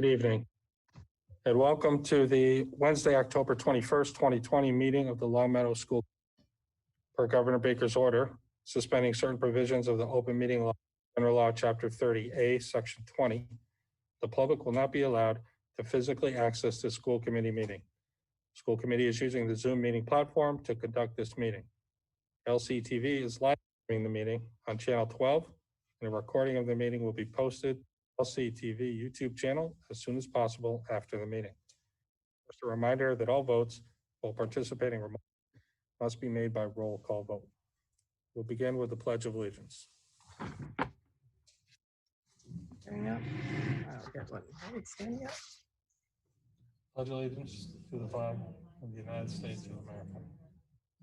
Good evening, and welcome to the Wednesday, October 21st, 2020 meeting of the Longmeadow School. Per Governor Baker's order, suspending certain provisions of the open meeting law, General Law, Chapter 30A, Section 20, the public will not be allowed to physically access the school committee meeting. School committee is using the Zoom meeting platform to conduct this meeting. LCTV is live streaming the meeting on Channel 12, and a recording of the meeting will be posted LCTV YouTube channel as soon as possible after the meeting. Just a reminder that all votes while participating remotely must be made by roll call vote. We'll begin with the Pledge of Allegiance. Standing up. Get one. Standing up. Pledge allegiance to the flag of the United States of America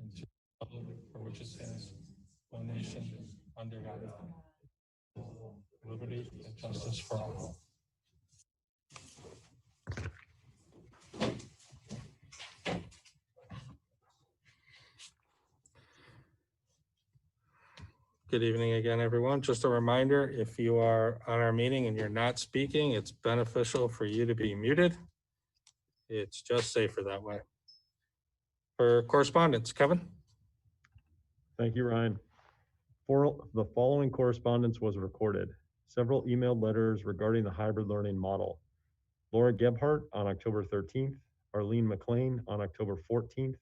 and to the republic for which it stands, one nation, under God, liberty and justice for all. Good evening again, everyone. Just a reminder, if you are on our meeting and you're not speaking, it's beneficial for you to be muted. It's just safer that way. For correspondence, Kevin? Thank you, Ryan. The following correspondence was recorded. Several emailed letters regarding the hybrid learning model. Laura Gebhardt on October 13th, Arlene McLean on October 14th,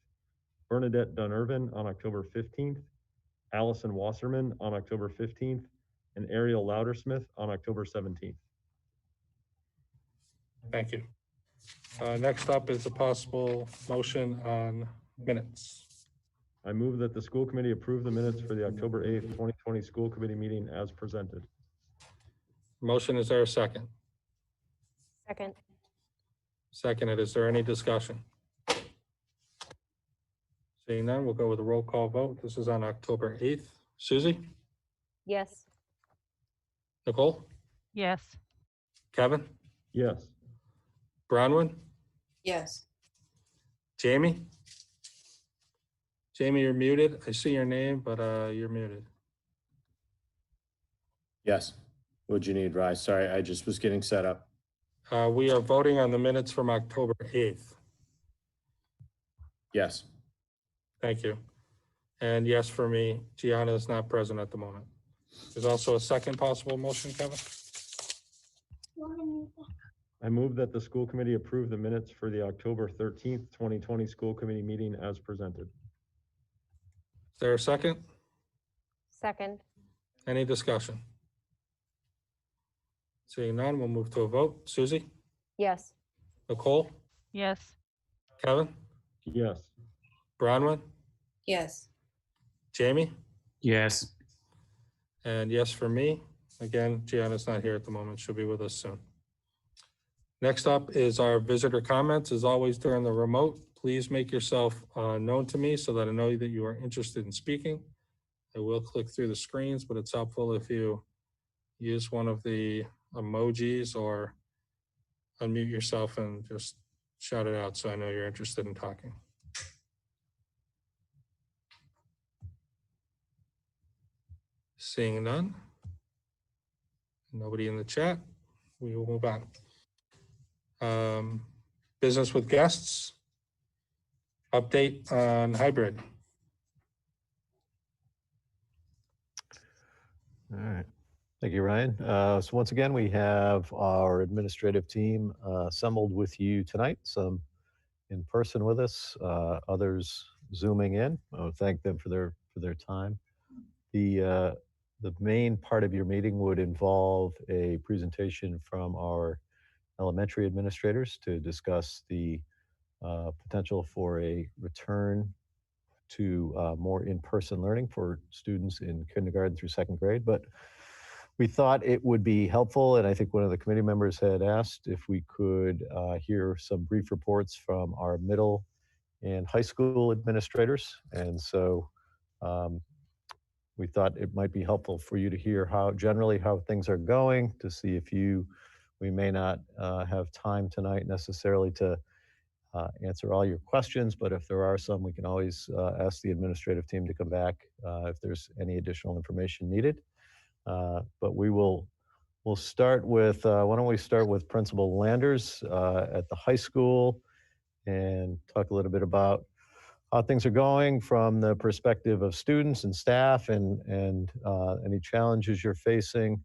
Bernadette Dunnervin on October 15th, Allison Wasserman on October 15th, and Ariel Loudersmith on October 17th. Thank you. Next up is a possible motion on minutes. I move that the school committee approve the minutes for the October 8th, 2020 school committee meeting as presented. Motion, is there a second? Second. Seconded. Is there any discussion? Seeing none, we'll go with a roll call vote. This is on October 8th. Susie? Yes. Nicole? Yes. Kevin? Yes. Bronwyn? Yes. Jamie? Jamie, you're muted. I see your name, but you're muted. Yes. What'd you need, Rye? Sorry, I just was getting set up. We are voting on the minutes from October 8th. Yes. Thank you. And yes, for me, Gianna is not present at the moment. There's also a second possible motion, Kevin? I move that the school committee approve the minutes for the October 13th, 2020 school committee meeting as presented. Is there a second? Second. Any discussion? Seeing none, we'll move to a vote. Susie? Yes. Nicole? Yes. Kevin? Yes. Bronwyn? Yes. Jamie? Yes. And yes for me. Again, Gianna's not here at the moment. She'll be with us soon. Next up is our visitor comments. As always during the remote, please make yourself known to me so that I know that you are interested in speaking. I will click through the screens, but it's helpful if you use one of the emojis or unmute yourself and just shout it out so I know you're interested in talking. Seeing none, nobody in the chat, we will move on. Business with guests, update on hybrid. All right. Thank you, Ryan. So once again, we have our administrative team assembled with you tonight, some in person with us, others Zooming in. I want to thank them for their time. The main part of your meeting would involve a presentation from our elementary administrators to discuss the potential for a return to more in-person learning for students in kindergarten through second grade. But we thought it would be helpful, and I think one of the committee members had asked if we could hear some brief reports from our middle and high school administrators. And so we thought it might be helpful for you to hear generally how things are going, to see if we may not have time tonight necessarily to answer all your questions, but if there are some, we can always ask the administrative team to come back if there's any additional information needed. But we will We'll start with, why don't we start with Principal Landers at the high school and talk a little bit about how things are going from the perspective of students and staff and any challenges you're facing.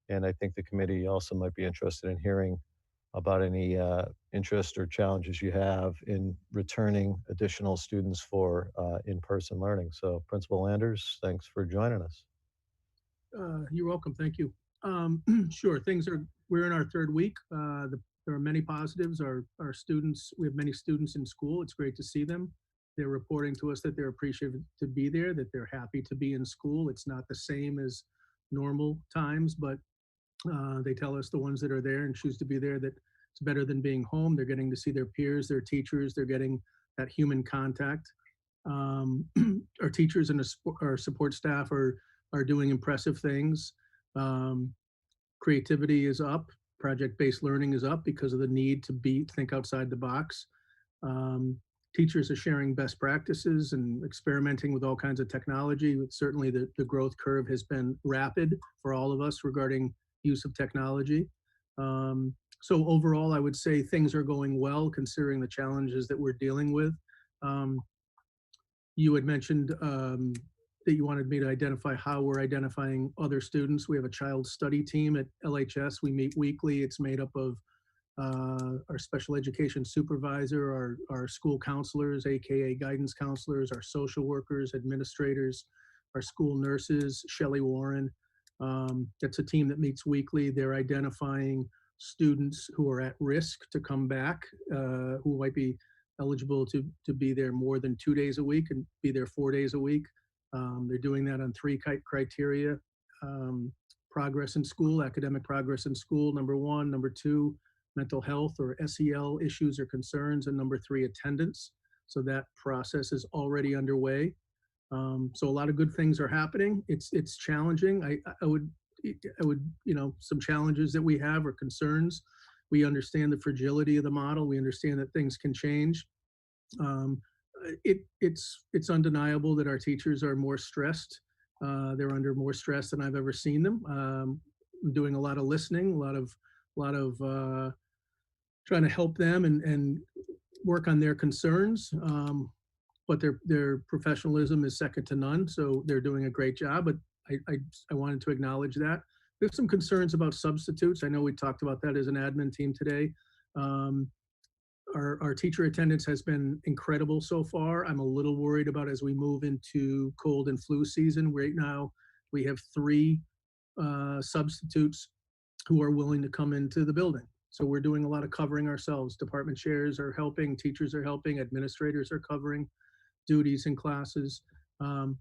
And I think the committee also might be interested in hearing about any interest or challenges you have in returning additional students for in-person learning. So Principal Landers, thanks for joining us. You're welcome. Thank you. Sure, we're in our third week. There are many positives. Our students, we have many students in school. It's great to see them. They're reporting to us that they're appreciative to be there, that they're happy to be in school. It's not the same as normal times, but they tell us, the ones that are there and choose to be there, that it's better than being home. They're getting to see their peers, their teachers. They're getting that human contact. Our teachers and our support staff are doing impressive things. Creativity is up. Project-based learning is up because of the need to think outside the box. Teachers are sharing best practices and experimenting with all kinds of technology. Certainly the growth curve has been rapid for all of us regarding use of technology. So overall, I would say things are going well considering the challenges that we're dealing with. You had mentioned that you wanted me to identify how we're identifying other students. We have a child study team at LHS. We meet weekly. It's made up of our special education supervisor, our school counselors, AKA guidance counselors, our social workers, administrators, our school nurses, Shelley Warren. That's a team that meets weekly. They're identifying students who are at risk to come back, who might be eligible to be there more than 2 days a week and be there 4 days a week. They're doing that on 3 criteria: progress in school, academic progress in school, number 1, number 2, mental health or SEL issues or concerns, and number 3, attendance. So that process is already underway. So a lot of good things are happening. It's challenging. I would, some challenges that we have are concerns. We understand the fragility of the model. We understand that things can change. It's undeniable that our teachers are more stressed. They're under more stress than I've ever seen them. I'm doing a lot of listening, a lot of trying to help them and work on their concerns. But their professionalism is second to none, so they're doing a great job. But I wanted to acknowledge that. There's some concerns about substitutes. I know we talked about that as an admin team today. Our teacher attendance has been incredible so far. I'm a little worried about as we move into cold and flu season. Right now, we have 3 substitutes who are willing to come into the building. So we're doing a lot of covering ourselves. Department chairs are helping, teachers are helping, administrators are covering duties in classes.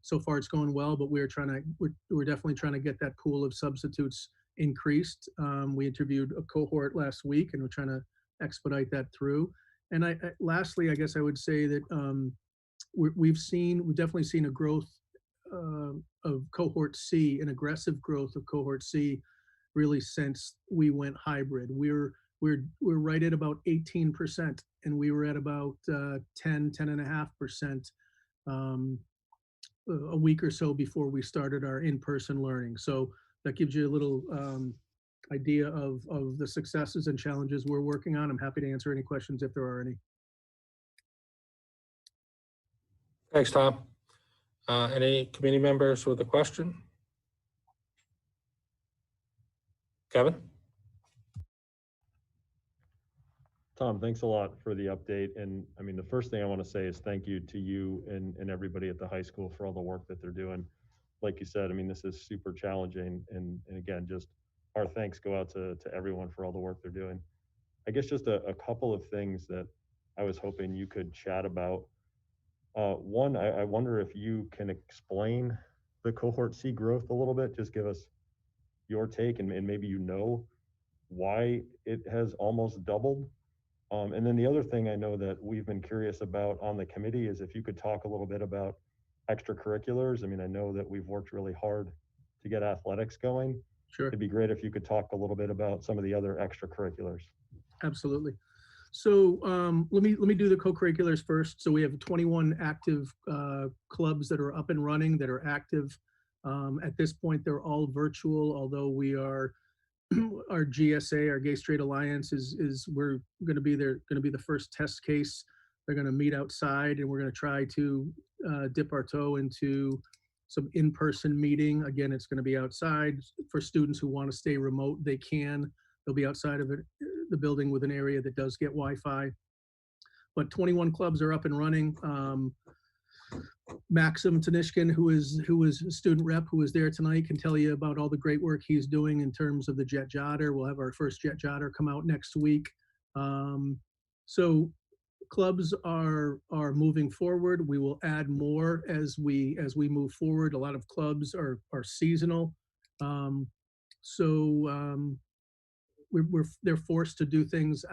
So far it's going well, but we're definitely trying to get that pool of substitutes increased. We interviewed a cohort last week and we're trying to expedite that through. And lastly, I guess I would say that we've definitely seen a growth of cohort C, an aggressive growth of cohort C, really since we went hybrid. We're right at about 18%, and we were at about 10.5% a week or so before we started our in-person learning. So that gives you a little idea of the successes and challenges we're working on. I'm happy to answer any questions if there are any. Thanks, Tom. Any committee members with a question? Kevin? Tom, thanks a lot for the update. And I mean, the first thing I want to say is thank you to you and everybody at the high school for all the work that they're doing. Like you said, I mean, this is super challenging. And again, just our thanks go out to everyone for all the work they're doing. I guess just a couple of things that I was hoping you could chat about. One, I wonder if you can explain the cohort C growth a little bit, just give us your take and maybe why it has almost doubled. And then the other thing I know that we've been curious about on the committee is if you could talk a little bit about extracurriculars. I mean, I know that we've worked really hard to get athletics going. Sure. It'd be great if you could talk a little bit about some of the other extracurriculars. Absolutely. So let me do the co-curriculars first. So we have 21 active clubs that are up and running, that are active. At this point, they're all virtual, although we are our GSA, our Gay Straight Alliance, is we're going to be there, going to be the first test case. They're going to meet outside, and we're going to try to dip our toe into some in-person meeting. Again, it's going to be outside. For students who want to stay remote, they can. They'll be outside of it, the building with an area that does get Wi-Fi. But 21 clubs are up and running. Maxim Tanishkin, who is a student rep who is there tonight, can tell you about all the great work he's doing in terms of the Jet Jotter. We'll have our first Jet Jotter come out next week. So clubs are moving forward. We will add more as we move forward. A lot of clubs are seasonal. They're forced to do things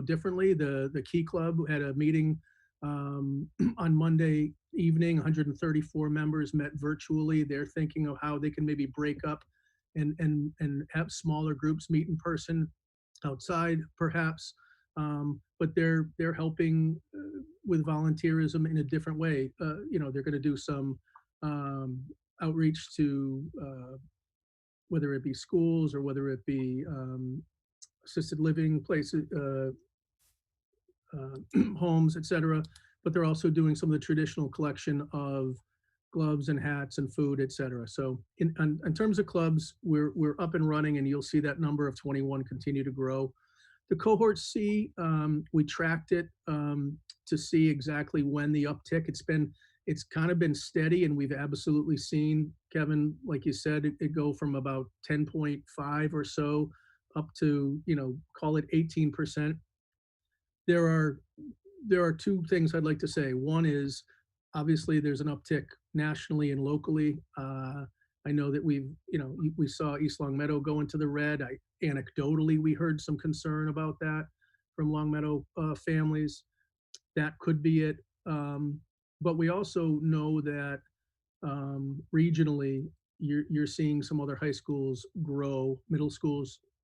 differently. The Key Club had a meeting on Monday evening. 134 members met virtually. They're thinking of how they can maybe break up and have smaller groups meet in person outside perhaps. But they're helping with volunteerism in a different way. They're going to do some outreach to whether it be schools or whether it be assisted living places, homes, etc. But they're also doing some of the traditional collection of gloves and hats and food, etc. So in terms of clubs, we're up and running, and you'll see that number of 21 continue to grow. The cohort C, we tracked it to see exactly when the uptick. It's kind of been steady, and we've absolutely seen, Kevin, like you said, it go from about 10.5 or so up to, call it 18%. There are two things I'd like to say. One is, obviously, there's an uptick nationally and locally. I know that we saw East Longmeadow go into the red. Anecdotally, we heard some concern about that from Longmeadow families. That could be it. But we also know that regionally, you're seeing some other high schools grow,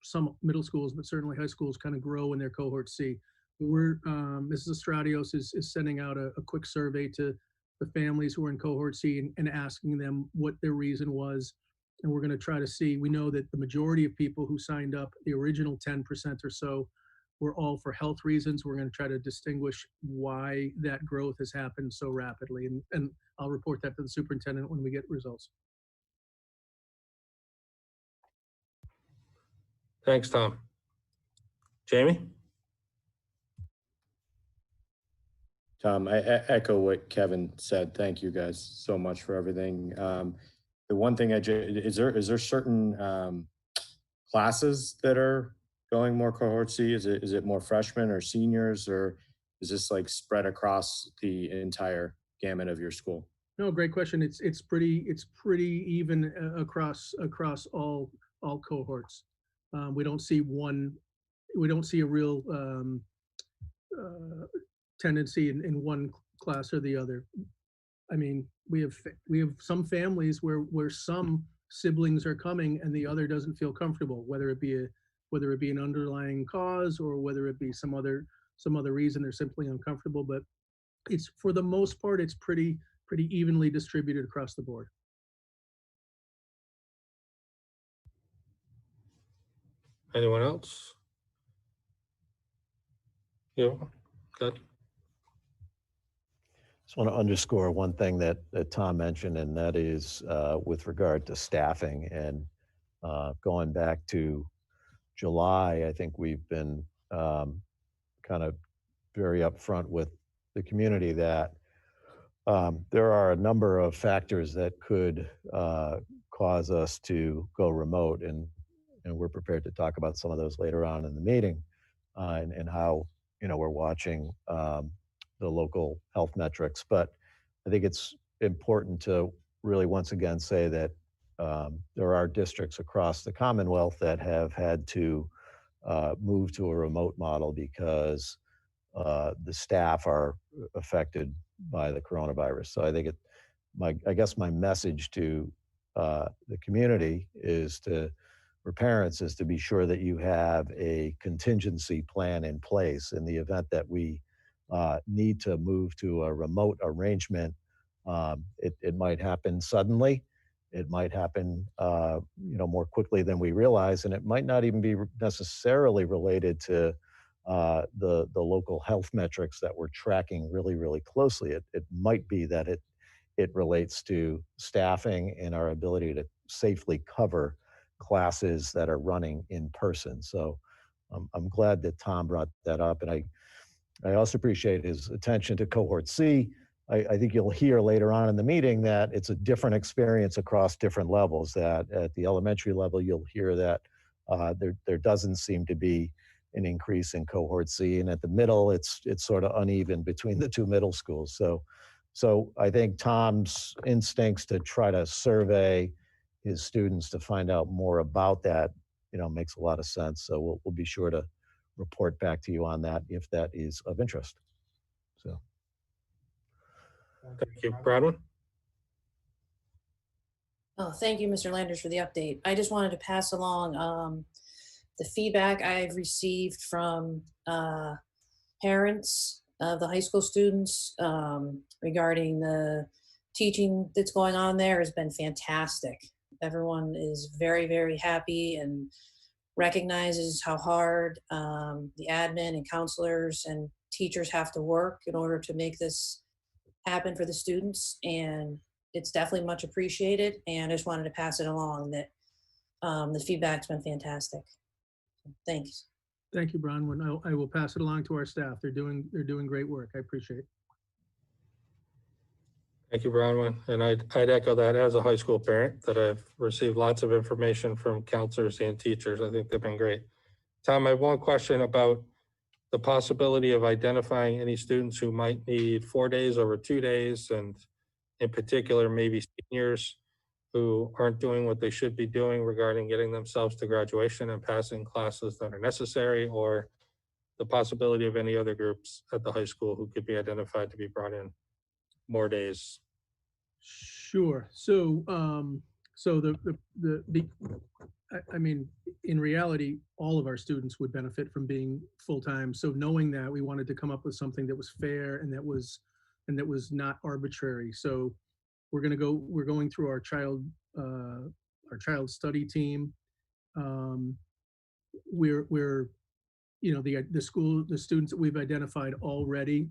some middle schools, but certainly high schools kind of grow in their cohort C. Mrs. Estradios is sending out a quick survey to the families who are in cohort C and asking them what their reason was. And we're going to try to see, we know that the majority of people who signed up, the original 10% or so, were all for health reasons. We're going to try to distinguish why that growth has happened so rapidly. And I'll report that to the superintendent when we get results. Thanks, Tom. Jamie? Tom, I echo what Kevin said. Thank you guys so much for everything. The one thing is there certain classes that are going more cohort C? Is it more freshmen or seniors, or is this like spread across the entire gamut of your school? No, great question. It's pretty even across all cohorts. We don't see a real tendency in one class or the other. I mean, we have some families where some siblings are coming and the other doesn't feel comfortable, whether it be an underlying cause or whether it be some other reason they're simply uncomfortable. But it's, for the most part, it's pretty evenly distributed across the board. Anyone else? Yeah, good. Just want to underscore one thing that Tom mentioned, and that is with regard to staffing. And going back to July, I think we've been kind of very upfront with the community that there are a number of factors that could cause us to go remote, and we're prepared to talk about some of those later on in the meeting, and how we're watching the local health metrics. But I think it's important to really once again say that there are districts across the Commonwealth that have had to move to a remote model because the staff are affected by the coronavirus. So I think I guess my message to the community for parents is to be sure that you have a contingency plan in place in the event that we need to move to a remote arrangement. It might happen suddenly, it might happen, more quickly than we realize, and it might not even be necessarily related to the local health metrics that we're tracking really, really closely. It might be that it relates to staffing and our ability to safely cover classes that are running in person. So I'm glad that Tom brought that up, and I also appreciate his attention to cohort C. I think you'll hear later on in the meeting that it's a different experience across different levels. That at the elementary level, you'll hear that there doesn't seem to be an increase in cohort C, and at the middle, it's sort of uneven between the two middle schools. So I think Tom's instincts to try to survey his students to find out more about that, makes a lot of sense. So we'll be sure to report back to you on that if that is of interest. So. Thank you. Bronwyn? Oh, thank you, Mr. Landers, for the update. I just wanted to pass along the feedback I've received from parents of the high school students regarding the teaching that's going on there has been fantastic. Everyone is very, very happy and recognizes how hard the admin and counselors and teachers have to work in order to make this happen for the students. And it's definitely much appreciated. And I just wanted to pass it along that the feedback's been fantastic. Thanks. Thank you, Bronwyn. I will pass it along to our staff. They're doing great work. I appreciate it. Thank you, Bronwyn. And I'd echo that as a high school parent, that I've received lots of information from counselors and teachers. I think they've been great. Tom, I have one question about the possibility of identifying any students who might need 4 days over 2 days, and in particular, maybe seniors who aren't doing what they should be doing regarding getting themselves to graduation and passing classes that are necessary, or the possibility of any other groups at the high school who could be identified to be brought in more days. Sure. So, I mean, in reality, all of our students would benefit from being full-time. So knowing that, we wanted to come up with something that was fair and that was not arbitrary. So we're going through our child study team. We're the students that we've identified already.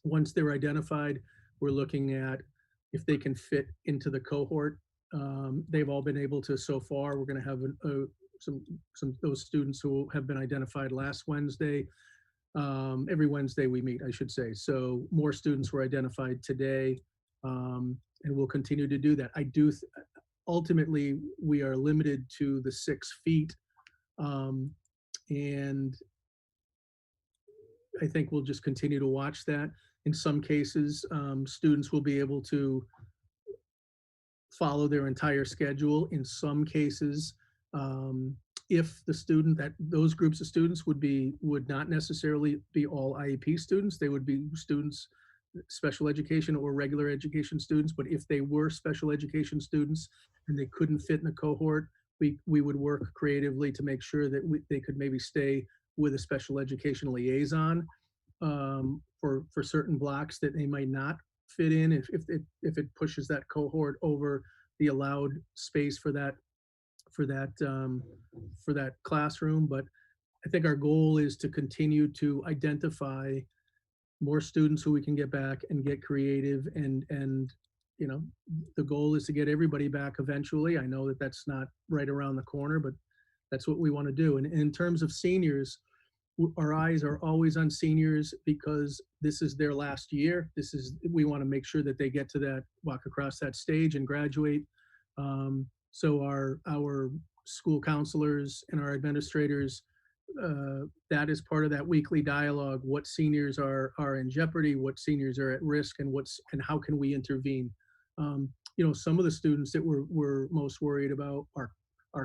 Once they're identified, we're looking at if they can fit into the cohort. They've all been able to so far. We're going to have some those students who have been identified last Wednesday. Every Wednesday we meet, I should say. So more students were identified today, and we'll continue to do that. Ultimately, we are limited to the 6 feet, and I think we'll just continue to watch that. In some cases, students will be able to follow their entire schedule. In some cases, if those groups of students would not necessarily be all IEP students, they would be students, special education or regular education students. But if they were special education students and they couldn't fit in a cohort, we would work creatively to make sure that they could maybe stay with a special education liaison for certain blocks that they might not fit in if it pushes that cohort over the allowed space for that classroom. But I think our goal is to continue to identify more students who we can get back and get creative, and the goal is to get everybody back eventually. I know that that's not right around the corner, but that's what we want to do. And in terms of seniors, our eyes are always on seniors because this is their last year. We want to make sure that they get to that, walk across that stage and graduate. So our school counselors and our administrators, that is part of that weekly dialogue. What seniors are in jeopardy, what seniors are at risk, and how can we intervene? Some of the students that we're most worried about are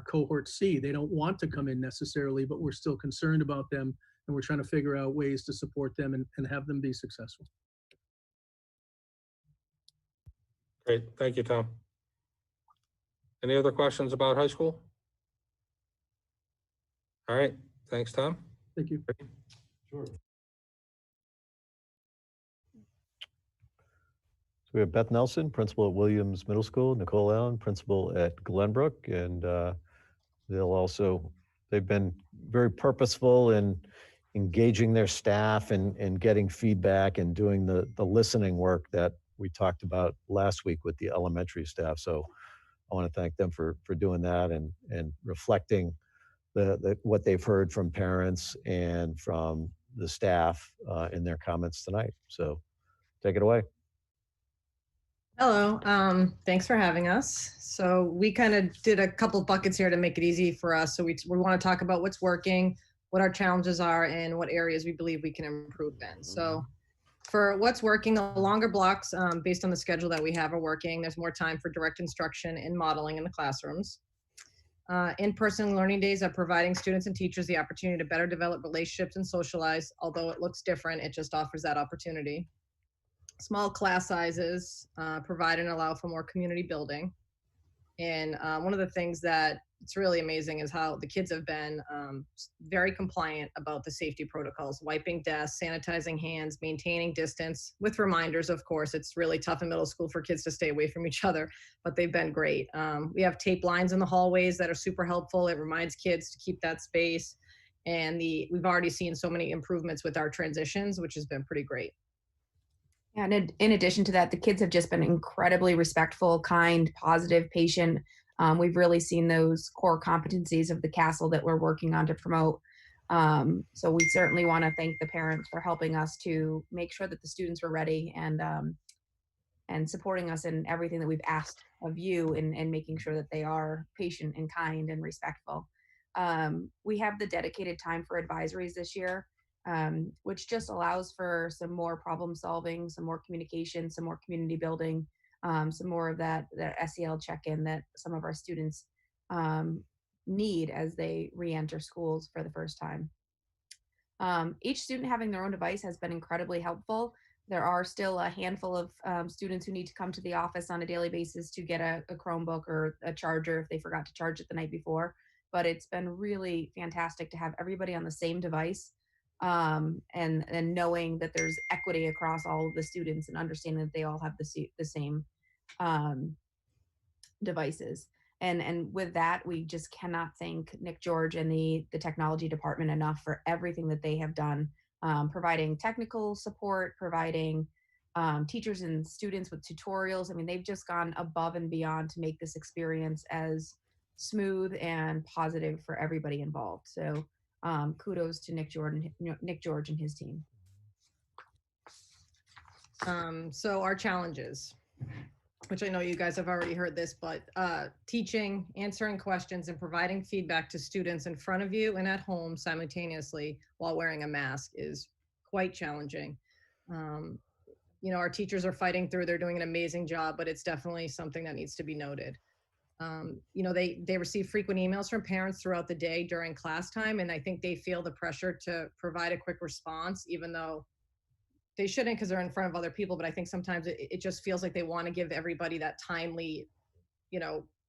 cohort C. They don't want to come in necessarily, but we're still concerned about them, and we're trying to figure out ways to support them and have them be successful. Great, thank you, Tom. Any other questions about high school? All right, thanks, Tom. Thank you. Sure. we have Beth Nelson, principal at Williams Middle School, Nicole Allen, principal at Glenbrook, and they've been very purposeful in engaging their staff and getting feedback and doing the listening work that we talked about last week with the elementary staff. So I want to thank them for doing that and reflecting what they've heard from parents and from the staff in their comments tonight. So take it away. Hello, thanks for having us. So we kind of did a couple buckets here to make it easy for us. So we want to talk about what's working, what our challenges are, and what areas we believe we can improve in. So for what's working, the longer blocks based on the schedule that we have are working. There's more time for direct instruction and modeling in the classrooms. In-person learning days are providing students and teachers the opportunity to better develop relationships and socialize. Although it looks different, it just offers that opportunity. Small class sizes provide and allow for more community building. And one of the things that it's really amazing is how the kids have been very compliant about the safety protocols, wiping desks, sanitizing hands, maintaining distance, with reminders, of course. It's really tough in middle school for kids to stay away from each other, but they've been great. We have tape lines in the hallways that are super helpful. It reminds kids to keep that space. And we've already seen so many improvements with our transitions, which has been pretty great. And in addition to that, the kids have just been incredibly respectful, kind, positive, patient. We've really seen those core competencies of the castle that we're working on to promote. So we certainly want to thank the parents for helping us to make sure that the students were ready and supporting us in everything that we've asked of you and making sure that they are patient and kind and respectful. We have the dedicated time for advisories this year. Which just allows for some more problem solving, some more communication, some more community building, some more of that SEL check-in that some of our students need as they re-enter schools for the first time. Each student having their own device has been incredibly helpful. There are still a handful of students who need to come to the office on a daily basis to get a Chromebook or a charger if they forgot to charge it the night before. But it's been really fantastic to have everybody on the same device. And knowing that there's equity across all of the students and understanding that they all have the same devices. And with that, we just cannot thank Nick George and the technology department enough for everything that they have done, providing technical support, providing teachers and students with tutorials. I mean, they've just gone above and beyond to make this experience as smooth and positive for everybody involved. So kudos to Nick George and his team. So our challenges, which I know you guys have already heard this, but teaching, answering questions, and providing feedback to students in front of you and at home simultaneously while wearing a mask is quite challenging. Our teachers are fighting through, they're doing an amazing job, but it's definitely something that needs to be noted. They receive frequent emails from parents throughout the day during class time, and I think they feel the pressure to provide a quick response, even though they shouldn't because they're in front of other people. But I think sometimes it just feels like they want to give everybody that timely,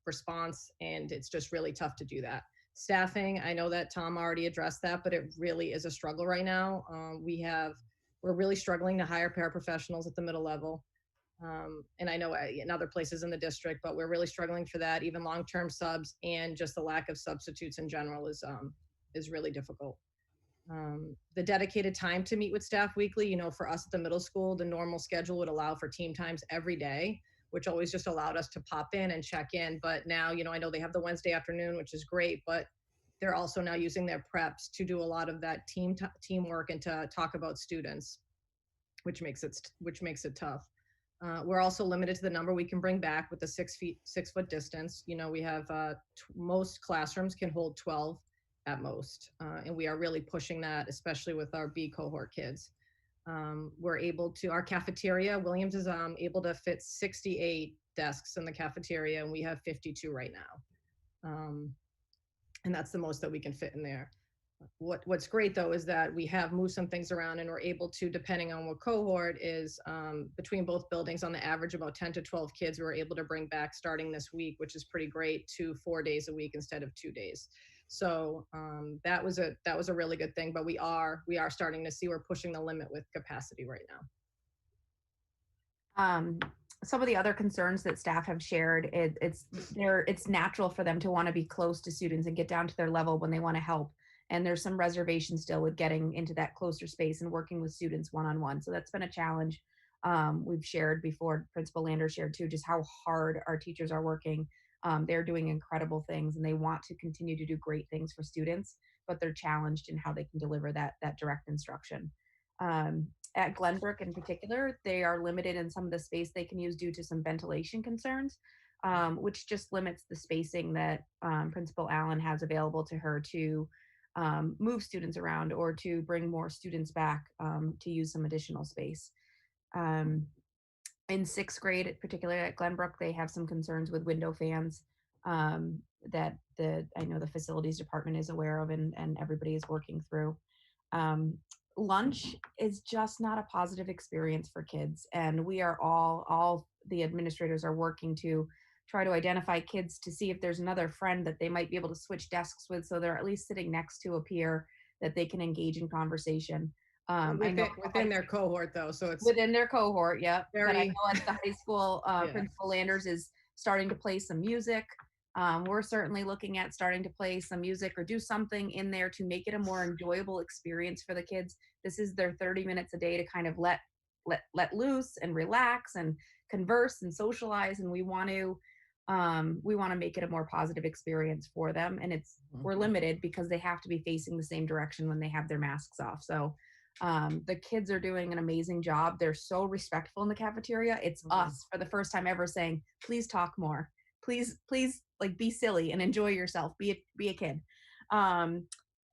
response, and it's just really tough to do that. Staffing, I know that Tom already addressed that, but it really is a struggle right now. We're really struggling to hire paraprofessionals at the middle level. And I know in other places in the district, but we're really struggling for that. Even long-term subs and just the lack of substitutes in general is really difficult. The dedicated time to meet with staff weekly, for us at the middle school, the normal schedule would allow for team times every day, which always just allowed us to pop in and check in. But now, I know they have the Wednesday afternoon, which is great, but they're also now using their preps to do a lot of that teamwork and to talk about students, which makes it tough. We're also limited to the number we can bring back with the 6 foot distance. We have most classrooms can hold 12 at most. And we are really pushing that, especially with our B cohort kids. Our cafeteria, Williams is able to fit 68 desks in the cafeteria, and we have 52 right now. And that's the most that we can fit in there. What's great though is that we have moved some things around, and we're able to, depending on what cohort is between both buildings, on the average about 10 to 12 kids we're able to bring back starting this week, which is pretty great, to 4 days a week instead of 2 days. So that was a really good thing, but we are starting to see we're pushing the limit with capacity right now. some of the other concerns that staff have shared, it's natural for them to want to be close to students and get down to their level when they want to help. And there's some reservation still with getting into that closer space and working with students one-on-one. So that's been a challenge. We've shared before, Principal Lander shared too, just how hard our teachers are working. They're doing incredible things and they want to continue to do great things for students, but they're challenged in how they can deliver that direct instruction. At Glenbrook in particular, they are limited in some of the space they can use due to some ventilation concerns, which just limits the spacing that Principal Allen has available to her to move students around or to bring more students back to use some additional space. In sixth grade, particularly at Glenbrook, they have some concerns with window fans that I know the facilities department is aware of and everybody is working through. Lunch is just not a positive experience for kids, and we are all the administrators are working to try to identify kids to see if there's another friend that they might be able to switch desks with, so they're at least sitting next to a peer that they can engage in conversation. Within their cohort though, so it's within their cohort, yeah. But I very know at the high school, Yeah. Principal Landers is starting to play some music. We're certainly looking at starting to play some music or do something in there to make it a more enjoyable experience for the kids. This is their 30 minutes a day to kind of let loose and relax and converse and socialize, and we want to make it a more positive experience for them. And we're limited because they have to be facing the same direction when they have their masks off. So the kids are doing an amazing job. They're so respectful in the cafeteria. It's us for the first time ever saying, please talk more. Please, like, be silly and enjoy yourself. Be a kid. And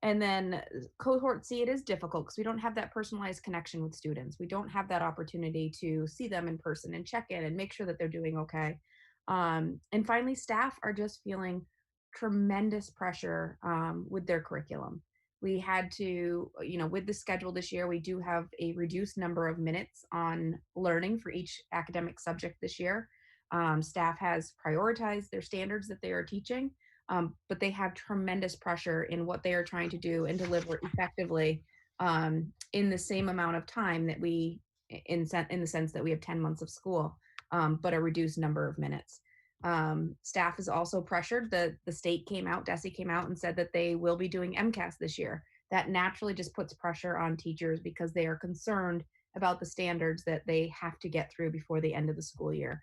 then cohort C, it is difficult because we don't have that personalized connection with students. We don't have that opportunity to see them in person and check in and make sure that they're doing okay. And finally, staff are just feeling tremendous pressure with their curriculum. We had to, with the schedule this year, we do have a reduced number of minutes on learning for each academic subject this year. Staff has prioritized their standards that they are teaching, but they have tremendous pressure in what they are trying to do and deliver effectively in the same amount of time that in the sense that we have 10 months of school, but a reduced number of minutes. Staff is also pressured. The state DESE came out and said that they will be doing MCAS this year. That naturally just puts pressure on teachers because they are concerned about the standards that they have to get through before the end of the school year.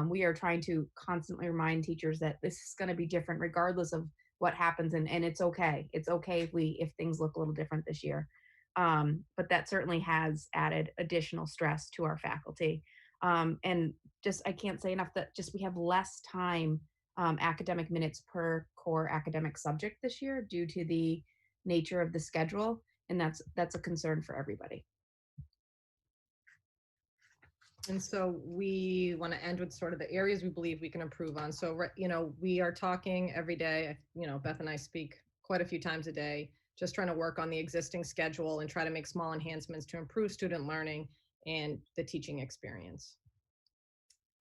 We are trying to constantly remind teachers that this is going to be different regardless of what happens, and it's okay. It's okay if things look a little different this year. But that certainly has added additional stress to our faculty. And just, I can't say enough that just we have less time academic minutes per core academic subject this year due to the nature of the schedule, and that's a concern for everybody. And so we want to end with sort of the areas we believe we can improve on. So, we are talking every day. Beth and I speak quite a few times a day, just trying to work on the existing schedule and try to make small enhancements to improve student learning and the teaching experience.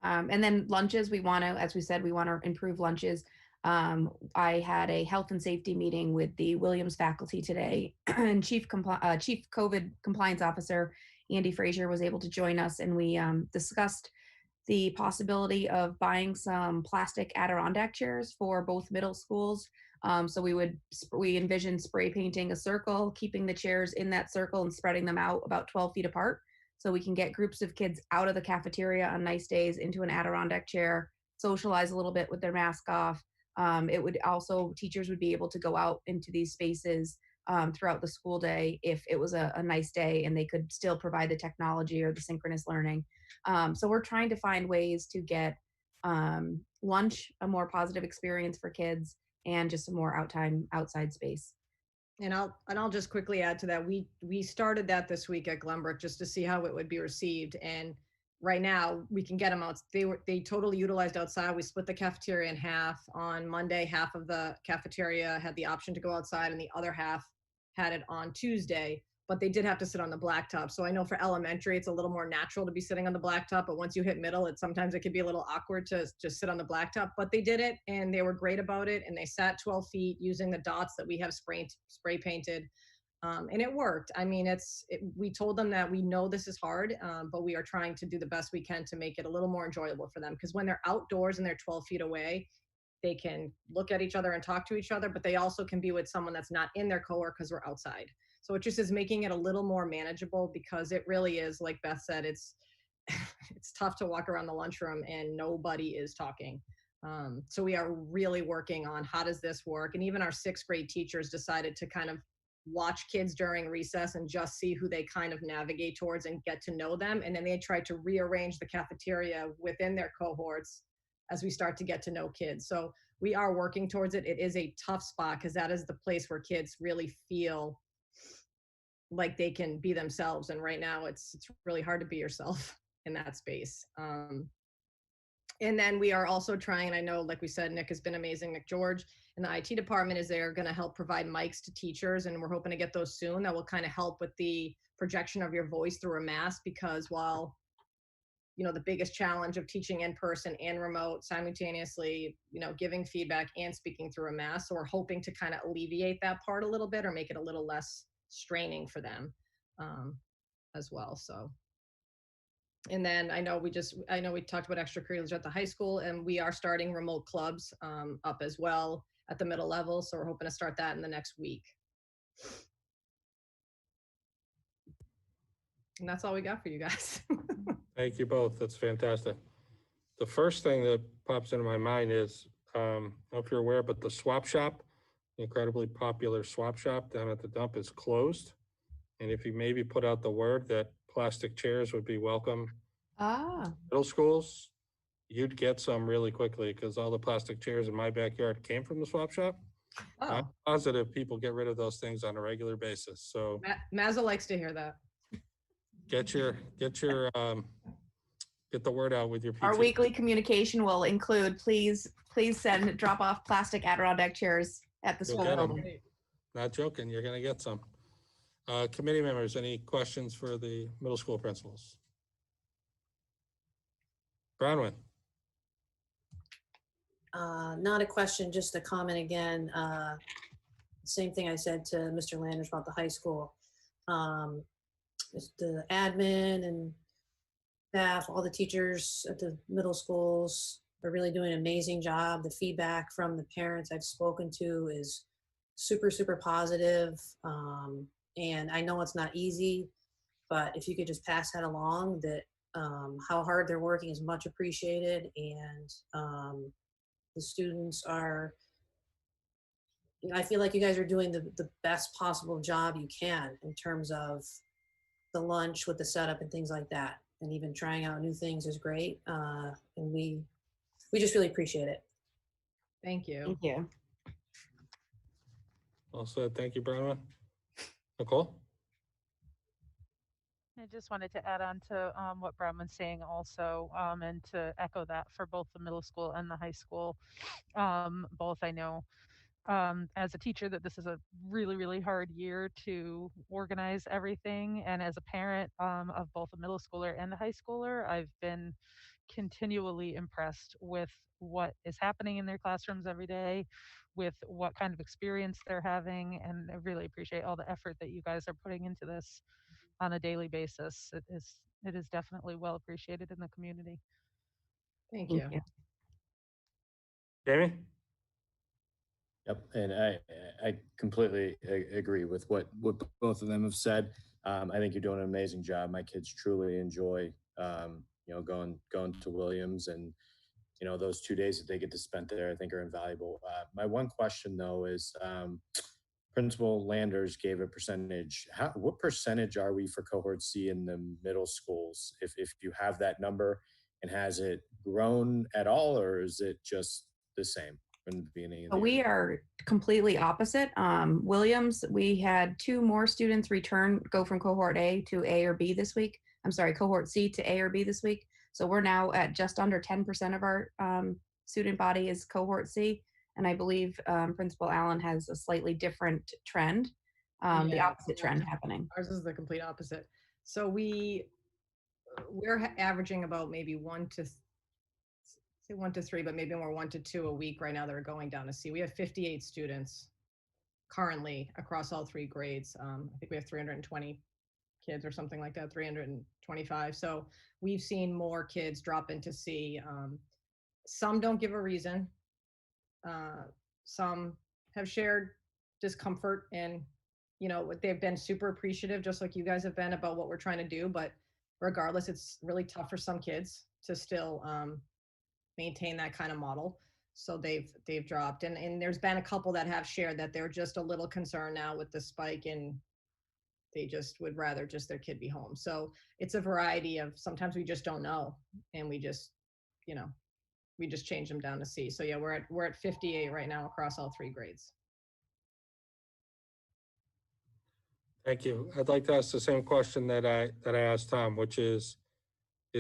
And then lunches, we want to, as we said, we want to improve lunches. I had a health and safety meeting with the Williams faculty today, and Chief COVID Compliance Officer Andy Frazier was able to join us, and we discussed the possibility of buying some plastic Adirondack chairs for both middle schools. So we envisioned spray painting a circle, keeping the chairs in that circle and spreading them out about 12 feet apart. So we can get groups of kids out of the cafeteria on nice days into an Adirondack chair, socialize a little bit with their mask off. It would also, teachers would be able to go out into these spaces throughout the school day if it was a nice day and they could still provide the technology or the synchronous learning. So we're trying to find ways to get lunch a more positive experience for kids and just a more outside space. And I'll just quickly add to that. We started that this week at Glenbrook just to see how it would be received. And right now we can get them out. They totally utilized outside. We split the cafeteria in half. On Monday, half of the cafeteria had the option to go outside and the other half had it on Tuesday, but they did have to sit on the blacktop. So I know for elementary, it's a little more natural to be sitting on the blacktop, but once you hit middle, sometimes it could be a little awkward to just sit on the blacktop, but they did it and they were great about it. And they sat 12 feet using the dots that we have spray painted. And it worked. I mean, we told them that we know this is hard, but we are trying to do the best we can to make it a little more enjoyable for them. Because when they're outdoors and they're 12 feet away, they can look at each other and talk to each other, but they also can be with someone that's not in their cohort because we're outside. So it just is making it a little more manageable, because it really is, like Beth said, it's it's tough to walk around the lunchroom and nobody is talking. So we are really working on how does this work. And even our 6th grade teachers decided to kind of watch kids during recess and just see who they kind of navigate towards and get to know them. And then they tried to rearrange the cafeteria within their cohorts as we start to get to know kids. So we are working towards it. It is a tough spot because that is the place where kids really feel like they can be themselves. And right now it's really hard to be yourself in that space. And then we are also trying, and I know, like we said, Nick has been amazing. Nick George in the IT department is there going to help provide mics to teachers, and we're hoping to get those soon. That will kind of help with the projection of your voice through a mask, because while, you know, the biggest challenge of teaching in person and remote simultaneously, you know, giving feedback and speaking through a mask. So we're hoping to kind of alleviate that part a little bit, or make it a little less straining for them as well. So. And then I know we talked about extracurriculars at the high school, and we are starting remote clubs up as well at the middle level. So we're hoping to start that in the next week. And that's all we got for you guys. Thank you both. That's fantastic. The first thing that pops into my mind is, I don't know if you're aware, but the swap shop, the incredibly popular swap shop down at the dump, is closed. And if you maybe put out the word that plastic chairs would be welcome middle schools, you'd get some really quickly, because all the plastic chairs in my backyard came from the swap shop. I'm positive people get rid of those things on a regular basis. So Mazza likes to hear that. get the word out with your Our PTA. weekly communication will include, please drop off plastic Adirondack chairs at the You'll school get 'em. building. Not joking, you're gonna get some. Committee members, any questions for the middle school principals? Bronwyn? Not a question, just a comment again. Same thing I said to Mr. Landers about the high school. The admin and staff, all the teachers at the middle schools are really doing an amazing job. The feedback from the parents I've spoken to is super, super positive. And I know it's not easy, but if you could just pass that along, that how hard they're working is much appreciated. And the students are, you know, I feel like you guys are doing the best possible job you can in terms of the lunch with the setup and things like that. And even trying out new things is great. And we just really appreciate it. Thank you. Thank you. Well said. Thank you, Bronwyn. Nicole? I just wanted to add on to what Bronwyn's saying also, and to echo that for both the middle school and the high school. Both, I know as a teacher that this is a really, really hard year to organize everything. And as a parent of both a middle schooler and a high schooler, I've been continually impressed with what is happening in their classrooms every day, with what kind of experience they're having. And I really appreciate all the effort that you guys are putting into this on a daily basis. It is definitely well appreciated in the community. Thank you. Jamie? Yep, and I completely agree with what both of them have said. I think you're doing an amazing job. My kids truly enjoy, going to Williams, and those 2 days that they get to spend there, I think are invaluable. My one question though is, Principal Landers gave a percentage. What percentage are we for cohort C in the middle schools? If you have that number, and has it grown at all, or is it just the same from the beginning of the year? We are completely opposite. Williams, we had 2 more students go from cohort A to A or B this week. I'm sorry, cohort C to A or B this week. So we're now at just under 10% of our student body is cohort C. And I believe Principal Allen has a slightly different trend, the opposite trend happening. Ours is the complete opposite. So we're averaging about maybe 1 to 3, but maybe more 1 to 2 a week right now that are going down to C. We have 58 students currently across all 3 grades. I think we have 320 kids or something like that, 325. So we've seen more kids drop into C. Some don't give a reason. Some have shared discomfort, and they've been super appreciative, just like you guys have been, about what we're trying to do. But regardless, it's really tough for some kids to still maintain that kind of model. So they've dropped, and there's been a couple that have shared that they're just a little concerned now with the spike, and they just would rather just their kid be home. So it's a variety of, sometimes we just don't know, and we just change them down to C. So yeah, we're at 58 right now across all 3 grades. Thank you. I'd like to ask the same question that I asked Tom, which is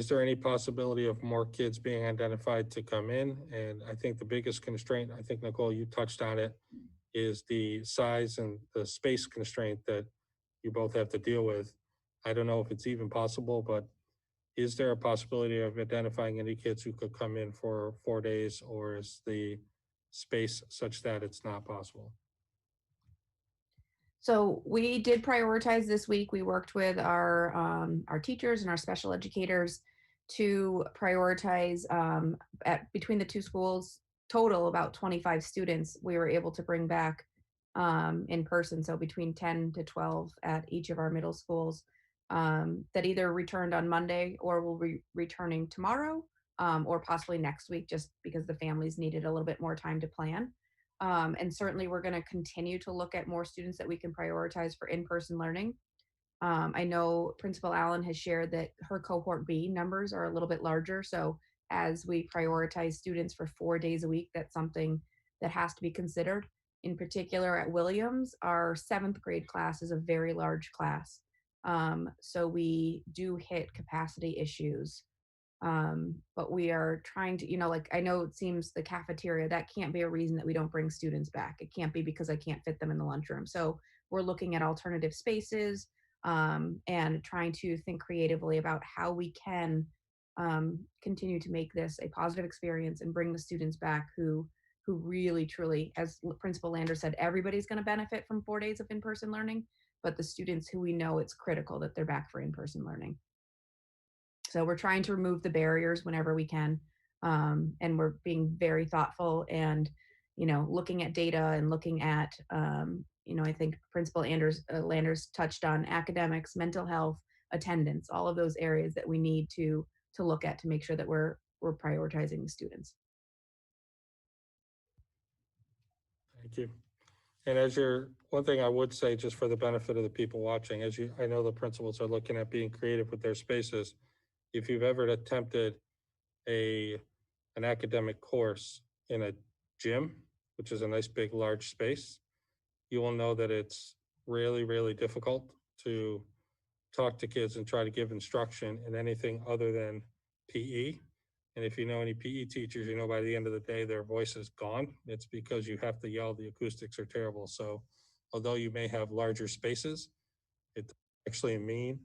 there any possibility of more kids being identified to come in? And I think the biggest constraint, I think, Nicole, you touched on it, is the size and the space constraint that you both have to deal with. I don't know if it's even possible, but is there a possibility of identifying any kids who could come in for 4 days, or is the space such that it's not possible? So we did prioritize this week. We worked with our teachers and our special educators to prioritize between the 2 schools, total about 25 students we were able to bring back in person. So between 10 to 12 at each of our middle schools that either returned on Monday or will be returning tomorrow or possibly next week, just because the families needed a little bit more time to plan. And certainly we're going to continue to look at more students that we can prioritize for in-person learning. I know Principal Allen has shared that her cohort B numbers are a little bit larger. So as we prioritize students for 4 days a week, that's something that has to be considered. In particular at Williams, our 7th grade class is a very large class. So we do hit capacity issues. But we are trying to, like, I know it seems the cafeteria, that can't be a reason that we don't bring students back. It can't be because I can't fit them in the lunchroom. So we're looking at alternative spaces and trying to think creatively about how we can continue to make this a positive experience and bring the students back who really, truly, as Principal Lander said, everybody's going to benefit from 4 days of in-person learning, but the students who we know it's critical that they're back for in-person learning. So we're trying to remove the barriers whenever we can. And we're being very thoughtful and, looking at data and looking at, I think Principal Landers touched on academics, mental health, attendance, all of those areas that we need to look at to make sure that we're prioritizing the students. Thank you. And one thing I would say, just for the benefit of the people watching, I know the principals are looking at being creative with their spaces. If you've ever attempted an academic course in a gym, which is a nice big large space, you will know that it's really, really difficult to talk to kids and try to give instruction in anything other than PE. And if you know any PE teachers, by the end of the day, their voice is gone. It's because you have to yell, the acoustics are terrible. So although you may have larger spaces, it doesn't actually mean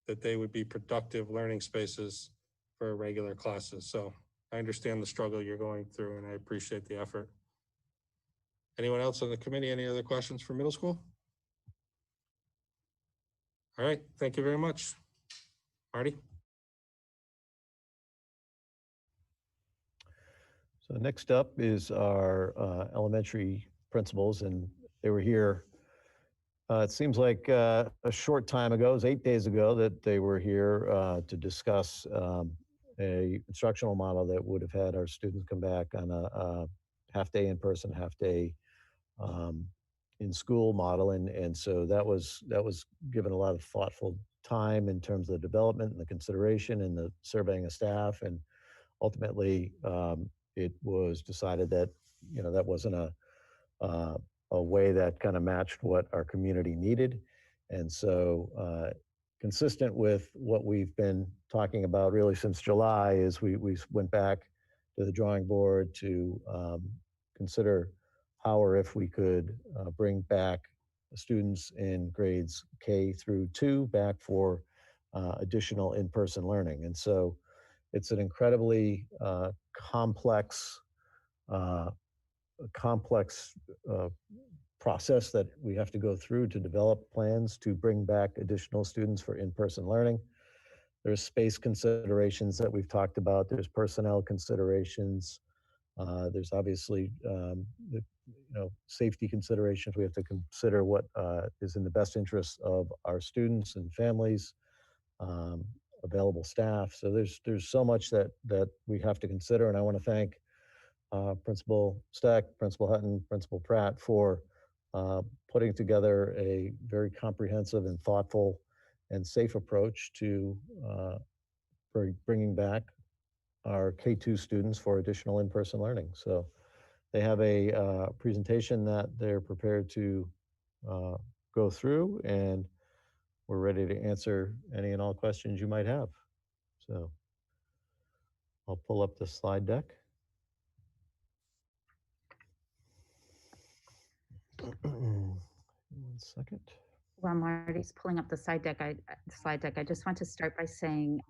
that they would be productive learning spaces for regular classes. So I understand the struggle you're going through, and I appreciate the effort. Anyone else on the committee? Any other questions for middle school? All right, thank you very much. Marty? So next up is our elementary principals, and they were here. It seems like a short time ago, it was 8 days ago, that they were here to discuss a instructional model that would have had our students come back on a half-day in-person, half-day in-school model. And so that was given a lot of thoughtful time in terms of the development and the consideration and the surveying of staff. And ultimately, it was decided that, that wasn't a way that kind of matched what our community needed. And so consistent with what we've been talking about really since July is we went back to the drawing board to consider how or if we could bring back students in grades K through 2 back for additional in-person learning. And so it's an incredibly complex process that we have to go through to develop plans to bring back additional students for in-person learning. There's space considerations that we've talked about. There's personnel considerations. There's obviously safety considerations. We have to consider what is in the best interest of our students and families, available staff. So there's so much that we have to consider, and I want to thank Principal Steck, Principal Hutton, Principal Pratt for putting together a very comprehensive and thoughtful and safe approach to bringing back our K2 students for additional in-person learning. So they have a presentation that they're prepared to go through, and we're ready to answer any and all questions you might have. So I'll pull up the slide deck. One second. While Marty's pulling up the slide deck, I just want to start by saying,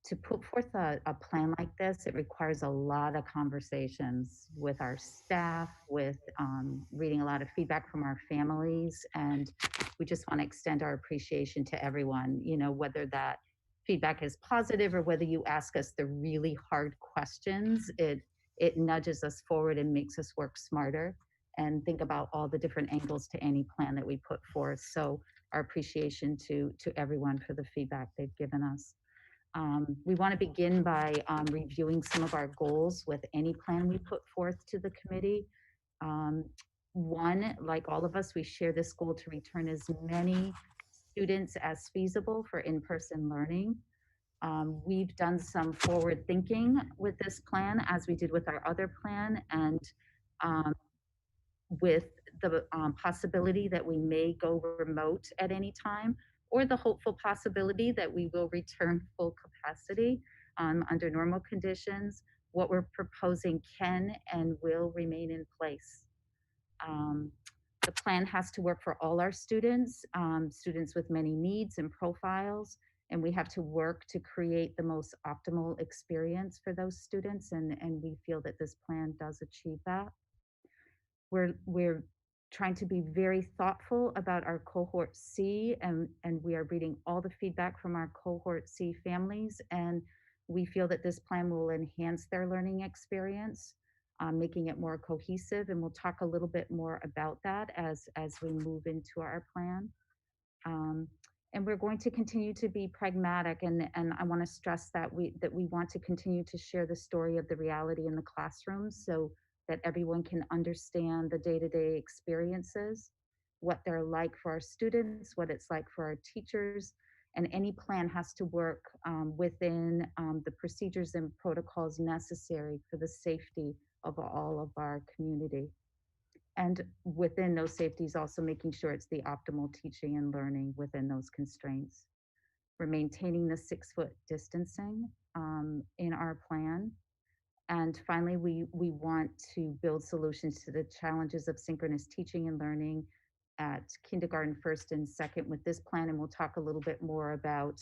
to put forth a plan like this, it requires a lot of conversations with our staff, with reading a lot of feedback from our families, and we just want to extend our appreciation to everyone, whether that feedback is positive or whether you ask us the really hard questions. It nudges us forward and makes us work smarter and think about all the different angles to any plan that we put forth. So our appreciation to everyone for the feedback they've given us. We want to begin by reviewing some of our goals with any plan we put forth to the committee. One, like all of us, we share this goal to return as many students as feasible for in-person learning. We've done some forward thinking with this plan, as we did with our other plan, and with the possibility that we may go remote at any time, or the hopeful possibility that we will return full capacity under normal conditions. What we're proposing can and will remain in place. The plan has to work for all our students, students with many needs and profiles, and we have to work to create the most optimal experience for those students, and we feel that this plan does achieve that. We're trying to be very thoughtful about our cohort C, and we are reading all the feedback from our cohort C families, and we feel that this plan will enhance their learning experience, making it more cohesive, and we'll talk a little bit more about that as we move into our plan. And we're going to continue to be pragmatic, and I want to stress that we want to continue to share the story of the reality in the classroom, so that everyone can understand the day-to-day experiences, what they're like for our students, what it's like for our teachers, and any plan has to work within the procedures and protocols necessary for the safety of all of our community. And within those safeties, also making sure it's the optimal teaching and learning within those constraints. We're maintaining the 6-foot distancing in our plan. And finally, we want to build solutions to the challenges of synchronous teaching and learning at kindergarten, first and second with this plan. And we'll talk a little bit more about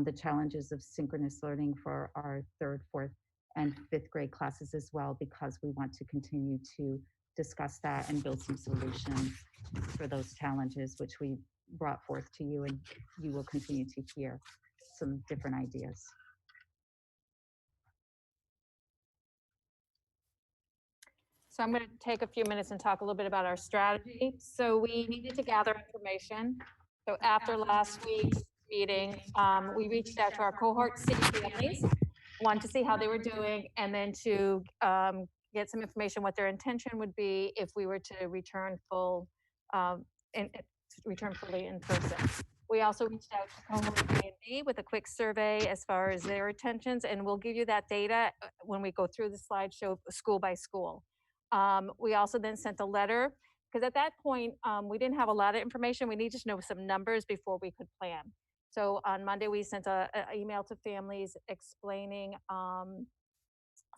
the challenges of synchronous learning for our 3rd, 4th, and 5th grade classes as well, because we want to continue to discuss that and build some solutions for those challenges, which we brought forth to you, and you will continue to hear some different ideas. So I'm going to take a few minutes and talk a little bit about our strategy. So we needed to gather information. So after last week's meeting, we reached out to our cohort C families, one, to see how they were doing, and then to get some information what their intention would be if we were to return fully in person. We also reached out to cohort A and B with a quick survey as far as their intentions, and we'll give you that data when we go through the slideshow school by school. We also then sent a letter, because at that point, we didn't have a lot of information. We needed to know some numbers before we could plan. So on Monday, we sent an email to families explaining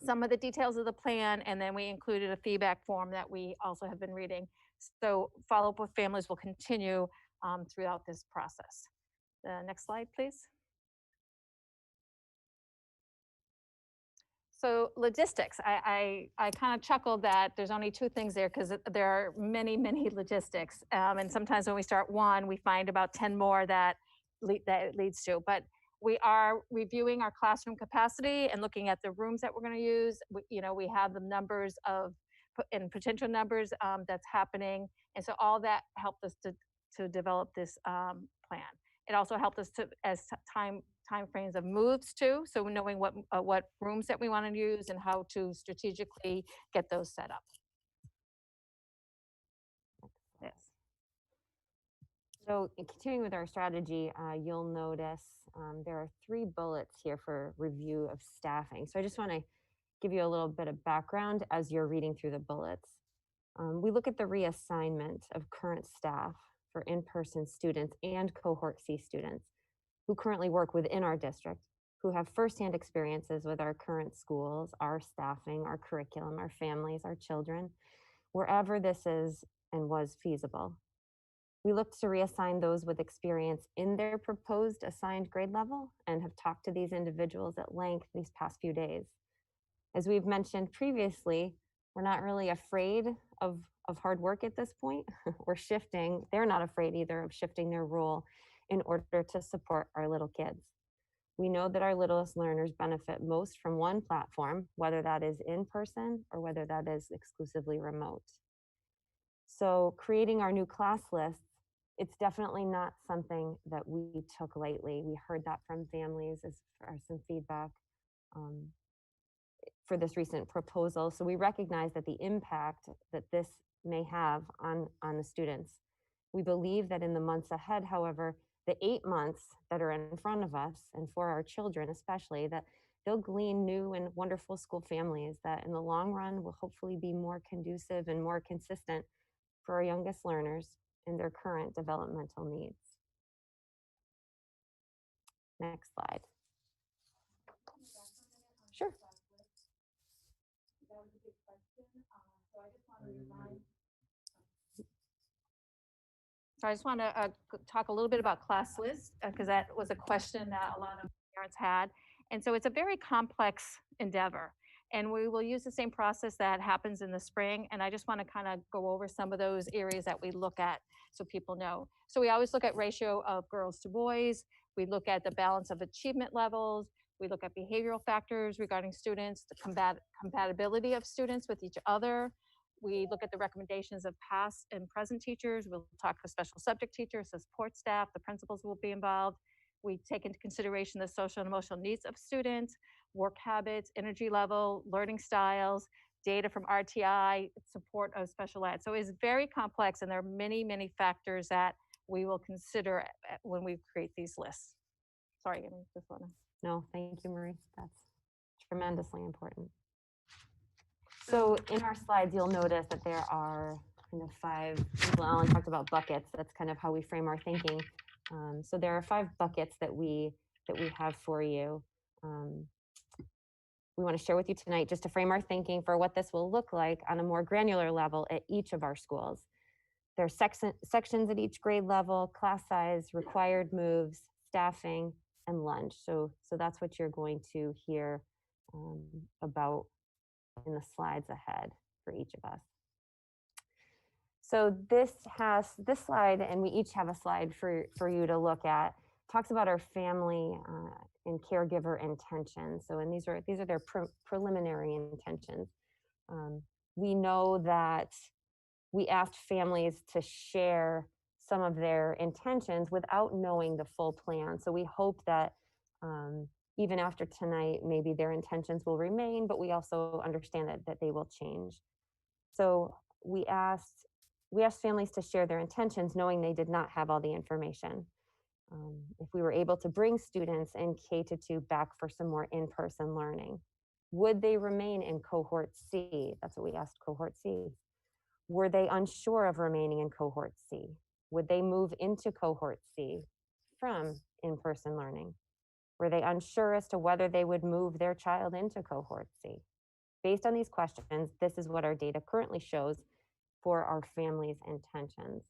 some of the details of the plan, and then we included a feedback form that we also have been reading. So follow-up with families will continue throughout this process. The next slide, please. So logistics, I kind of chuckled that there's only two things there because there are many, many logistics. And sometimes when we start one, we find about 10 more that it leads to. But we are reviewing our classroom capacity and looking at the rooms that we're going to use. We have the numbers and potential numbers that's happening. And so all that helped us to develop this plan. It also helped us to, as time frames of moves too. So knowing what rooms that we want to use and how to strategically get those set up. Yes. So continuing with our strategy, you'll notice there are 3 bullets here for review of staffing. So I just want to give you a little bit of background as you're reading through the bullets. We look at the reassignment of current staff for in-person students and cohort C students who currently work within our district, who have firsthand experiences with our current schools, our staffing, our curriculum, our families, our children, wherever this is and was feasible. We looked to reassign those with experience in their proposed assigned grade level and have talked to these individuals at length these past few days. As we've mentioned previously, we're not really afraid of hard work at this point. We're shifting. They're not afraid either of shifting their role in order to support our little kids. We know that our littlest learners benefit most from one platform, whether that is in person or whether that is exclusively remote. So creating our new class lists, it's definitely not something that we took lightly. We heard that from families as far as some feedback for this recent proposal. So we recognize that the impact that this may have on the students. We believe that in the months ahead, however, the 8 months that are in front of us, and for our children especially, that they'll glean new and wonderful school families that in the long run will hopefully be more conducive and more consistent for our youngest learners and their current developmental needs. Next slide. Sure. So I just want to talk a little bit about class lists because that was a question that a lot of parents had. And so it's a very complex endeavor. And we will use the same process that happens in the spring. And I just want to kind of go over some of those areas that we look at so people know. So we always look at ratio of girls to boys. We look at the balance of achievement levels. We look at behavioral factors regarding students, the compatibility of students with each other. We look at the recommendations of past and present teachers. We'll talk to special subject teachers, the support staff, the principals will be involved. We take into consideration the social and emotional needs of students, work habits, energy level, learning styles, data from RTI, support of special ed. So it's very complex and there are many, many factors that we will consider when we create these lists. Sorry, I just want to. No, thank you, Marie. That's tremendously important. So in our slides, you'll notice that there are kind of 5, well, Ellen talked about buckets. That's kind of how we frame our thinking. So there are 5 buckets that we have for you. We want to share with you tonight just to frame our thinking for what this will look like on a more granular level at each of our schools. There are sections at each grade level, class size, required moves, staffing, and lunch. So that's what you're going to hear about in the slides ahead for each of us. So this slide, and we each have a slide for you to look at, talks about our family and caregiver intentions. So, and these are their preliminary intentions. We know that we asked families to share some of their intentions without knowing the full plan. So we hope that even after tonight, maybe their intentions will remain, but we also understand that they will change. So we asked families to share their intentions, knowing they did not have all the information. If we were able to bring students in K-2 back for some more in-person learning, would they remain in cohort C? That's what we asked cohort C. Were they unsure of remaining in cohort C? Would they move into cohort C from in-person learning? Were they unsure as to whether they would move their child into cohort C? Based on these questions, this is what our data currently shows for our families' intentions.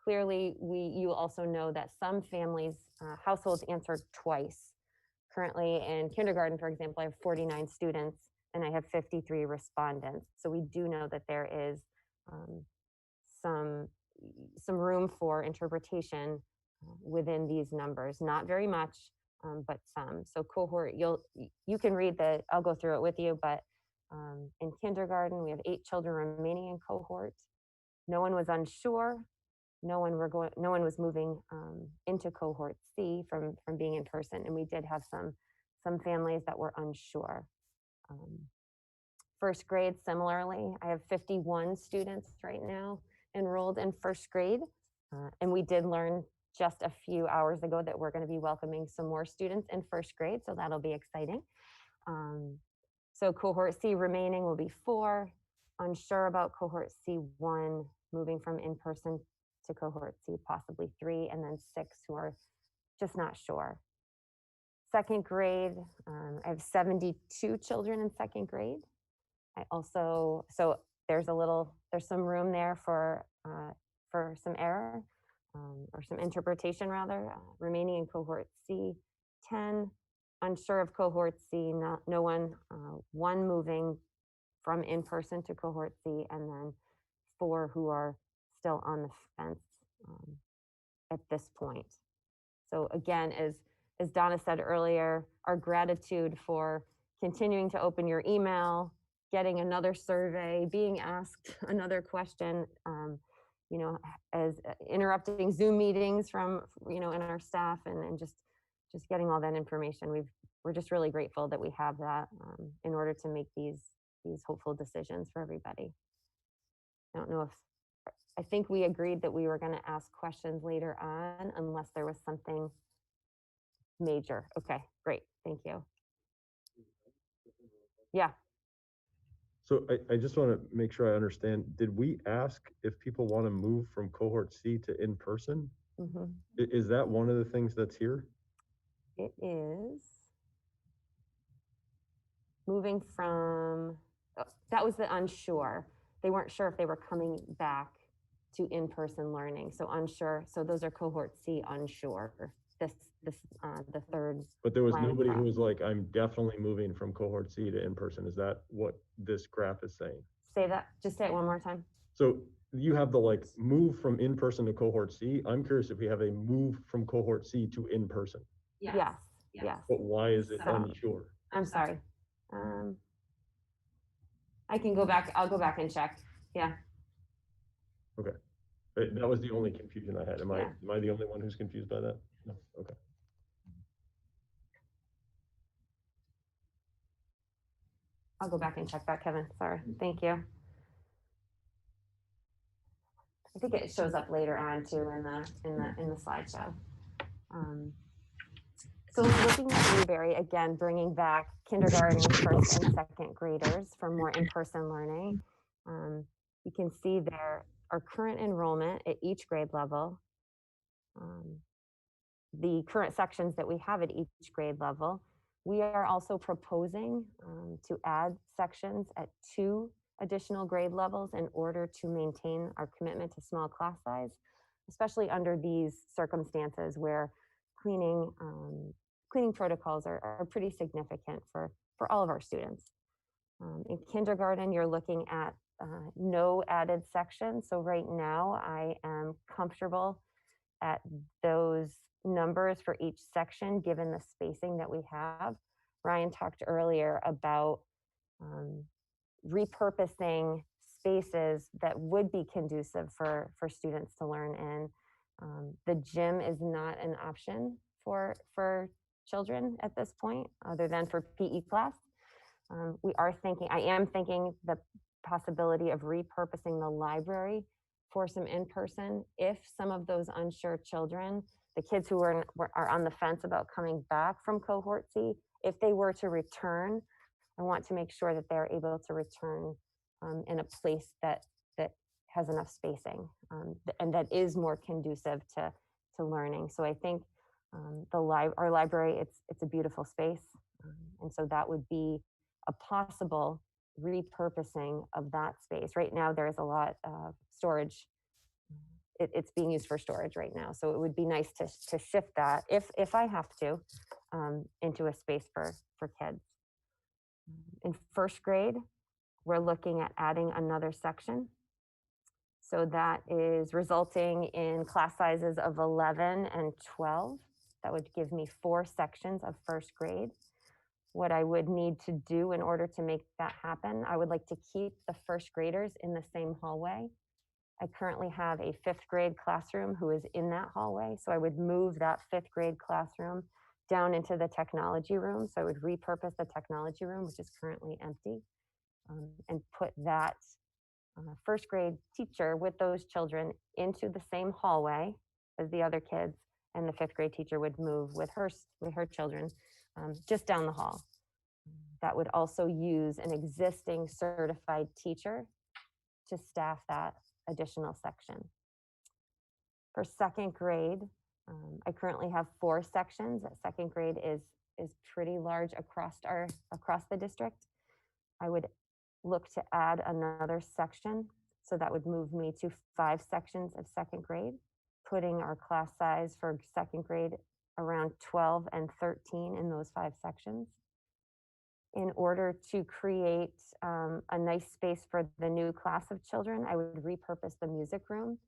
Clearly, you also know that some families, households answered twice currently in kindergarten, for example, I have 49 students and I have 53 respondents. So we do know that there is some room for interpretation within these numbers. Not very much, but some. So cohort, you can read the, I'll go through it with you, but in kindergarten, we have 8 children remaining in cohort. No one was unsure. No one was moving into cohort C from being in person, and we did have some families that were unsure. First grade, similarly, I have 51 students right now enrolled in first grade, and we did learn just a few hours ago that we're going to be welcoming some more students in first grade, so that'll be exciting. So cohort C remaining will be 4. Unsure about cohort C1, moving from in-person to cohort C, possibly 3, and then 6 who are just not sure. Second grade, I have 72 children in second grade. I also, so there's some room there for some error, or some interpretation rather, remaining in cohort C. 10, unsure of cohort C, no one, 1 moving from in-person to cohort C, and then 4 who are still on the fence at this point. So again, as Donna said earlier, our gratitude for continuing to open your email, getting another survey, being asked another question, you know, as interrupting Zoom meetings from, you know, in our staff, and just getting all that information. We're just really grateful that we have that in order to make these hopeful decisions for everybody. I don't know if, I think we agreed that we were going to ask questions later on unless there was something major. Okay, great. Thank you. Yeah. So I just want to make sure I understand. Did we ask if people want to move from cohort C to in-person? Mm-hmm. Is that one of the things that's here? It is moving from, that was the unsure. They weren't sure if they were coming back to in-person learning. So unsure. So those are cohort C unsure. The third. But there was line nobody who across. was like, I'm definitely moving from cohort C to in-person. Is that what this graph is saying? Say that, just say it one more time. So you have the like move from in-person to cohort C. I'm curious if we have a move from cohort C to in-person. Yes. But why is it So- unsure? I'm sorry. I can go back. I'll go back and check. Yeah. Okay. That was the only confusion I had. Am Yeah. I the only one who's confused by that? No. Okay. I'll go back and check that, Kevin. Sorry. Thank you. I think it shows up later on too in the slideshow. So looking at Newberry, again, bringing back kindergarten, first and second graders for more in-person learning. You can see there our current enrollment at each grade level, the current sections that we have at each grade level. We are also proposing to add sections at 2 additional grade levels in order to maintain our commitment to small class size, especially under these circumstances where cleaning protocols are pretty significant for all of our students. In kindergarten, you're looking at no added sections. So right now I am comfortable at those numbers for each section, given the spacing that we have. Ryan talked earlier about repurposing spaces that would be conducive for students to learn in. The gym is not an option for children at this point, other than for PE class. I am thinking the possibility of repurposing the library for some in-person if some of those unsure children, the kids who are on the fence about coming back from cohort C, if they were to return, I want to make sure that they're able to return in a place that has enough spacing and that is more conducive to learning. So I think our library, it's a beautiful space, and so that would be a possible repurposing of that space. Right now, there is a lot of storage it's being used for storage right now. So it would be nice to shift that if I have to into a space for kids. In first grade, we're looking at adding another section. So that is resulting in class sizes of 11 and 12. That would give me 4 sections of first grade. What I would need to do in order to make that happen, I would like to keep the first graders in the same hallway. I currently have a 5th grade classroom who is in that hallway. So I would move that 5th grade classroom down into the technology room. So I would repurpose the technology room, which is currently empty, and put that first grade teacher with those children into the same hallway as the other kids, and the 5th grade teacher would move with her children just down the hall. That would also use an existing certified teacher to staff that additional section. For 2nd grade, I currently have 4 sections. 2nd grade is pretty large across the district. I would look to add another section. So that would move me to 5 sections of 2nd grade, putting our class size for 2nd grade around 12 and 13 in those 5 sections. In order to create a nice space for the new class of children, I would repurpose the music room.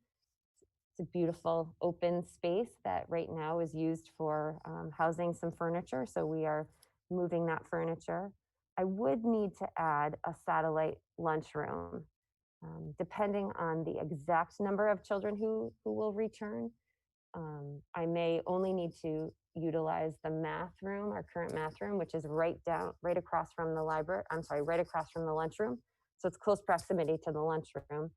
It's a beautiful open space that right now is used for housing some furniture. So we are moving that furniture. I would need to add a satellite lunchroom. Depending on the exact number of children who will return, I may only need to utilize the math room, our current math room, which is right across from the library. I'm sorry, right across from the lunchroom. So it's close proximity to the lunchroom.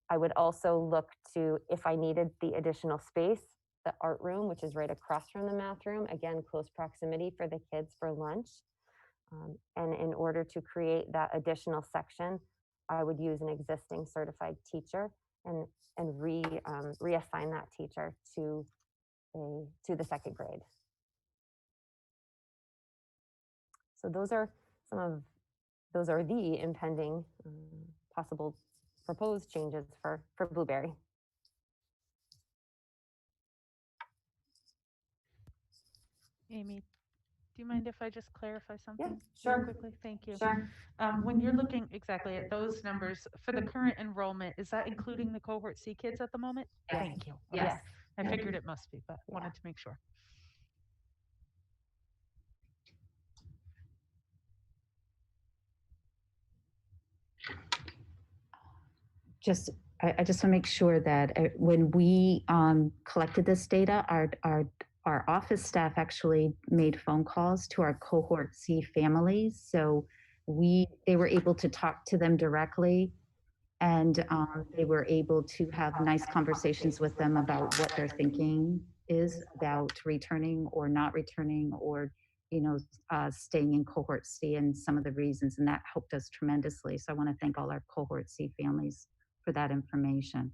I would also look to, if I needed the additional space, the art room, which is right across from the math room, again, close proximity for the kids for lunch. And in order to create that additional section, I would use an existing certified teacher and reassign that teacher to the 2nd grade. So those are the impending possible proposed changes for Blueberry. Amy, do you mind if I just clarify something sure. real quickly? Thank you. Sure. When you're looking exactly at those numbers for the current enrollment, is that including the cohort C kids at the moment? Yes. Thank you. Yes. Okay. I figured it must be, but wanted to make sure. I just want to make sure that when we collected this data, our office staff actually made phone calls to our cohort C families. So they were able to talk to them directly, and they were able to have nice conversations with them about what their thinking is about returning or not returning, or staying in cohort C, and some of the reasons, and that helped us tremendously. So I want to thank all our cohort C families for that information.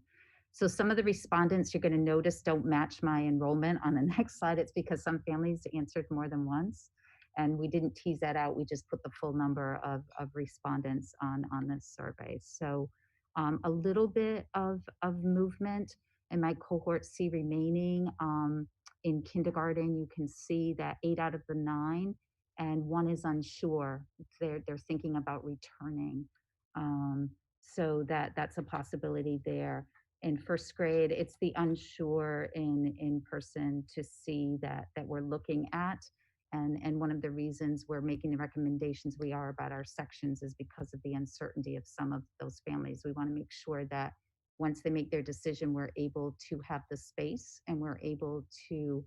So some of the respondents you're going to notice don't match my enrollment on the next slide. It's because some families answered more than once, and we didn't tease that out. We just put the full number of respondents on this survey. So a little bit of movement in my cohort C remaining. In kindergarten, you can see that 8 out of the 9, and 1 is unsure. They're thinking about returning. So that's a possibility there. In first grade, it's the unsure in person to see that we're looking at. And one of the reasons we're making the recommendations we are about our sections is because of the uncertainty of some of those families. We want to make sure that once they make their decision, we're able to have the space and we're able to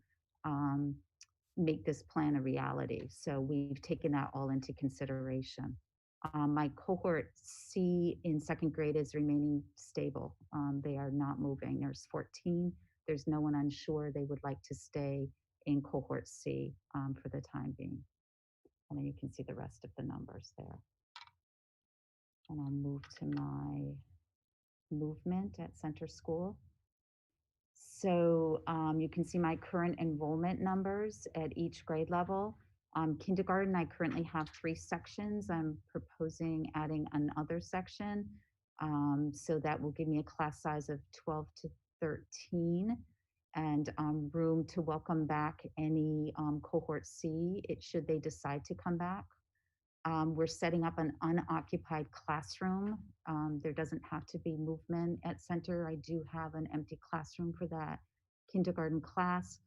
make this plan a reality. So we've taken that all into consideration. My cohort C in 2nd grade is remaining stable. They are not moving. There's 14. There's no one unsure. They would like to stay in cohort C for the time being. And then you can see the rest of the numbers there. And I'll move to my movement at center school. So you can see my current enrollment numbers at each grade level. Kindergarten, I currently have 3 sections. I'm proposing adding another section. So that will give me a class size of 12 to 13 and room to welcome back any cohort C, should they decide to come back. We're setting up an unoccupied classroom. There doesn't have to be movement at center. I do have an empty classroom for that kindergarten class.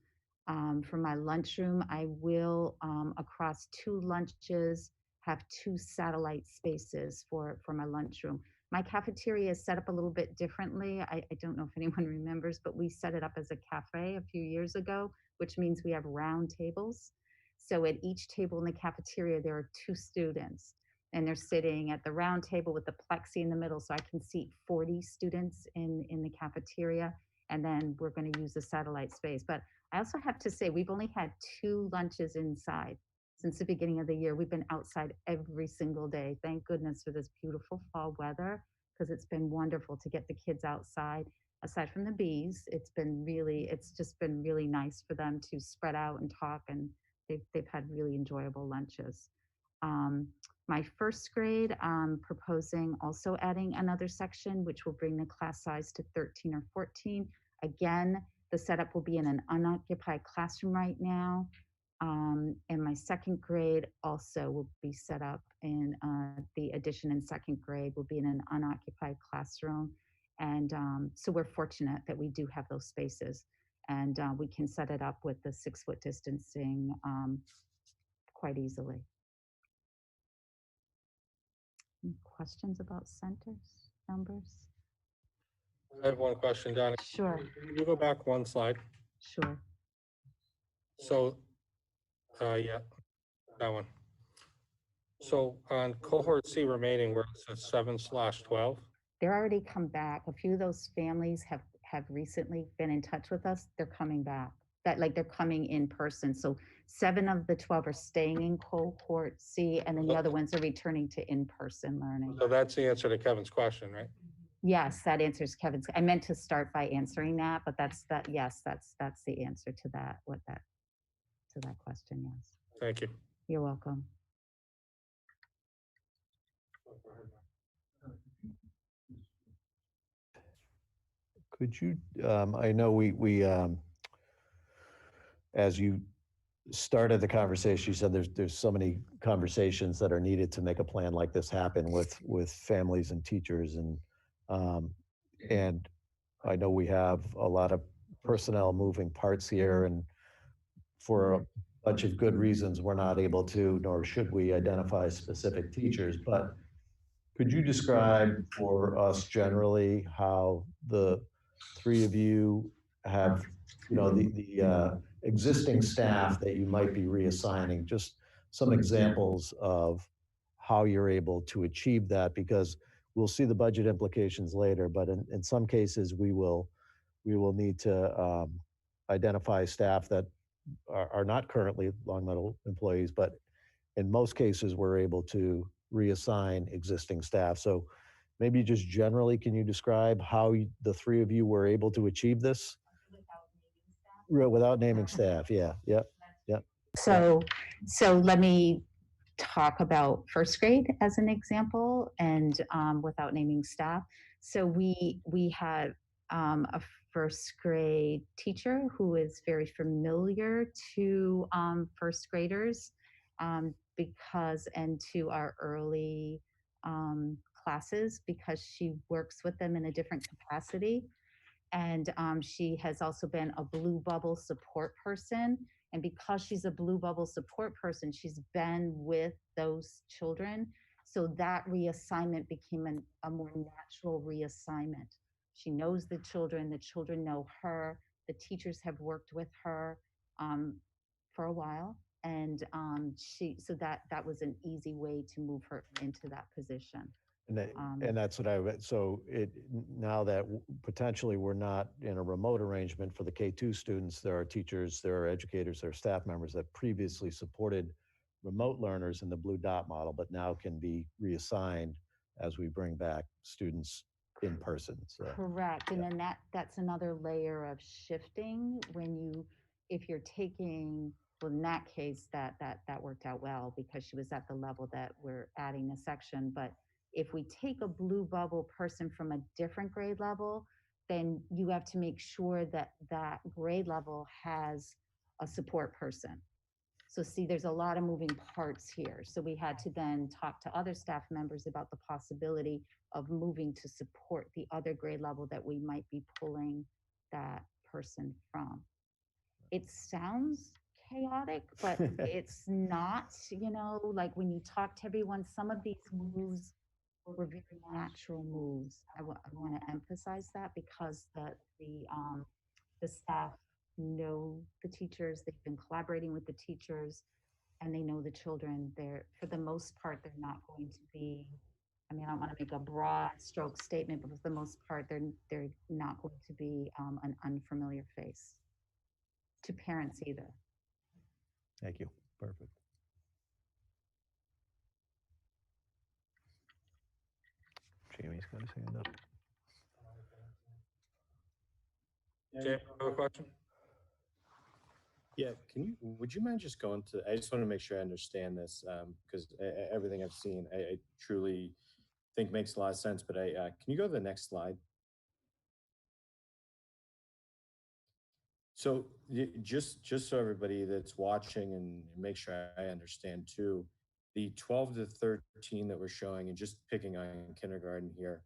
For my lunchroom, I will, across 2 lunches, have 2 satellite spaces for my lunchroom. My cafeteria is set up a little bit differently. I don't know if anyone remembers, but we set it up as a cafe a few years ago, which means we have round tables. So at each table in the cafeteria, there are 2 students, and they're sitting at the round table with the plexi in the middle, so I can seat 40 students in the cafeteria, and then we're going to use the satellite space. But I also have to say, we've only had 2 lunches inside since the beginning of the year. We've been outside every single day. Thank goodness for this beautiful fall weather, because it's been wonderful to get the kids outside. Aside from the bees, it's just been really nice for them to spread out and talk, and they've had really enjoyable lunches. My first grade, I'm proposing also adding another section, which will bring the class size to 13 or 14. Again, the setup will be in an unoccupied classroom right now. And my second grade also will be set up in the addition in second grade will be in an unoccupied classroom. And so we're fortunate that we do have those spaces, and we can set it up with the 6-foot distancing quite easily. Any questions about centers, numbers? I have one question, Donna. Sure, Can you go back one slide? sure. So, yeah, that one. So on cohort C remaining, where it says 7/12, They're already come back. A few of those families have recently been in touch with us. They're coming back. They're coming in person. So 7 of the 12 are staying in cohort C, and then the other ones are returning to in-person learning. so that's the answer to Kevin's question, right? Yes, that answers Kevin's. I meant to start by answering that, but yes, that's the answer to that, to that question, yes. Thank you. You're welcome. Could you, I know we as you started the conversation, you said there's so many conversations that are needed to make a plan like this happen with families and teachers, and I know we have a lot of personnel moving parts here, and for a bunch of good reasons, we're not able to, nor should we, identify specific teachers. But could you describe for us generally how the 3 of you have, the existing staff that you might be reassigning, just some examples of how you're able to achieve that? Because we'll see the budget implications later, but in some cases we will need to identify staff that are not currently Longmeadow employees, but in most cases we're able to reassign existing staff. So maybe just generally, can you describe how the 3 of you were able to achieve this? Without naming staff, yeah, yep. So let me talk about first grade as an example, and without naming staff. So we had a first grade teacher who is very familiar to first graders because, and to our early classes, because she works with them in a different capacity. And she has also been a Blue Bubble support person. And because she's a Blue Bubble support person, she's been with those children. So that reassignment became a more natural reassignment. She knows the children know her, the teachers have worked with her for a while. And so that was an easy way to move her into that position. And that's what so now that potentially we're not in a remote arrangement for the K2 students, there are teachers, there are educators, there are staff members that previously supported remote learners in the Blue Dot model, but now can be reassigned as we bring back students in person. So, correct. And then that's another layer of shifting if you're taking, well, in that case, that worked out well because she was at the level that we're adding a section. But If we take a blue bubble person from a different grade level, then you have to make sure that that grade level has a support person. So see, there's a lot of moving parts here. So we had to then talk to other staff members about the possibility of moving to support the other grade level that we might be pulling that person from. It sounds chaotic, but it's not, you know, like when you talk to everyone, some of these moves were very natural moves. I want to emphasize that because the staff know the teachers, they've been collaborating with the teachers, and they know the children. They're, for the most part, they're not going to be, I mean, I don't want to make a broad stroke statement, but for the most part, they're not going to be an unfamiliar face to parents either. Thank you. Perfect. Jamie's got his hand up. Jamie, you have a question? Yeah, would you mind just going to, I just want to make sure I understand this, because everything I've seen, I truly think makes a lot of sense, but can you go to the next slide? So just so everybody that's watching and make sure I understand too, the 12 to 13 that we're showing, and just picking on kindergarten here,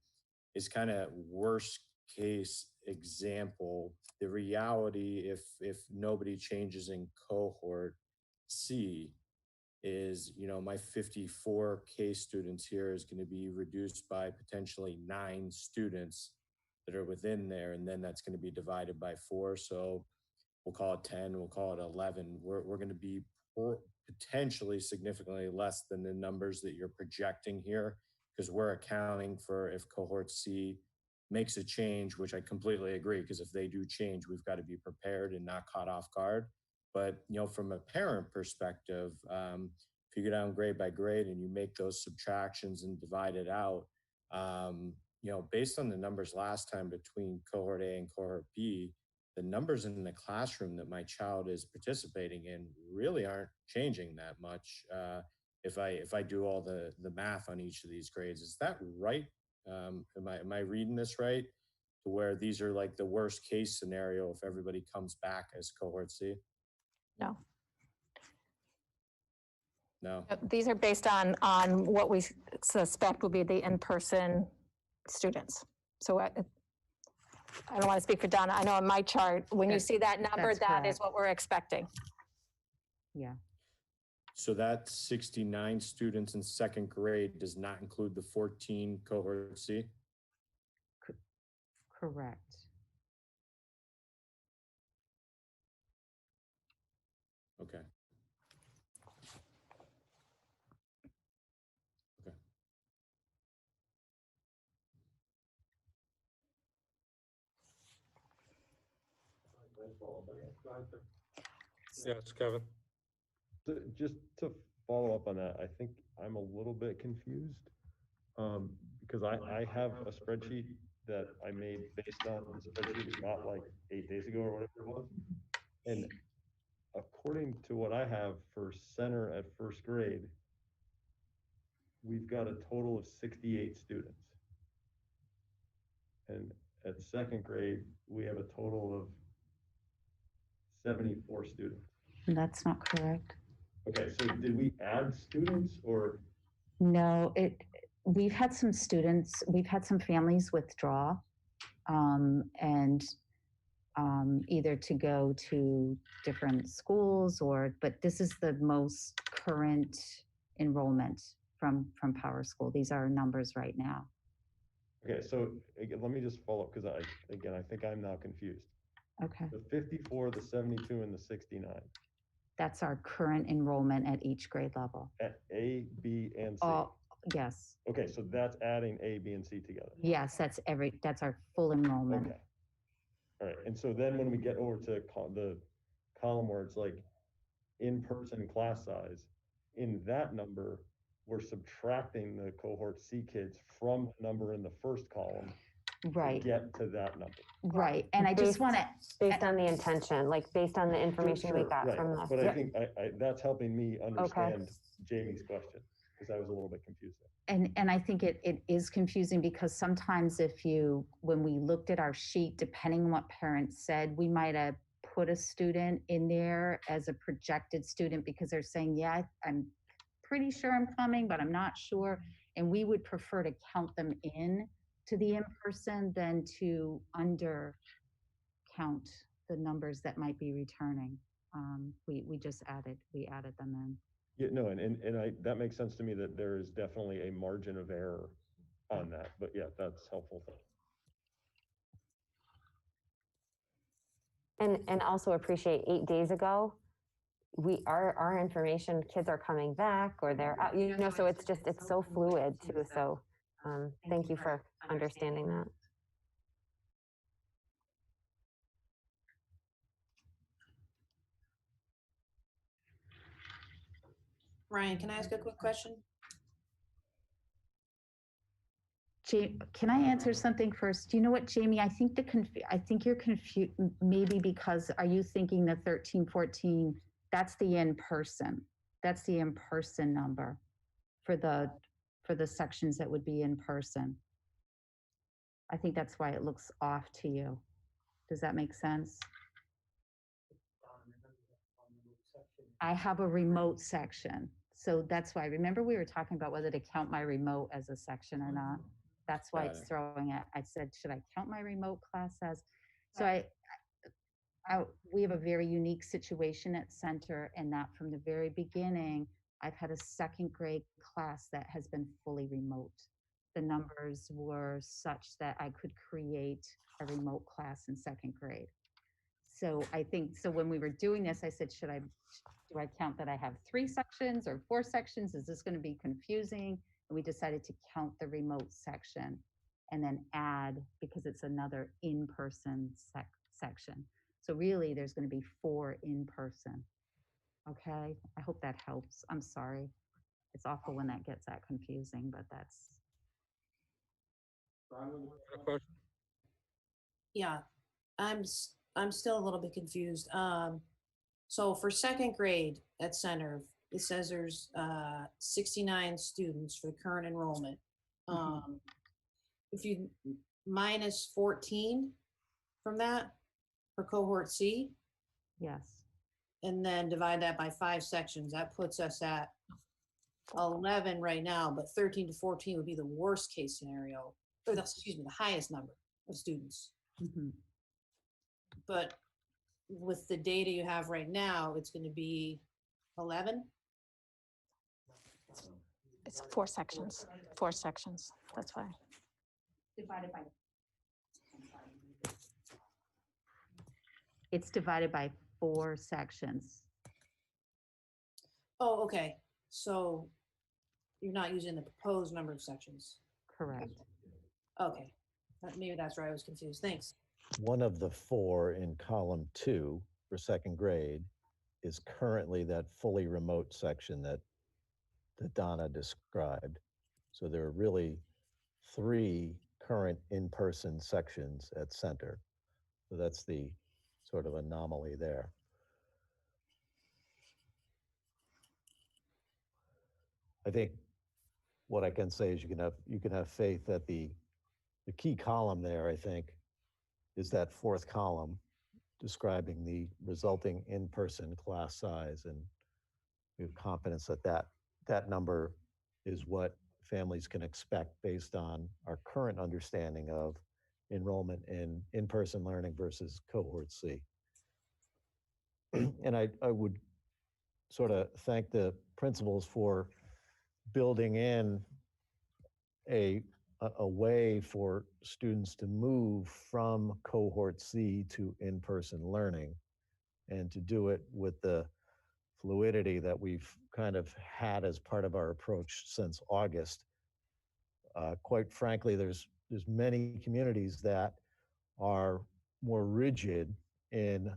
is kind of worst case example. The reality, if nobody changes in cohort C, is, you know, my 54 case students here is going to be reduced by potentially 9 students that are within there, and then that's going to be divided by 4. So we'll call it 10, we'll call it 11. We're going to be potentially significantly less than the numbers that you're projecting here, because we're accounting for if cohort C makes a change, which I completely agree, because if they do change, we've got to be prepared and not caught off guard. But, you know, from a parent perspective, if you go down grade by grade and you make those subtractions and divide it out, you know, based on the numbers last time between cohort A and cohort B, the numbers in the classroom that my child is participating in really aren't changing that much. If I do all the math on each of these grades, is that right? Am I reading this right? To where these are like the worst case scenario if everybody comes back as cohort C? No. No. These are based on what we suspect will be the in-person students. So I don't want to speak for Donna. I know on my chart, when you see that number, that is what we're expecting. Yeah. So that 69 students in second grade does not include the 14 cohort C? Correct. Okay. Okay. Yes, Kevin. Just to follow up on that, I think I'm a little bit confused because I have a spreadsheet that I made based on the spreadsheet we got like 8 days ago or whatever it was. And according to what I have for center at first grade, we've got a total of 68 students. And at second grade, we have a total of 74 students. That's not correct. Okay, so did we add students or? No, we've had some students, we've had some families withdraw and either to go to different schools but this is the most current enrollment from Power School. These are our numbers right now. Okay, so again, let me just follow up because I think I'm now confused. Okay. The 54, the 72, and the 69. That's our current enrollment at each grade level. At A, B, and C. Yes. Okay, so that's adding A, B, and C together. Yes, that's our full enrollment. Okay. All right, and so then when we get over to the column where it's like in-person class size, in that number, we're subtracting the cohort C kids from the number in the first column right to get to that number. Right, and I just want to based on the intention, like based on the information we got right. from the. But I think that's helping me understand Jamie's question. Because I was a little bit confused there. And I think it is confusing because sometimes when we looked at our sheet, depending on what parents said, we might have put a student in there as a projected student because they're saying, yeah, I'm pretty sure I'm coming, but I'm not sure. And we would prefer to count them in to the in-person than to undercount the numbers that might be returning. We added them in. Yeah, no, that makes sense to me that there is definitely a margin of error on that, but yeah, that's helpful. And also appreciate 8 days ago, our information, kids are coming back or they're out, so it's so fluid too. So thank you for understanding that. Ryan, can I ask a quick question? Can I answer something first? Do you know what, Jamie? I think you're confused, maybe because are you thinking the 13, 14, that's the in-person. That's the in-person number for the sections that would be in person. I think that's why it looks off to you. Does that make sense? I have a remote section. So that's why, remember we were talking about whether to count my remote as a section or not. That's why it's throwing it. I said, should I count my remote class as? So we have a very unique situation at Center in that from the very beginning, I've had a second grade class that has been fully remote. The numbers were such that I could create a remote class in second grade. So I think, so when we were doing this, I said, do I count that I have 3 sections or 4 sections? Is this going to be confusing? And we decided to count the remote section and then add, because it's another in-person section. So really there's going to be 4 in-person. Okay, I hope that helps. I'm sorry. It's awful when that gets that confusing, but that's. Yeah, I'm still a little bit confused. So for second grade at Center, it says there's 69 students for the current enrollment. If you minus 14 from that for cohort C, Yes. and then divide that by 5 sections, that puts us at 11 right now, but 13 to 14 would be the worst case scenario, or the highest number of students. But with the data you have right now, it's going to be 11. It's 4 sections, 4 sections. That's why. Divided by. It's divided by 4 sections. Oh, okay. So you're not using the proposed number of sections. Correct. Okay. Maybe that's where I was confused. Thanks. One of the 4 in column 2 for second grade is currently that fully remote section that Donna described. So there are really 3 current in-person sections at Center. So that's the sort of anomaly there. I think what I can say is you can have faith that the key column there, I think, is that 4th column describing the resulting in-person class size, and we have confidence that that number is what families can expect based on our current understanding of enrollment in in-person learning versus cohort C. And I would sort of thank the principals for building in a way for students to move from cohort C to in-person learning, and to do it with the fluidity that we've kind of had as part of our approach since August. Quite frankly, there's many communities that are more rigid in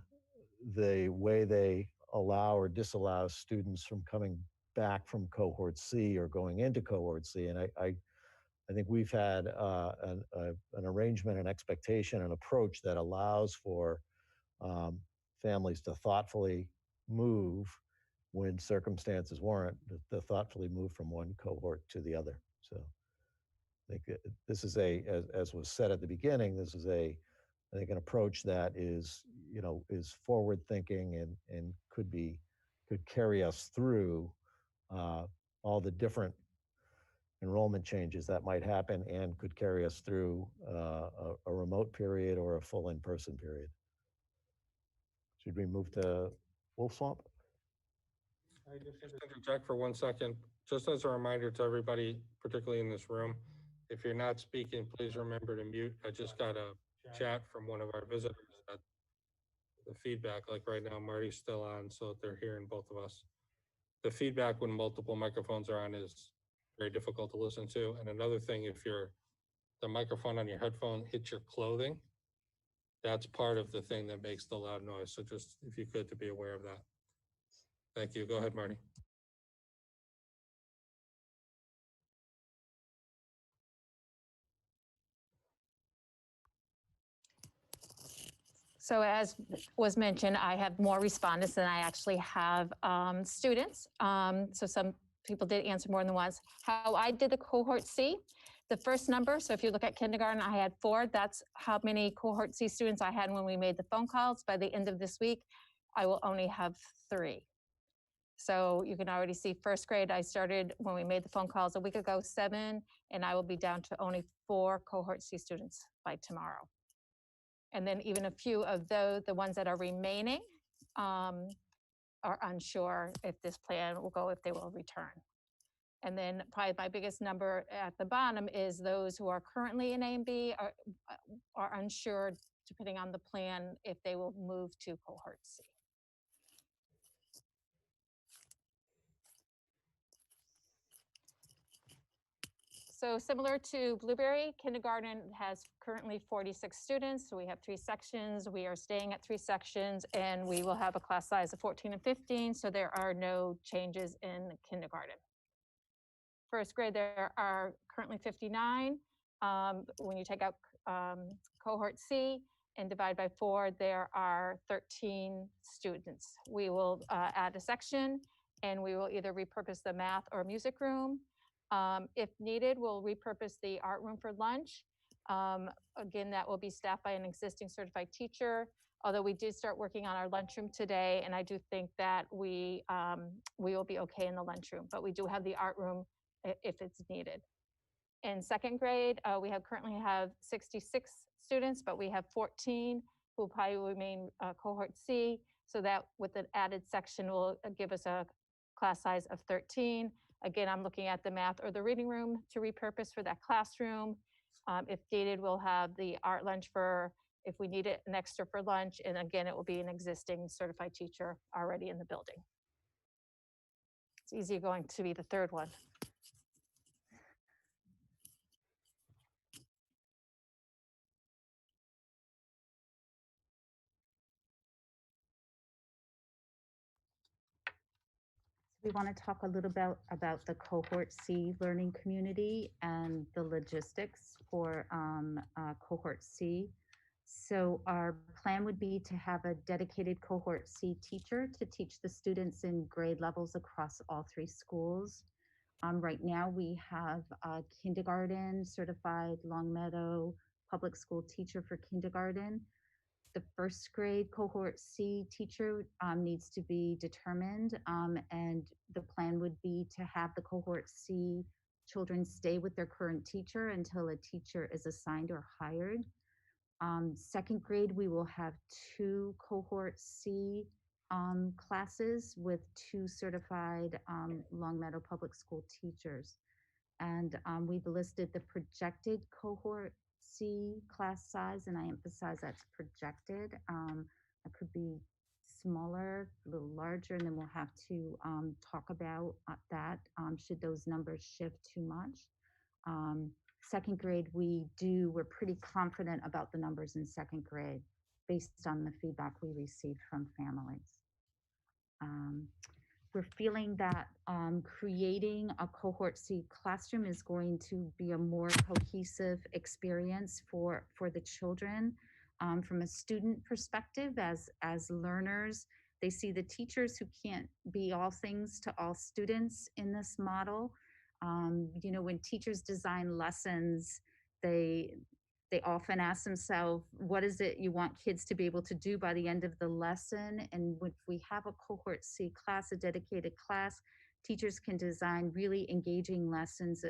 the way they allow or disallow students from coming back from cohort C or going into cohort C. And I think we've had an arrangement, an expectation, an approach that allows for families to thoughtfully move when circumstances warrant, to thoughtfully move from one cohort to the other. So I think this is as was said at the beginning, this is I think an approach that is, is forward thinking and could carry us through all the different enrollment changes that might happen and could carry us through a remote period or a full in-person period. Should we move to Wolf Swamp? I just interject for 1 second, just as a reminder to everybody, particularly in this room, if you're not speaking, please remember to mute. I just got a chat from one of our visitors that the feedback, like right now, Marty's still on, so they're hearing both of us. The feedback when multiple microphones are on is very difficult to listen to. And another thing, if the microphone on your headphone hits your clothing, that's part of the thing that makes the loud noise. So just, if you could, to be aware of that. Thank you. Go ahead, Marty. So as was mentioned, I have more respondents than I actually have students. So some people did answer more than once. How I did the cohort C, the first number, so if you look at kindergarten, I had 4. That's how many cohort C students I had when we made the phone calls. By the end of this week, I will only have 3. So you can already see first grade, I started when we made the phone calls a week ago, 7, and I will be down to only 4 cohort C students by tomorrow. And then even a few of the ones that are remaining are unsure if this plan will go, if they will return. And then probably my biggest number at the bottom is those who are currently in A and B are unsure, depending on the plan, if they will move to cohort C. So similar to Blueberry, kindergarten has currently 46 students. So we have 3 sections. We are staying at 3 sections, and we will have a class size of 14 and 15. So there are no changes in kindergarten. First grade, there are currently 59. When you take out cohort C and divide by 4, there are 13 students. We will add a section, and we will either repurpose the math or music room. If needed, we'll repurpose the art room for lunch. Again, that will be staffed by an existing certified teacher, although we did start working on our lunchroom today, and I do think that we will be okay in the lunchroom, but we do have the art room if it's needed. In second grade, we currently have 66 students, but we have 14 who will probably remain cohort C, so that with an added section will give us a class size of 13. Again, I'm looking at the math or the reading room to repurpose for that classroom. If needed, we'll have the art lunch if we need it, an extra for lunch. And again, it will be an existing certified teacher already in the building. It's easy going to be the third one. We want to talk a little bit about the cohort C learning community and the logistics for cohort C. So our plan would be to have a dedicated cohort C teacher to teach the students in grade levels across all 3 schools. Right now we have a kindergarten certified Longmeadow public school teacher for kindergarten. The first grade cohort C teacher needs to be determined, and the plan would be to have the cohort C children stay with their current teacher until a teacher is assigned or hired. Second grade, we will have 2 cohort C classes with 2 certified Longmeadow public school teachers. And we've listed the projected cohort C class size, and I emphasize that's projected. It could be smaller, a little larger, and then we'll have to talk about that should those numbers shift too much. Second grade, we're pretty confident about the numbers in second grade based on the feedback we received from families. We're feeling that creating a cohort C classroom is going to be a more cohesive experience for the children. From a student perspective, as learners, They see the teachers who can't be all things to all students in this model. When teachers design lessons, they often ask themselves, what is it you want kids to be able to do by the end of the lesson? And if we have a cohort C class, a dedicated class, teachers can design really engaging lessons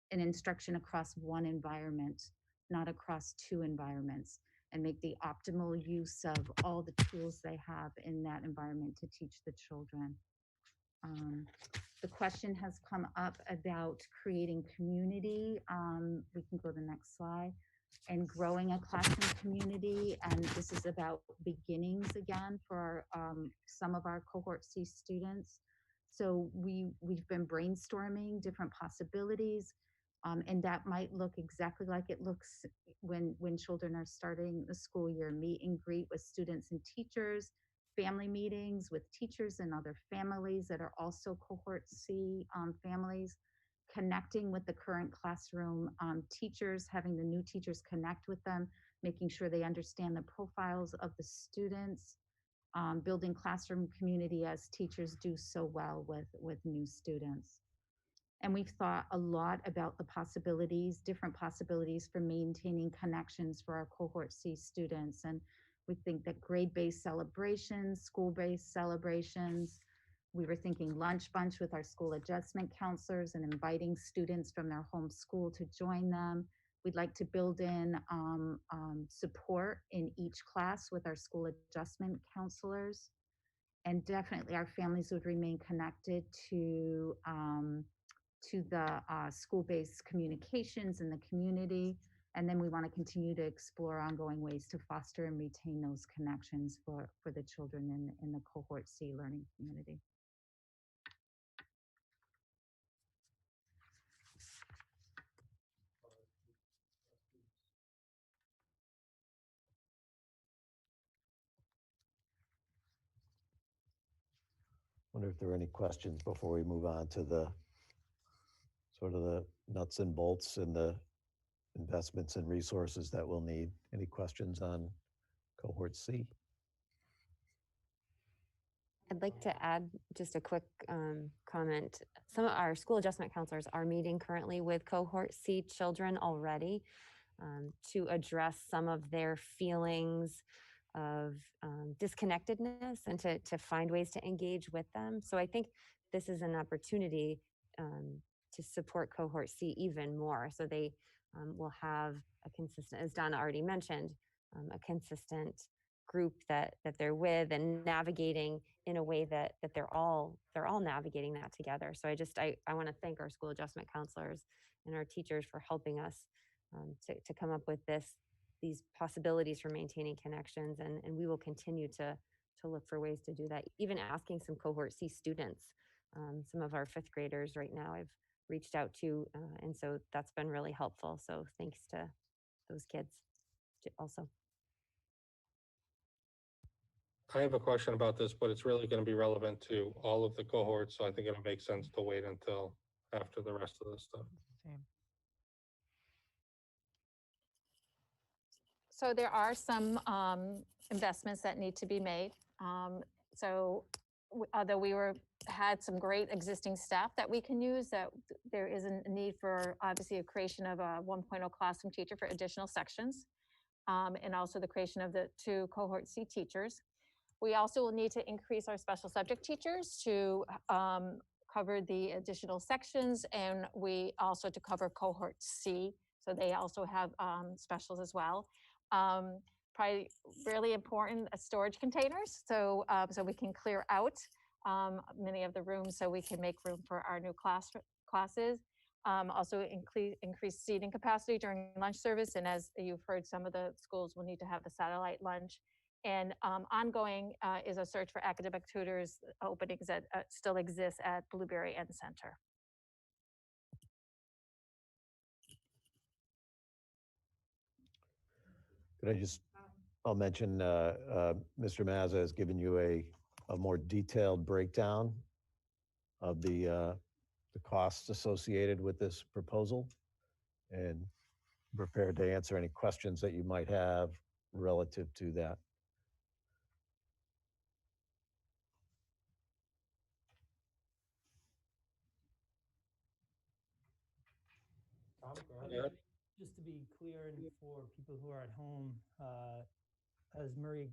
and instruction across one environment, not across two environments, and make the optimal use of all the tools they have in that environment to teach the children. The question has come up about creating community. We can go to the next slide. And growing a classroom community. And this is about beginnings again for some of our cohort C students. So we've been brainstorming different possibilities. And that might look exactly like it looks when children are starting the school year. Meet and greet with students and teachers, family meetings with teachers and other families that are also cohort C families, connecting with the current classroom teachers, having the new teachers connect with them, making sure they understand the profiles of the students, building classroom community as teachers do so well with new students. And we've thought a lot about the possibilities, different possibilities for maintaining connections for our cohort C students. And we think that grade-based celebrations, school-based celebrations, we were thinking lunch bunch with our school adjustment counselors and inviting students from their home school to join them. We'd like to build in support in each class with our school adjustment counselors. And definitely our families would remain connected to the school-based communications in the community. And then we want to continue to explore ongoing ways to foster and retain those connections for the children in the cohort C learning community. Wonder if there are any questions before we move on to the sort of the nuts and bolts and the investments and resources that we'll need. Any questions on cohort C? I'd like to add just a quick comment. Some of our school adjustment counselors are meeting currently with cohort C children already to address some of their feelings of disconnectedness and to find ways to engage with them. So I think this is an opportunity to support cohort C even more. So they will have a consistent, as Donna already mentioned, a consistent group that they're with and navigating in a way that they're all navigating that together. So I want to thank our school adjustment counselors and our teachers for helping us to come up with these possibilities for maintaining connections, and we will continue to look for ways to do that. Even asking some cohort C students, some of our fifth graders right now I've reached out to, and so that's been really helpful. So thanks to those kids also. I have a question about this, but it's really going to be relevant to all of the cohorts, so I think it'll make sense to wait until after the rest of this stuff. Same. So there are some investments that need to be made. Although we had some great existing staff that we can use, that there is a need for obviously a creation of a 1.0 classroom teacher for additional sections, and also the creation of the 2 cohort C teachers. We also will need to increase our special subject teachers to cover the additional sections, and we also to cover cohort C, so they also have specials as well. Probably really important storage containers, so we can clear out many of the rooms so we can make room for our new classes. Also increase seating capacity during lunch service, and as you've heard, some of the schools will need to have the satellite lunch. And ongoing is a search for academic tutors openings that still exist at Blueberry and Center. I'll mention Mr. Mazza has given you a more detailed breakdown of the costs associated with this proposal, and prepared to answer any questions that you might have relative to that. Yeah. Just to be clear and for people who are at home, as Murray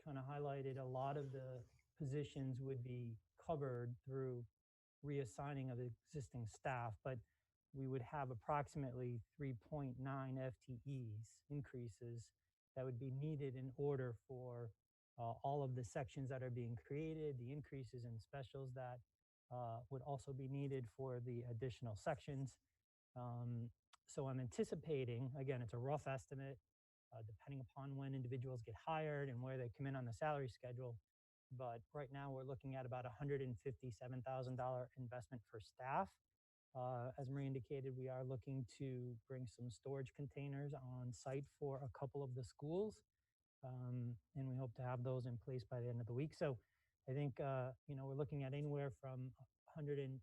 kind of highlighted, a lot of the positions would be covered through reassigning of existing staff, but we would have approximately 3.9 FTEs increases that would be needed in order for all of the sections that are being created, the increases in specials that would also be needed for the additional sections. So I'm anticipating, again, it's a rough estimate, depending upon when individuals get hired and where they come in on the salary schedule. But right now we're looking at about $157,000 investment for staff. As Marie indicated, we are looking to bring some storage containers on site for a couple of the schools. And we hope to have those in place by the end of the week. So I think, we're looking at anywhere from 160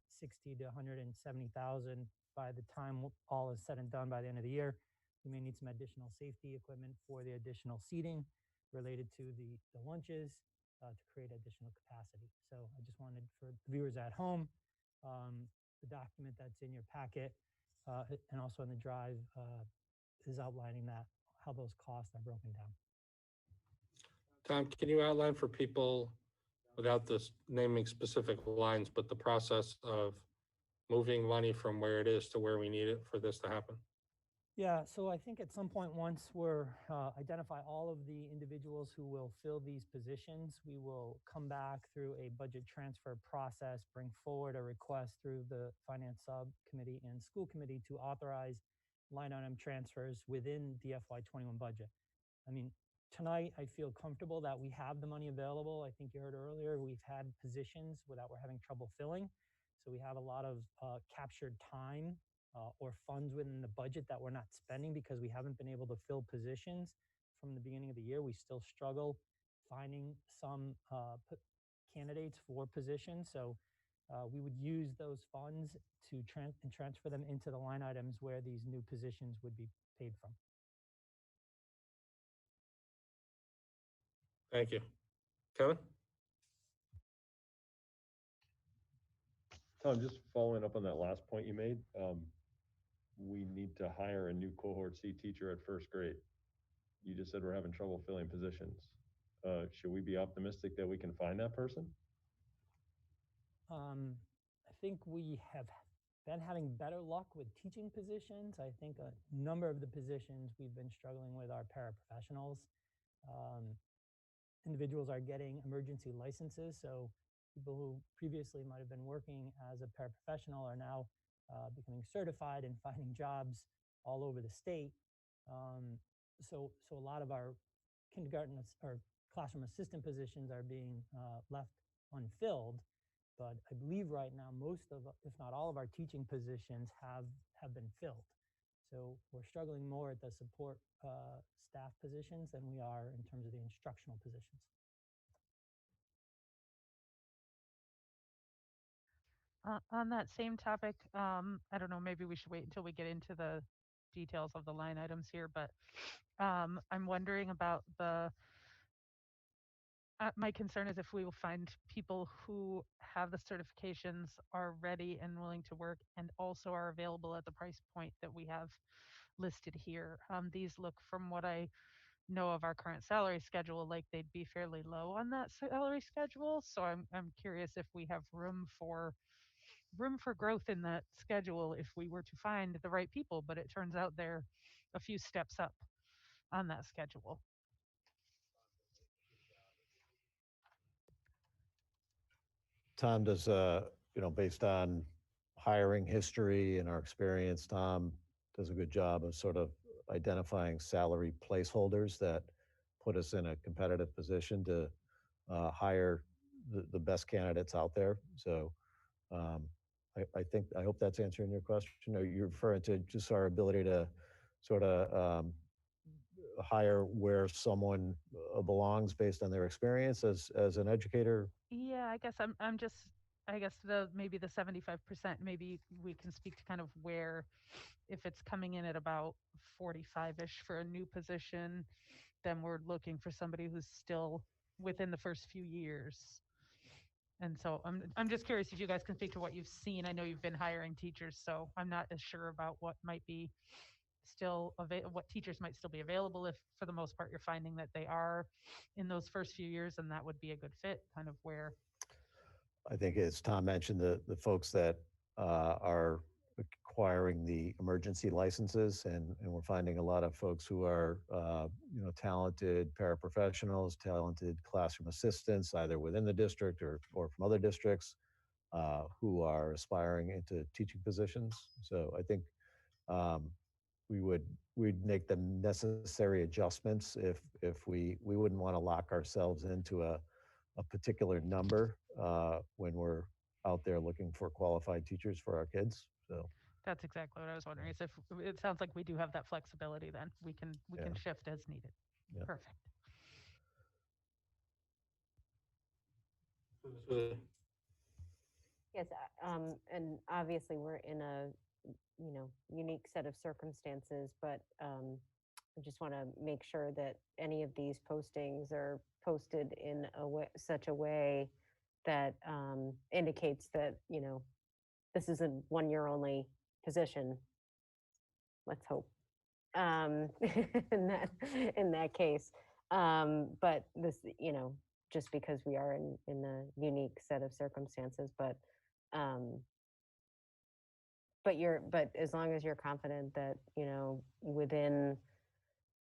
to 170,000 by the time all is said and done by the end of the year. We may need some additional safety equipment for the additional seating related to the lunches to create additional capacity. So I just wanted for the viewers at home, the document that's in your packet and also in the drive is outlining that, how those costs are broken down. Tom, can you outline for people, without this naming specific lines, but the process of moving money from where it is to where we need it for this to happen? Yeah, so I think at some point, once we're identify all of the individuals who will fill these positions, we will come back through a budget transfer process, bring forward a request through the finance subcommittee and school committee to authorize line item transfers within the FY21 budget. I mean, tonight I feel comfortable that we have the money available. I think you heard earlier, we've had positions that we're having trouble filling. So we have a lot of captured time or funds within the budget that we're not spending because we haven't been able to fill positions from the beginning of the year. We still struggle finding some candidates for positions. So we would use those funds to transfer them into the line items where these new positions would be paid from. Thank you. Kevin? Tom, just following up on that last point you made, we need to hire a new cohort C teacher at first grade. You just said we're having trouble filling positions. Should we be optimistic that we can find that person? I think we have been having better luck with teaching positions. I think a number of the positions we've been struggling with are paraprofessionals. Individuals are getting emergency licenses, so people who previously might have been working as a paraprofessional are now becoming certified and finding jobs all over the state. So a lot of our kindergarten or classroom assistant positions are being left unfilled. But I believe right now most of, if not all of our teaching positions have been filled. So we're struggling more at the support staff positions than we are in terms of the instructional positions. On that same topic, I don't know, maybe we should wait until we get into the details of the line items here, but I'm wondering about my concern is if we will find people who have the certifications, are ready and willing to work, and also are available at the price point that we have listed here. These look, from what I know of our current salary schedule, like they'd be fairly low on that salary schedule. So I'm curious if we have room for growth in that schedule if we were to find the right people, but it turns out they're a few steps up on that schedule. Tom does, based on hiring history and our experience, Tom does a good job of sort of identifying salary placeholders that put us in a competitive position to hire the best candidates out there. So I hope that's answering your question. Are you referring to just our ability to sort of hire where someone belongs based on their experience as an educator? Yeah, I guess I'm just, I guess maybe the 75%, maybe we can speak to kind of where, if it's coming in at about 45-ish for a new position, then we're looking for somebody who's still within the first few years. And so I'm just curious if you guys can speak to what you've seen. I know you've been hiring teachers, so I'm not as sure about what might be still what teachers might still be available, if for the most part you're finding that they are in those first few years and that would be a good fit, kind of where. I think as Tom mentioned, the folks that are acquiring the emergency licenses, and we're finding a lot of folks who are, talented paraprofessionals, talented classroom assistants, either within the district or from other districts, who are aspiring into teaching positions. So I think we'd make the necessary adjustments if we wouldn't want to lock ourselves into a particular number when we're out there looking for qualified teachers for our kids. So That's exactly what I was wondering, is if it sounds like we do have that flexibility, then we can shift as needed. Yeah. Perfect. Yes, and obviously we're in a unique set of circumstances, but I just want to make sure that any of these postings are posted in such a way that indicates that this is a 1 year only position. Let's hope in that case. But this, just because we are in a unique set of circumstances, but as long as you're confident that within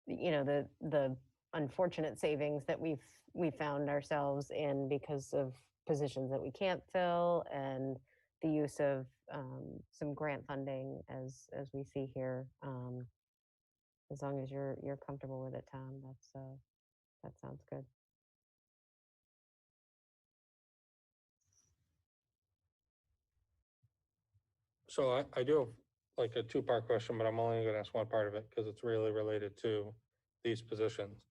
the unfortunate savings that we've found ourselves in because of positions that we can't fill, and the use of some grant funding as we see here, as long as you're comfortable with it, Tom, that sounds good. So I do have like a two-part question, but I'm only going to ask one part of it because it's really related to these positions.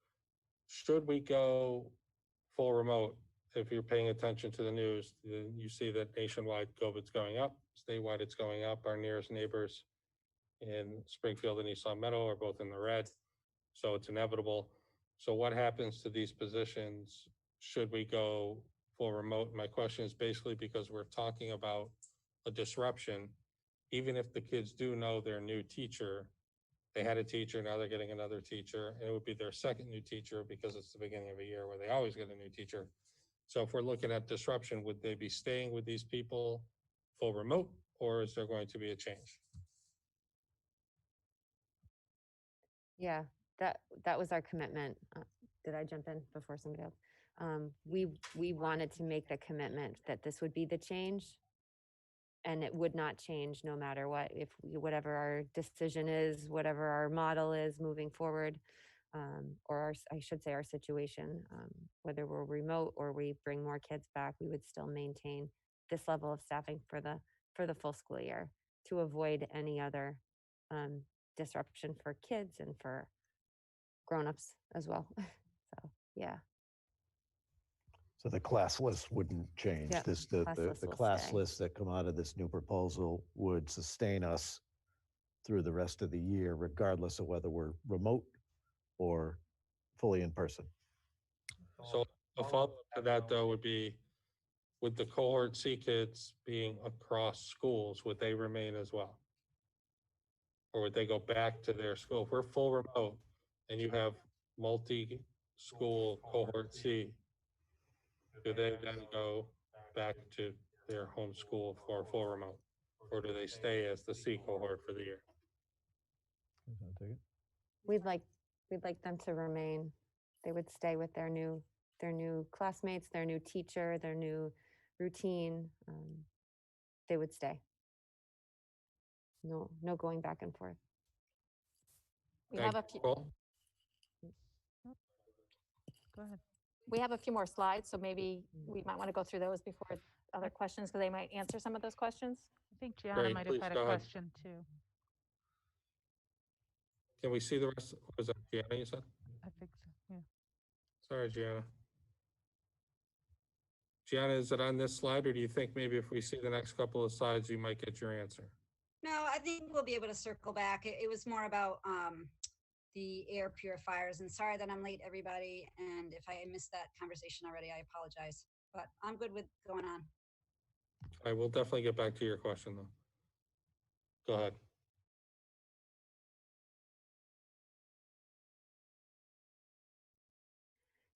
Should we go full remote? If you're paying attention to the news, you see that nationwide COVID's going up, statewide it's going up. Our nearest neighbors in Springfield and East Longmeadow are both in the red, so it's inevitable. So what happens to these positions? Should we go full remote? My question is basically because we're talking about a disruption. Even if the kids do know their new teacher, they had a teacher, now they're getting another teacher, and it would be their second new teacher because it's the beginning of a year where they always get a new teacher. So if we're looking at disruption, would they be staying with these people full remote, or is there going to be a change? Yeah, that was our commitment. Did I jump in before somebody else? We wanted to make the commitment that this would be the change, and it would not change no matter what. Whatever our decision is, whatever our model is moving forward, or I should say our situation, whether we're remote or we bring more kids back, we would still maintain this level of staffing for the full school year to avoid any other disruption for kids and for grown-ups as well. So yeah. So the class list wouldn't change. Yep, The class lists that come out of this new proposal would sustain us through the rest of the year, regardless of whether we're remote or fully in person. So a follow-up to that though would be, with the cohort C kids being across schools, would they remain as well? Or would they go back to their school? If we're full remote and you have multi-school cohort C, do they then go back to their home school for full remote? Or do they stay as the C cohort for the year? We'd like them to remain. They would stay with their new classmates, their new teacher, their new routine. They would stay. No going back and forth. We have a few. Go ahead. We have a few more slides, so maybe we might want to go through those before other questions, because they might answer some of those questions. I think Gianna might have had a question too. Can we see the rest? Was that Gianna, you said? I think so, yeah. Sorry, Gianna. Gianna, is it on this slide, or do you think maybe if we see the next couple of slides, you might get your answer? No, I think we'll be able to circle back. It was more about the air purifiers, and sorry that I'm late, everybody. And if I missed that conversation already, I apologize. but I'm good with going on. I will definitely get back to your question though. Go ahead.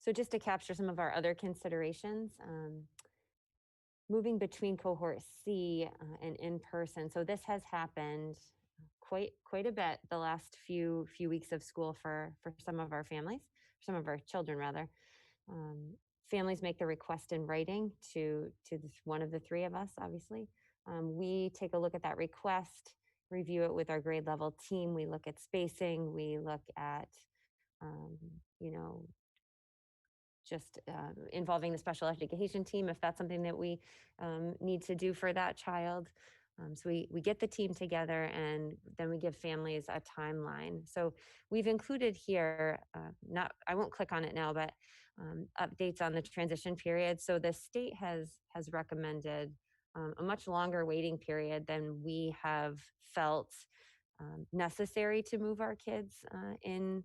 So just to capture some of our other considerations, moving between cohort C and in person. So this has happened quite a bit the last few weeks of school for some of our families, some of our children rather. Families make the request in writing to one of the three of us, obviously. We take a look at that request, review it with our grade level team. We look at spacing. We look at, you know, just involving the special education team if that's something that we need to do for that child. So we get the team together and then we give families a timeline. So we've included here, I won't click on it now, but updates on the transition period. So the state has recommended a much longer waiting period than we have felt necessary to move our kids in,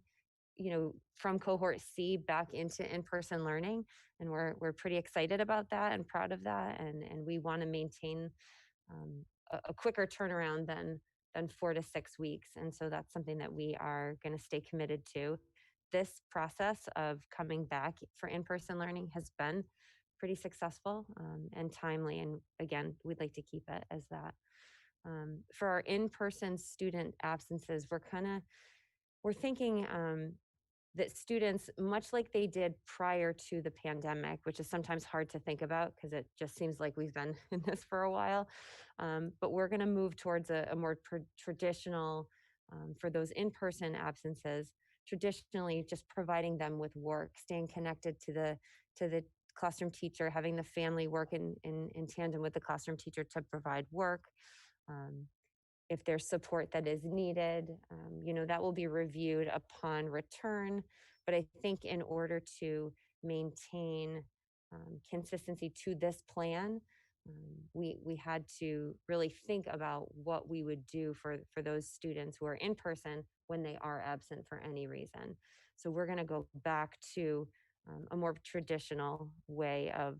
you know, from cohort C back into in-person learning. And we're pretty excited about that and proud of that. And we want to maintain a quicker turnaround than 4 to 6 weeks. And so that's something that we are going to stay committed to. This process of coming back for in-person learning has been pretty successful and timely. And again, we'd like to keep it as that. For our in-person student absences, we're thinking that students, much like they did prior to the pandemic, which is sometimes hard to think about because it just seems like we've been in this for a while, but we're going to move towards a more traditional, for those in-person absences, traditionally just providing them with work, staying connected to the classroom teacher, having the family work in tandem with the classroom teacher to provide work. If there's support that is needed, you know, that will be reviewed upon return. But I think in order to maintain consistency to this plan, we had to really think about what we would do for those students who are in person when they are absent for any reason. So we're going to go back to a more traditional way of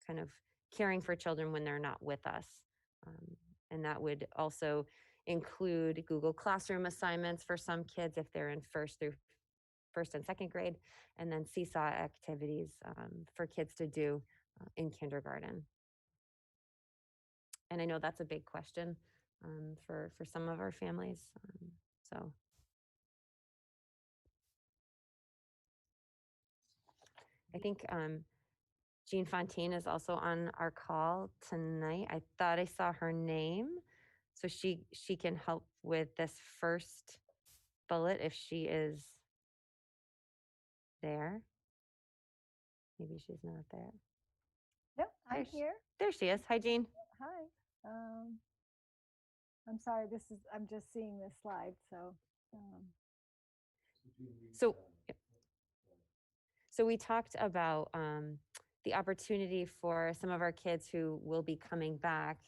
kind of caring for children when they're not with us. And that would also include Google Classroom assignments for some kids if they're in first and second grade, and then seesaw activities for kids to do in kindergarten. And I know that's a big question for some of our families. So I think Jean Fontaine is also on our call tonight. I thought I saw her name. So she can help with this first bullet if she is there. Maybe she's not there. Yep, I'm here. There she is. Hi, Jean. Hi. I'm sorry, I'm just seeing this slide, so. So we talked about the opportunity for some of our kids who will be coming back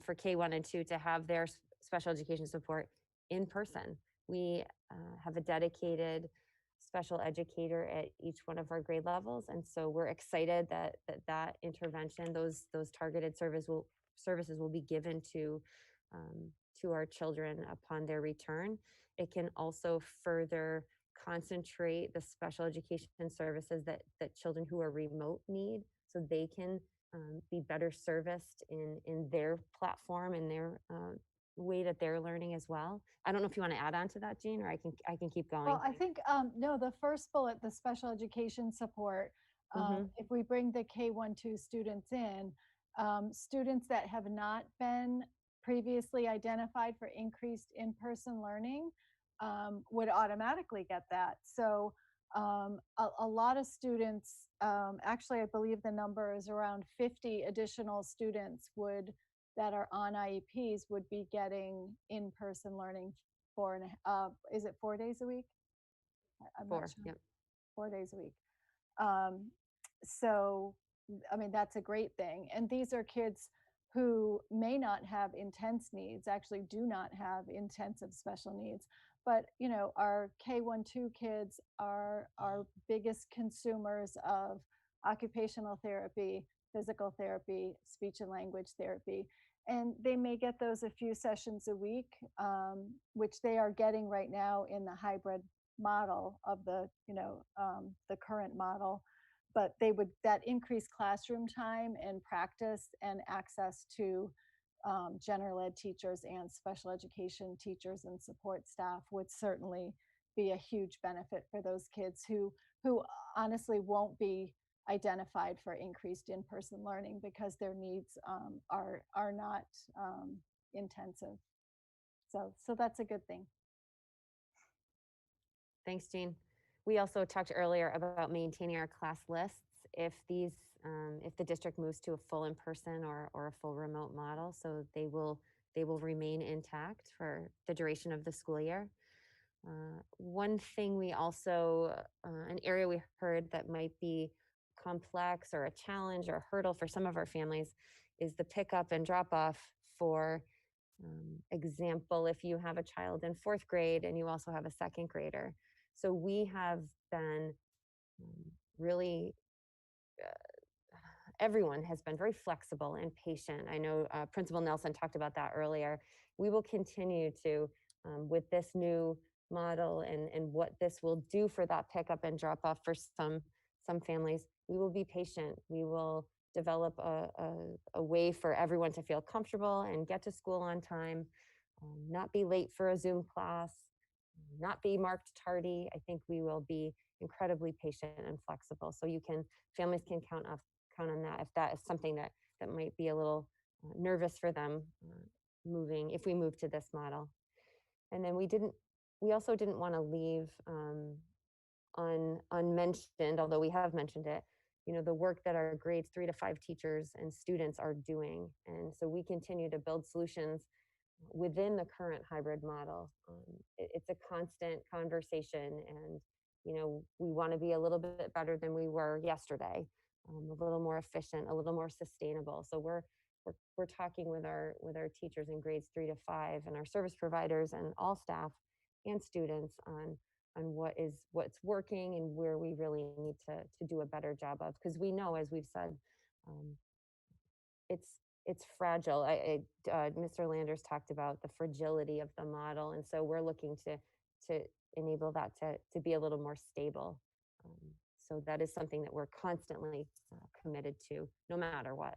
for K1 and 2 to have their special education support in person. We have a dedicated special educator at each one of our grade levels. And so we're excited that intervention, those targeted services will be given to our children upon their return. It can also further concentrate the special education services that children who are remote need, so they can be better serviced in their platform and their way that they're learning as well. I don't know if you want to add on to that, Jean, or I can keep going. Well, I think, no, the first bullet, the special education support, if we bring the K-1-2 students in, students that have not been previously identified for increased in-person learning would automatically get that. So a lot of students, actually, I believe the number is around 50 additional students that are on IEPs would be getting in-person learning is it 4 days a week? I'm not sure. Yep. 4 days a week. So, I mean, that's a great thing. And these are kids who may not have intense needs, actually do not have intensive special needs. But, you know, our K-1-2 kids are our biggest consumers of occupational therapy, physical therapy, speech and language therapy. And they may get those a few sessions a week, which they are getting right now in the hybrid model of the current model. But that increased classroom time and practice and access to general ed teachers and special education teachers and support staff would certainly be a huge benefit for those kids who honestly won't be identified for increased in-person learning because their needs are not intensive. So that's a good thing. Thanks, Jean. We also talked earlier about maintaining our class lists if the district moves to a full in-person or a full remote model. So they will remain intact for the duration of the school year. One thing we also, an area we heard that might be complex or a challenge or a hurdle for some of our families is the pickup and drop off for example, if you have a child in 4th grade and you also have a 2nd grader. So we have been really, everyone has been very flexible and patient. I know Principal Nelson talked about that earlier. We will continue to, with this new model and what this will do for that pickup and drop off for some families, we will be patient. We will develop a way for everyone to feel comfortable and get to school on time, not be late for a Zoom class, not be marked tardy. I think we will be incredibly patient and flexible. So families can count on that if that is something that might be a little nervous for them if we move to this model. And then we also didn't want to leave unmentioned, although we have mentioned it, the work that our grades 3 to 5 teachers and students are doing. And so we continue to build solutions within the current hybrid model. It's a constant conversation, and we want to be a little bit better than we were yesterday, a little more efficient, a little more sustainable. So we're talking with our teachers in grades 3 to 5 and our service providers and all staff and students on what's working and where we really need to do a better job of, because we know, as we've said, it's fragile. Mr. Landers talked about the fragility of the model, and so we're looking to enable that to be a little more stable. So that is something that we're constantly committed to, no matter what.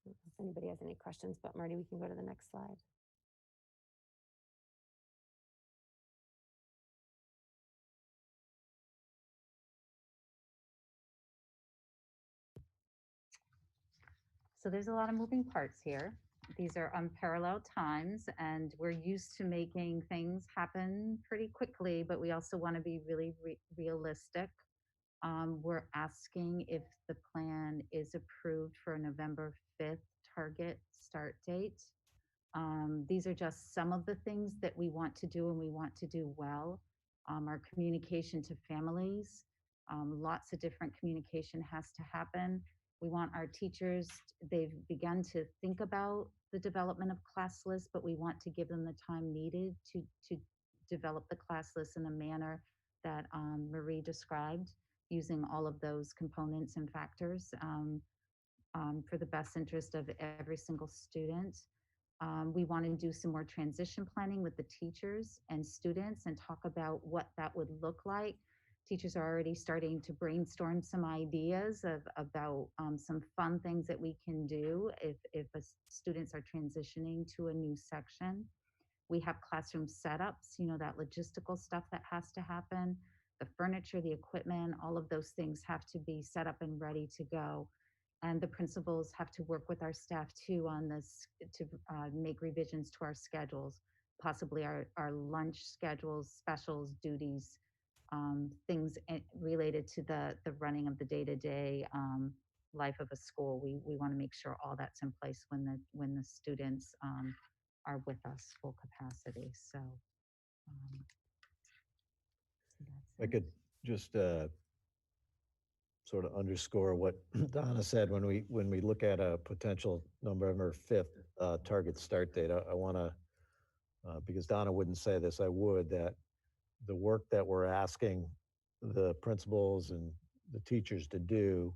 If anybody has any questions, but Marty, we can go to the next slide. So there's a lot of moving parts here. These are unparalleled times, and we're used to making things happen pretty quickly, but we also want to be really realistic. We're asking if the plan is approved for a November 5th target start date. These are just some of the things that we want to do and we want to do well. Our communication to families, lots of different communication has to happen. We want our teachers, they've begun to think about the development of class lists, but we want to give them the time needed to develop the class list in a manner that Marie described, using all of those components and factors for the best interest of every single student. We want to do some more transition planning with the teachers and students and talk about what that would look like. Teachers are already starting to brainstorm some ideas about some fun things that we can do if students are transitioning to a new section. We have classroom setups, that logistical stuff that has to happen, the furniture, the equipment, all of those things have to be set up and ready to go. And the principals have to work with our staff too on this to make revisions to our schedules, possibly our lunch schedules, specials, duties, things related to the running of the day-to-day life of a school. We want to make sure all that's in place when the students are with us full capacity. So I could just sort of underscore what Donna said. When we look at a potential November 5th target start date, I want to, because Donna wouldn't say this, I would, that the work that we're asking the principals and the teachers to do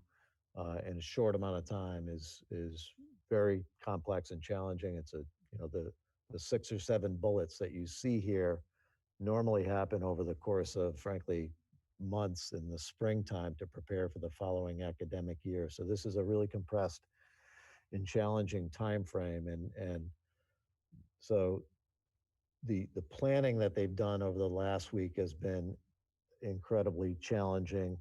in a short amount of time is very complex and challenging. It's the 6 or 7 bullets that you see here normally happen over the course of, frankly, months in the springtime to prepare for the following academic year. So this is a really compressed and challenging time frame, and so the planning that they've done over the last week has been incredibly challenging,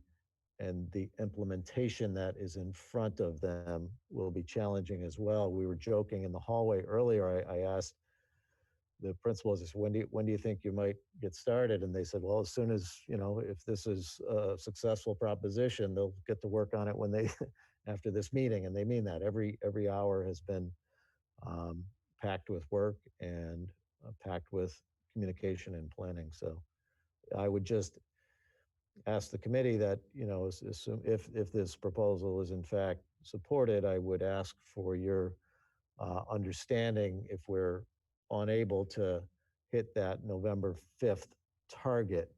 and the implementation that is in front of them will be challenging as well. We were joking in the hallway earlier. I asked the principals, I said, when do you think you might get started? And they said, well, as soon as, if this is a successful proposition, they'll get to work on it when they, after this meeting. And they mean that. Every hour has been packed with work and packed with communication and planning. So I would just ask the committee that, assume if this proposal is in fact supported, I would ask for your understanding if we're unable to hit that November 5th target,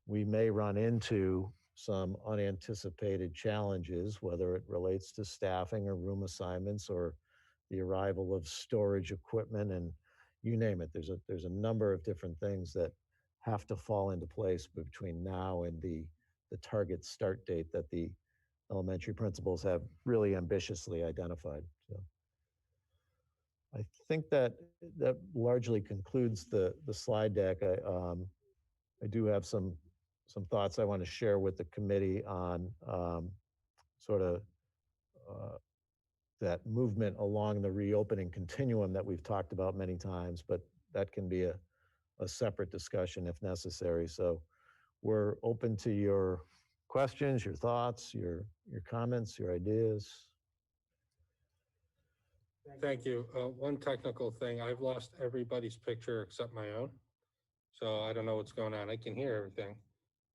we may run into some unanticipated challenges, whether it relates to staffing or room assignments or the arrival of storage equipment, and you name it. There's a number of different things that have to fall into place between now and the target start date that the elementary principals have really ambitiously identified. So I think that largely concludes the slide deck. I do have some thoughts I want to share with the committee on sort of that movement along the reopening continuum that we've talked about many times, but that can be a separate discussion if necessary. So we're open to your questions, your thoughts, your comments, your ideas. Thank you. One technical thing, I've lost everybody's picture except my own. So I don't know what's going on. I can hear everything,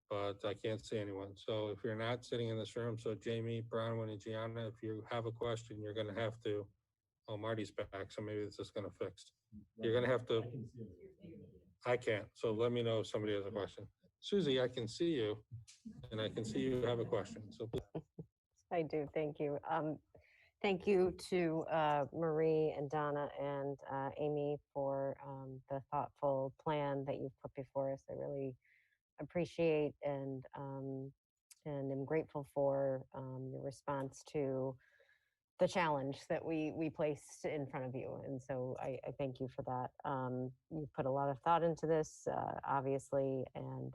but I can't see anyone. So if you're not sitting in this room, so Jamie, Bronwyn, and Gianna, if you have a question, you're gonna have to, oh, Marty's back, so maybe it's just gonna fix. You're gonna have to, I can't, so let me know if somebody has a question. Susie, I can see you, and I can see you have a question, so please. I do, thank you. Thank you to Marie and Donna and Amy for the thoughtful plan that you've put before us. I really appreciate and am grateful for your response to the challenge that we placed in front of you. And so I thank you for that. You put a lot of thought into this, obviously, and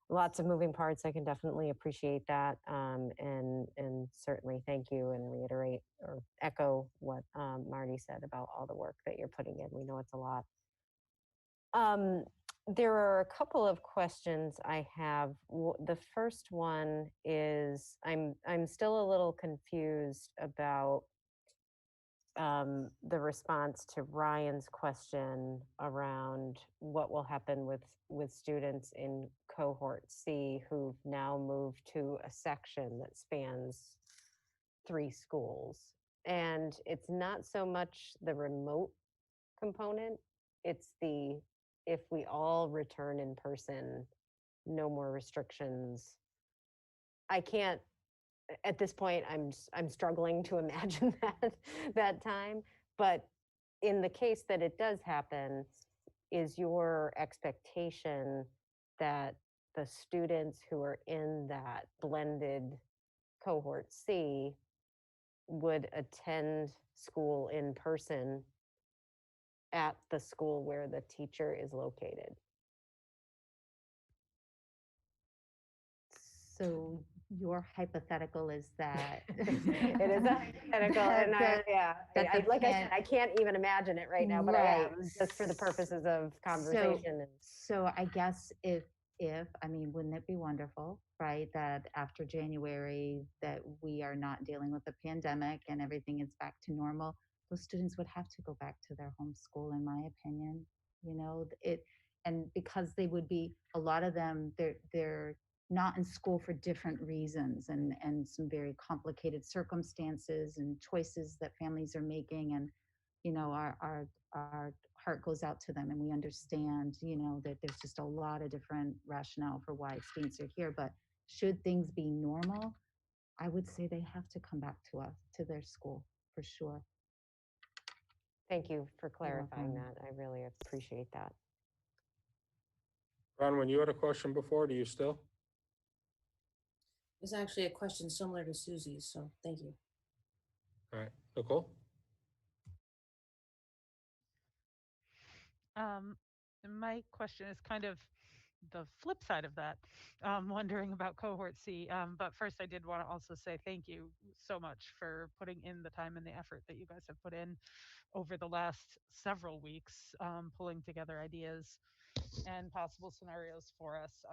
lots of moving parts. I can definitely appreciate that, and certainly thank you and reiterate or echo what Marty said about all the work that you're putting in. We know it's a lot. There are a couple of questions I have. The first one is I'm still a little confused about the response to Ryan's question around what will happen with students in cohort C who've now moved to a section that spans 3 schools. And it's not so much the remote component, it's the if we all return in person, no more restrictions. I can't, at this point, I'm struggling to imagine that time. But in the case that it does happen, is your expectation that the students who are in that blended cohort C would attend school in person at the school where the teacher is located? So your hypothetical is that it is a hypothetical, and like I said, I can't even imagine it right now, but I am, just for the purposes of conversation. So I guess if I mean, wouldn't it be wonderful, right, that after January that we are not dealing with the pandemic and everything is back to normal, those students would have to go back to their home school, in my opinion. And because they would be, a lot of them, they're not in school for different reasons and some very complicated circumstances and choices that families are making. And our heart goes out to them, and we understand, you know, that there's just a lot of different rationale for why students are here. But should things be normal, I would say they have to come back to us, to their school, for sure. Thank you for You're clarifying welcome. that. I really appreciate that. Ron, when you had a question before, do you still? It's actually a question similar to Susie's, so thank you. All right, Nicole? My question is kind of the flip side of that, wondering about cohort C. But first, I did want to also say thank you so much for putting in the time and the effort that you guys have put in over the last several weeks, pulling together ideas and possible scenarios for us.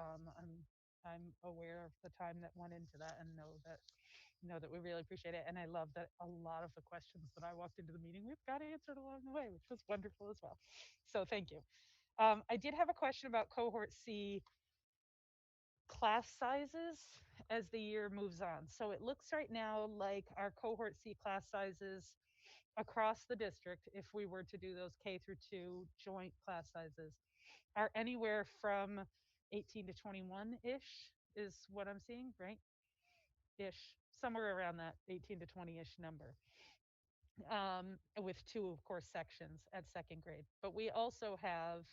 I'm aware of the time that went into that, and know that we really appreciate it. And I love that a lot of the questions that I walked into the meeting with got answered along the way, which was wonderful as well. So thank you. I did have a question about cohort C class sizes as the year moves on. So it looks right now like our cohort C class sizes across the district, if we were to do those K through 2 joint class sizes, are anywhere from 18 to 21-ish is what I'm seeing, right? Ish, somewhere around that 18 to 20-ish number. With 2, of course, sections at second grade. But we also have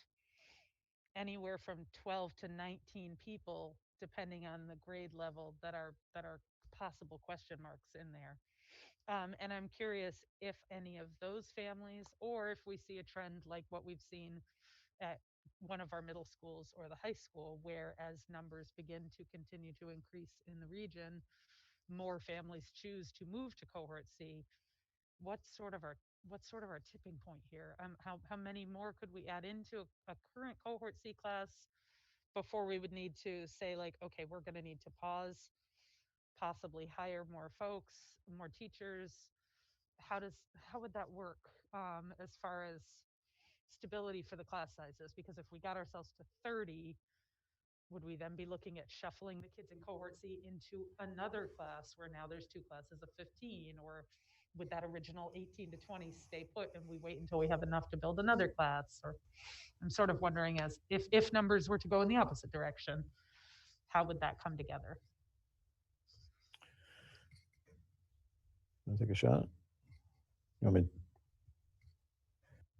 anywhere from 12 to 19 people, depending on the grade level, that are possible question marks in there. And I'm curious if any of those families, or if we see a trend like what we've seen at one of our middle schools or the high school, where as numbers begin to continue to increase in the region, more families choose to move to cohort C. What's sort of our tipping point here? How many more could we add into a current cohort C class before we would need to say, like, okay, we're going to need to pause, possibly hire more folks, more teachers? How would that work as far as stability for the class sizes? Because if we got ourselves to 30, would we then be looking at shuffling the kids in cohort C into another class where now there's 2 classes of 15? Or would that original 18 to 20 stay put and we wait until we have enough to build another class? Or I'm sort of wondering, as if numbers were to go in the opposite direction, how would that come together? Want to take a shot? You want me?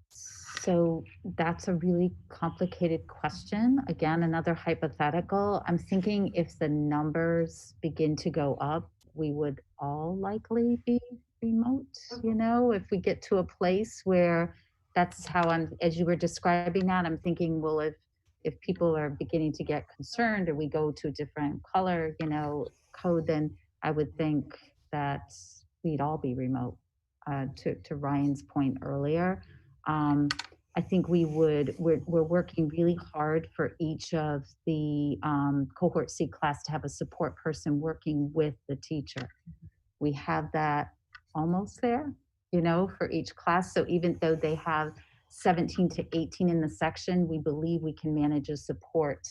So that's a really complicated question. Again, another hypothetical. I'm thinking if the numbers begin to go up, we would all likely be remote. You know, if we get to a place where that's how as you were describing that, I'm thinking, well, if people are beginning to get concerned, or we go to a different color, you know, code, then I would think that we'd all be remote. To Ryan's point earlier. I think we're working really hard for each of the cohort C class to have a support person working with the teacher. We have that almost there, you know, for each class. So even though they have 17 to 18 in the section, we believe we can manage a support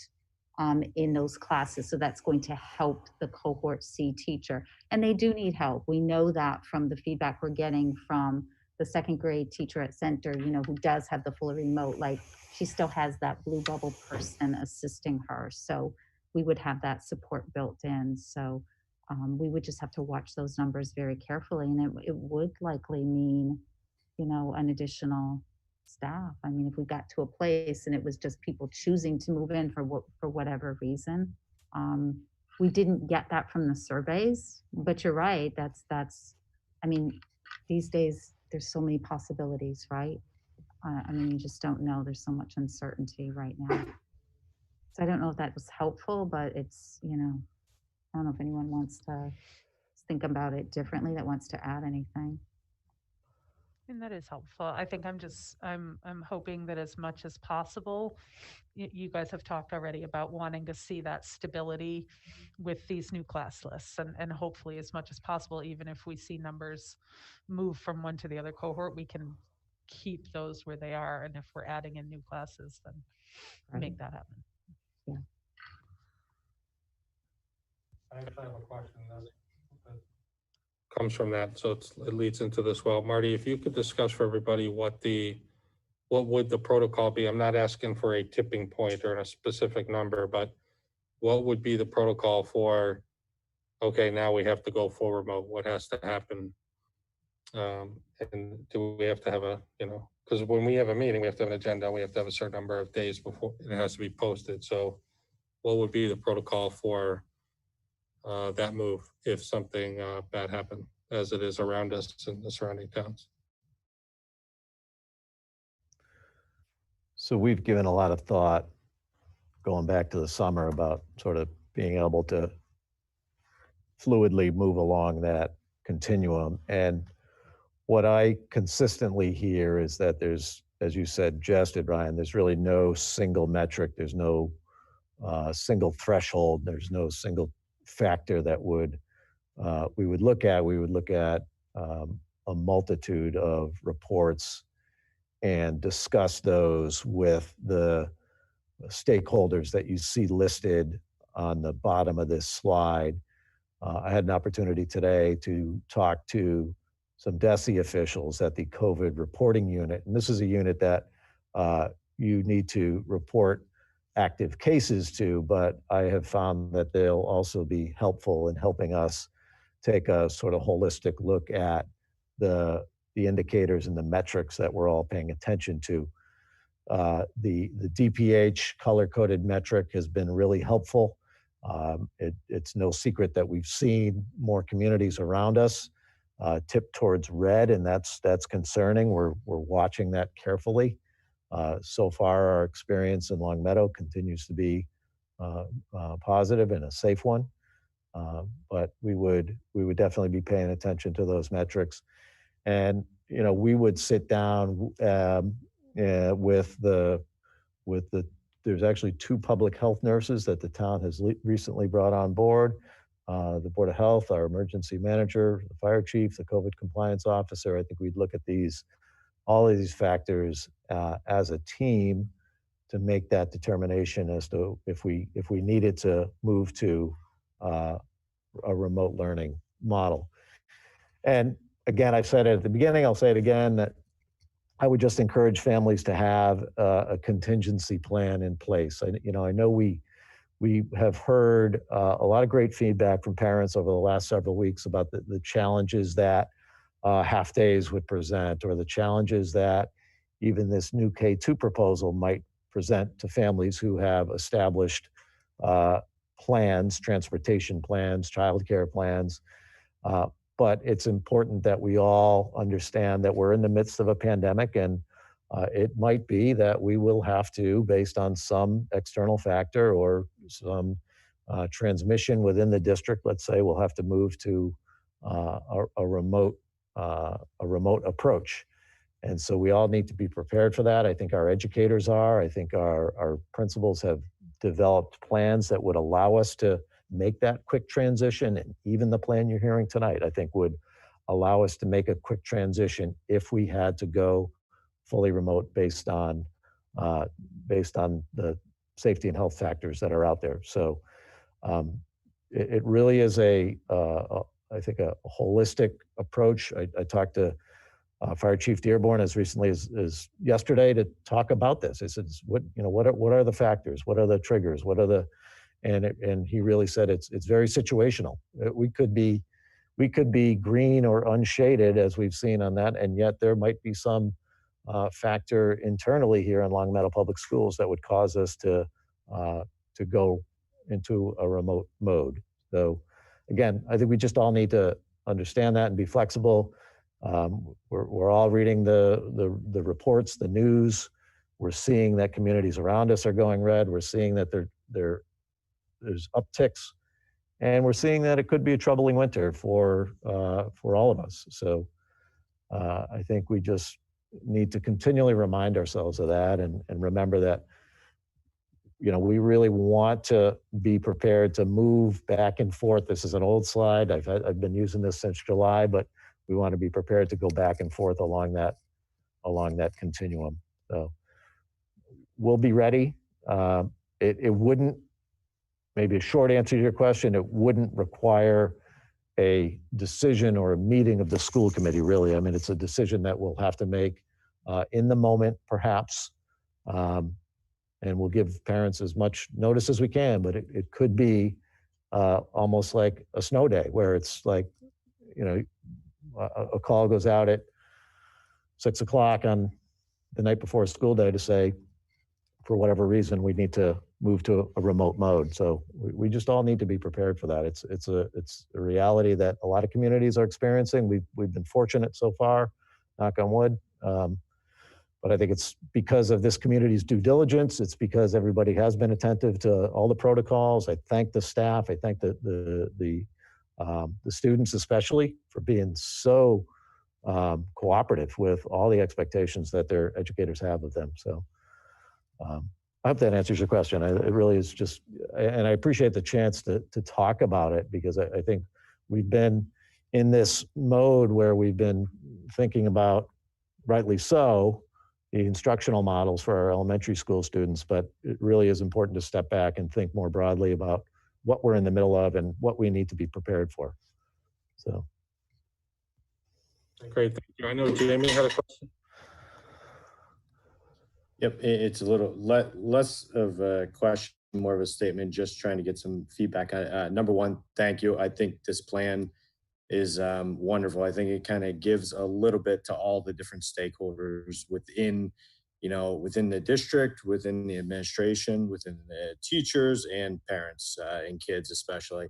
in those classes. So that's going to help the cohort C teacher. And they do need help. We know that from the feedback we're getting from the second grade teacher at center, you know, who does have the full remote, like she still has that blue bubble person assisting her. So we would have that support built in. So we would just have to watch those numbers very carefully. And it would likely mean, you know, an additional staff. I mean, if we got to a place and it was just people choosing to move in for whatever reason, we didn't get that from the surveys. But you're right. That's. I mean, these days there's so many possibilities, right? I mean, you just don't know. There's so much uncertainty right now. So I don't know if that was helpful, but it's, you know, I don't know if anyone wants to think about it differently, that wants to add anything. And that is helpful. I think I'm hoping that as much as possible, you guys have talked already about wanting to see that stability with these new class lists, and hopefully as much as possible, even if we see numbers move from one to the other cohort, we can keep those where they are. And if we're adding in new classes, then make that happen. Yeah. I actually have a question that comes from that, so it leads into this. Well, Marty, if you could discuss for everybody what the what would the protocol be? I'm not asking for a tipping point or a specific number, but what would be the protocol for, okay, now we have to go full remote? What has to happen? And do we have to have a, because when we have a meeting, we have to have an agenda, we have to have a certain number of days before it has to be posted. So what would be the protocol for that move if something bad happened, as it is around us in the surrounding towns? So we've given a lot of thought going back to the summer about sort of being able to fluidly move along that continuum. And what I consistently hear is that there's, as you suggested, Ryan, there's really no single metric. There's no single threshold. There's no single factor that we would look at. We would look at a multitude of reports and discuss those with the stakeholders that you see listed on the bottom of this slide. I had an opportunity today to talk to some DESE officials at the COVID reporting unit. And this is a unit that you need to report active cases to, but I have found that they'll also be helpful in helping us take a sort of holistic look at the indicators and the metrics that we're all paying attention to. The DPH color-coded metric has been really helpful. It's no secret that we've seen more communities around us tip towards red, and that's concerning. We're watching that carefully. So far, our experience in Longmeadow continues to be positive and a safe one. But we would definitely be paying attention to those metrics. And we would sit down with the there's actually 2 public health nurses that the town has recently brought on board. The Board of Health, our emergency manager, the fire chief, the COVID compliance officer. I think we'd look at all of these factors as a team to make that determination as to if we needed to move to a remote learning model. And again, I said it at the beginning, I'll say it again, that I would just encourage families to have a contingency plan in place. I know we have heard a lot of great feedback from parents over the last several weeks about the challenges that half days would present, or the challenges that even this new K-2 proposal might present to families who have established plans, transportation plans, childcare plans. But it's important that we all understand that we're in the midst of a pandemic, and it might be that we will have to, based on some external factor or some transmission within the district, let's say, we'll have to move to a remote approach. And so we all need to be prepared for that. I think our educators are. I think our principals have developed plans that would allow us to make that quick transition. And even the plan you're hearing tonight, I think, would allow us to make a quick transition if we had to go fully remote based on the safety and health factors that are out there. So it really is I think a holistic approach. I talked to Fire Chief Dearborn as recently as yesterday to talk about this. I said, what are the factors? What are the triggers? And he really said it's very situational. We could be green or unshaded, as we've seen on that, and yet there might be some factor internally here in Longmeadow Public Schools that would cause us to go into a remote mode. So again, I think we just all need to understand that and be flexible. We're all reading the reports, the news. We're seeing that communities around us are going red. We're seeing that there's upticks, and we're seeing that it could be a troubling winter for all of us. So I think we just need to continually remind ourselves of that and remember that we really want to be prepared to move back and forth. This is an old slide. I've been using this since July, but we want to be prepared to go back and forth along that continuum. So we'll be ready. It wouldn't, maybe a short answer to your question, it wouldn't require a decision or a meeting of the school committee, really. I mean, it's a decision that we'll have to make in the moment, perhaps. And we'll give parents as much notice as we can, but it could be almost like a snow day where it's like, you know, a call goes out at 6 o'clock on the night before a school day to say, for whatever reason, we need to move to a remote mode. So we just all need to be prepared for that. It's a reality that a lot of communities are experiencing. We've been fortunate so far, knock on wood. But I think it's because of this community's due diligence. It's because everybody has been attentive to all the protocols. I thank the staff. I thank the students especially for being so cooperative with all the expectations that their educators have of them. So I hope that answers your question. It really is just, and I appreciate the chance to talk about it, because I think we've been in this mode where we've been thinking about, rightly so, the instructional models for our elementary school students, but it really is important to step back and think more broadly about what we're in the middle of and what we need to be prepared for. So. Great, thank you. I know Jamie had a question. Yep, it's a little less of a question, more of a statement, just trying to get some feedback. Number one, thank you. I think this plan is wonderful. I think it kind of gives a little bit to all the different stakeholders within, within the district, within the administration, within the teachers and parents and kids especially.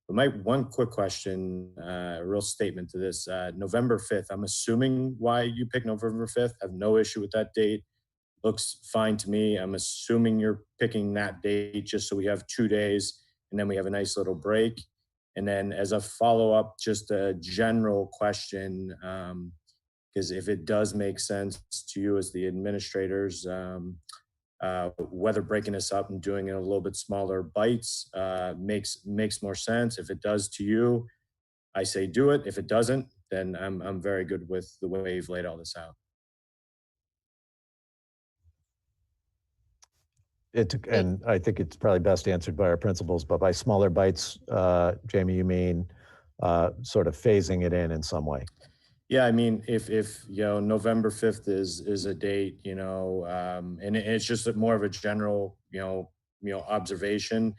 But my one quick question, a real statement to this, November 5th, I'm assuming why you picked November 5th. I have no issue with that date. Looks fine to me. I'm assuming you're picking that date just so we have 2 days and then we have a nice little break. And then as a follow-up, just a general question, because if it does make sense to you as the administrators, whether breaking this up and doing it in a little bit smaller bites makes more sense. If it does to you, I say do it. If it doesn't, then I'm very good with the way you've laid all this out. And I think it's probably best answered by our principals, but by smaller bites, Jamie, you mean sort of phasing it in some way? Yeah, I mean, if November 5th is a date, and it's just more of a general, observation.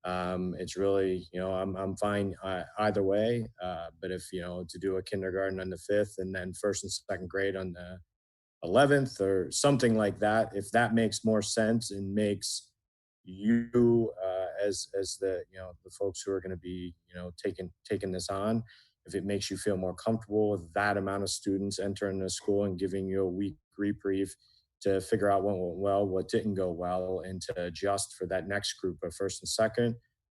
It's really, I'm fine either way. But if to do a kindergarten on the 5th and then first and second grade on the 11th or something like that, if that makes more sense and makes you as the the folks who are going to be taking this on, if it makes you feel more comfortable with that amount of students entering the school and giving you a week reprieve to figure out what went well, what didn't go well, and to adjust for that next group of first and second,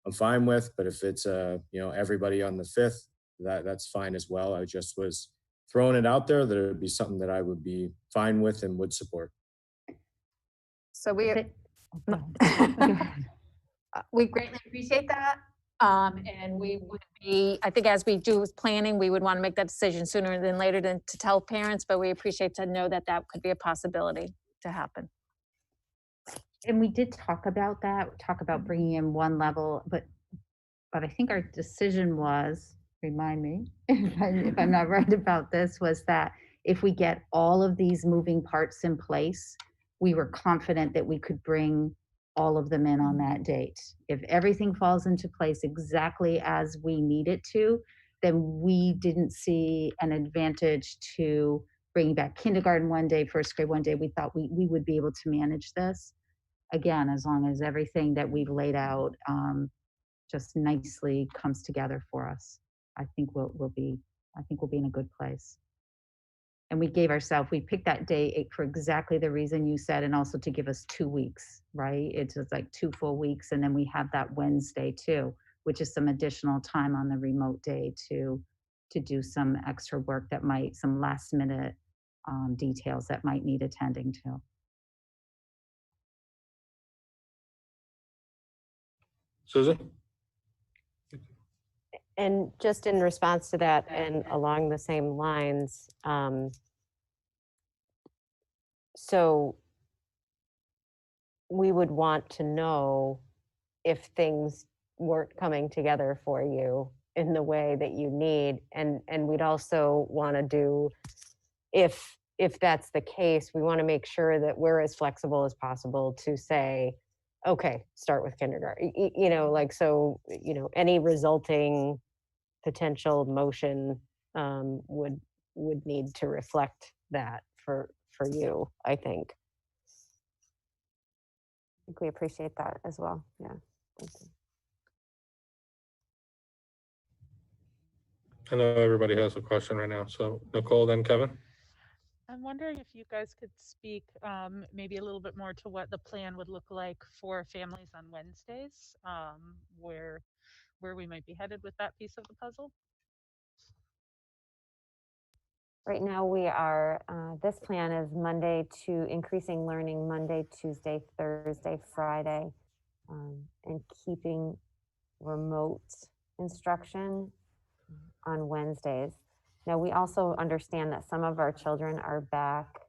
I'm fine with. But if it's everybody on the 5th, that's fine as well. I just was throwing it out there that it would be something that I would be fine with and would support. So we greatly appreciate that. And we would be, I think as we do with planning, we would want to make that decision sooner than later than to tell parents, but we appreciate to know that that could be a possibility to happen. And we did talk about that, talk about bringing in one level, but I think our decision was, remind me if I'm not right about this, was that if we get all of these moving parts in place, we were confident that we could bring all of them in on that date. If everything falls into place exactly as we need it to, then we didn't see an advantage to bringing back kindergarten one day, first grade one day. We thought we would be able to manage this. Again, as long as everything that we've laid out just nicely comes together for us, I think we'll be in a good place. And we picked that day for exactly the reason you said, and also to give us 2 weeks, right? It's just like 2 full weeks. And then we have that Wednesday too, which is some additional time on the remote day to do some extra work some last minute details that might need attending to. Susan? And just in response to that and along the same lines, so we would want to know if things weren't coming together for you in the way that you need. And we'd also want to do, if if that's the case, we want to make sure that we're as flexible as possible to say, okay, start with kindergarten, you know, like, so, you know, any resulting potential motion would need to reflect that for you, I think. I think we appreciate that as well. Yeah. Thank you. I know everybody has a question right now. So Nicole, then Kevin. I'm wondering if you guys could speak maybe a little bit more to what the plan would look like for families on Wednesdays, where we might be headed with that piece of the puzzle. Right now we are, this plan is Monday to increasing learning Monday, Tuesday, Thursday, Friday, and keeping remote instruction on Wednesdays. Now, we also understand that some of our children are back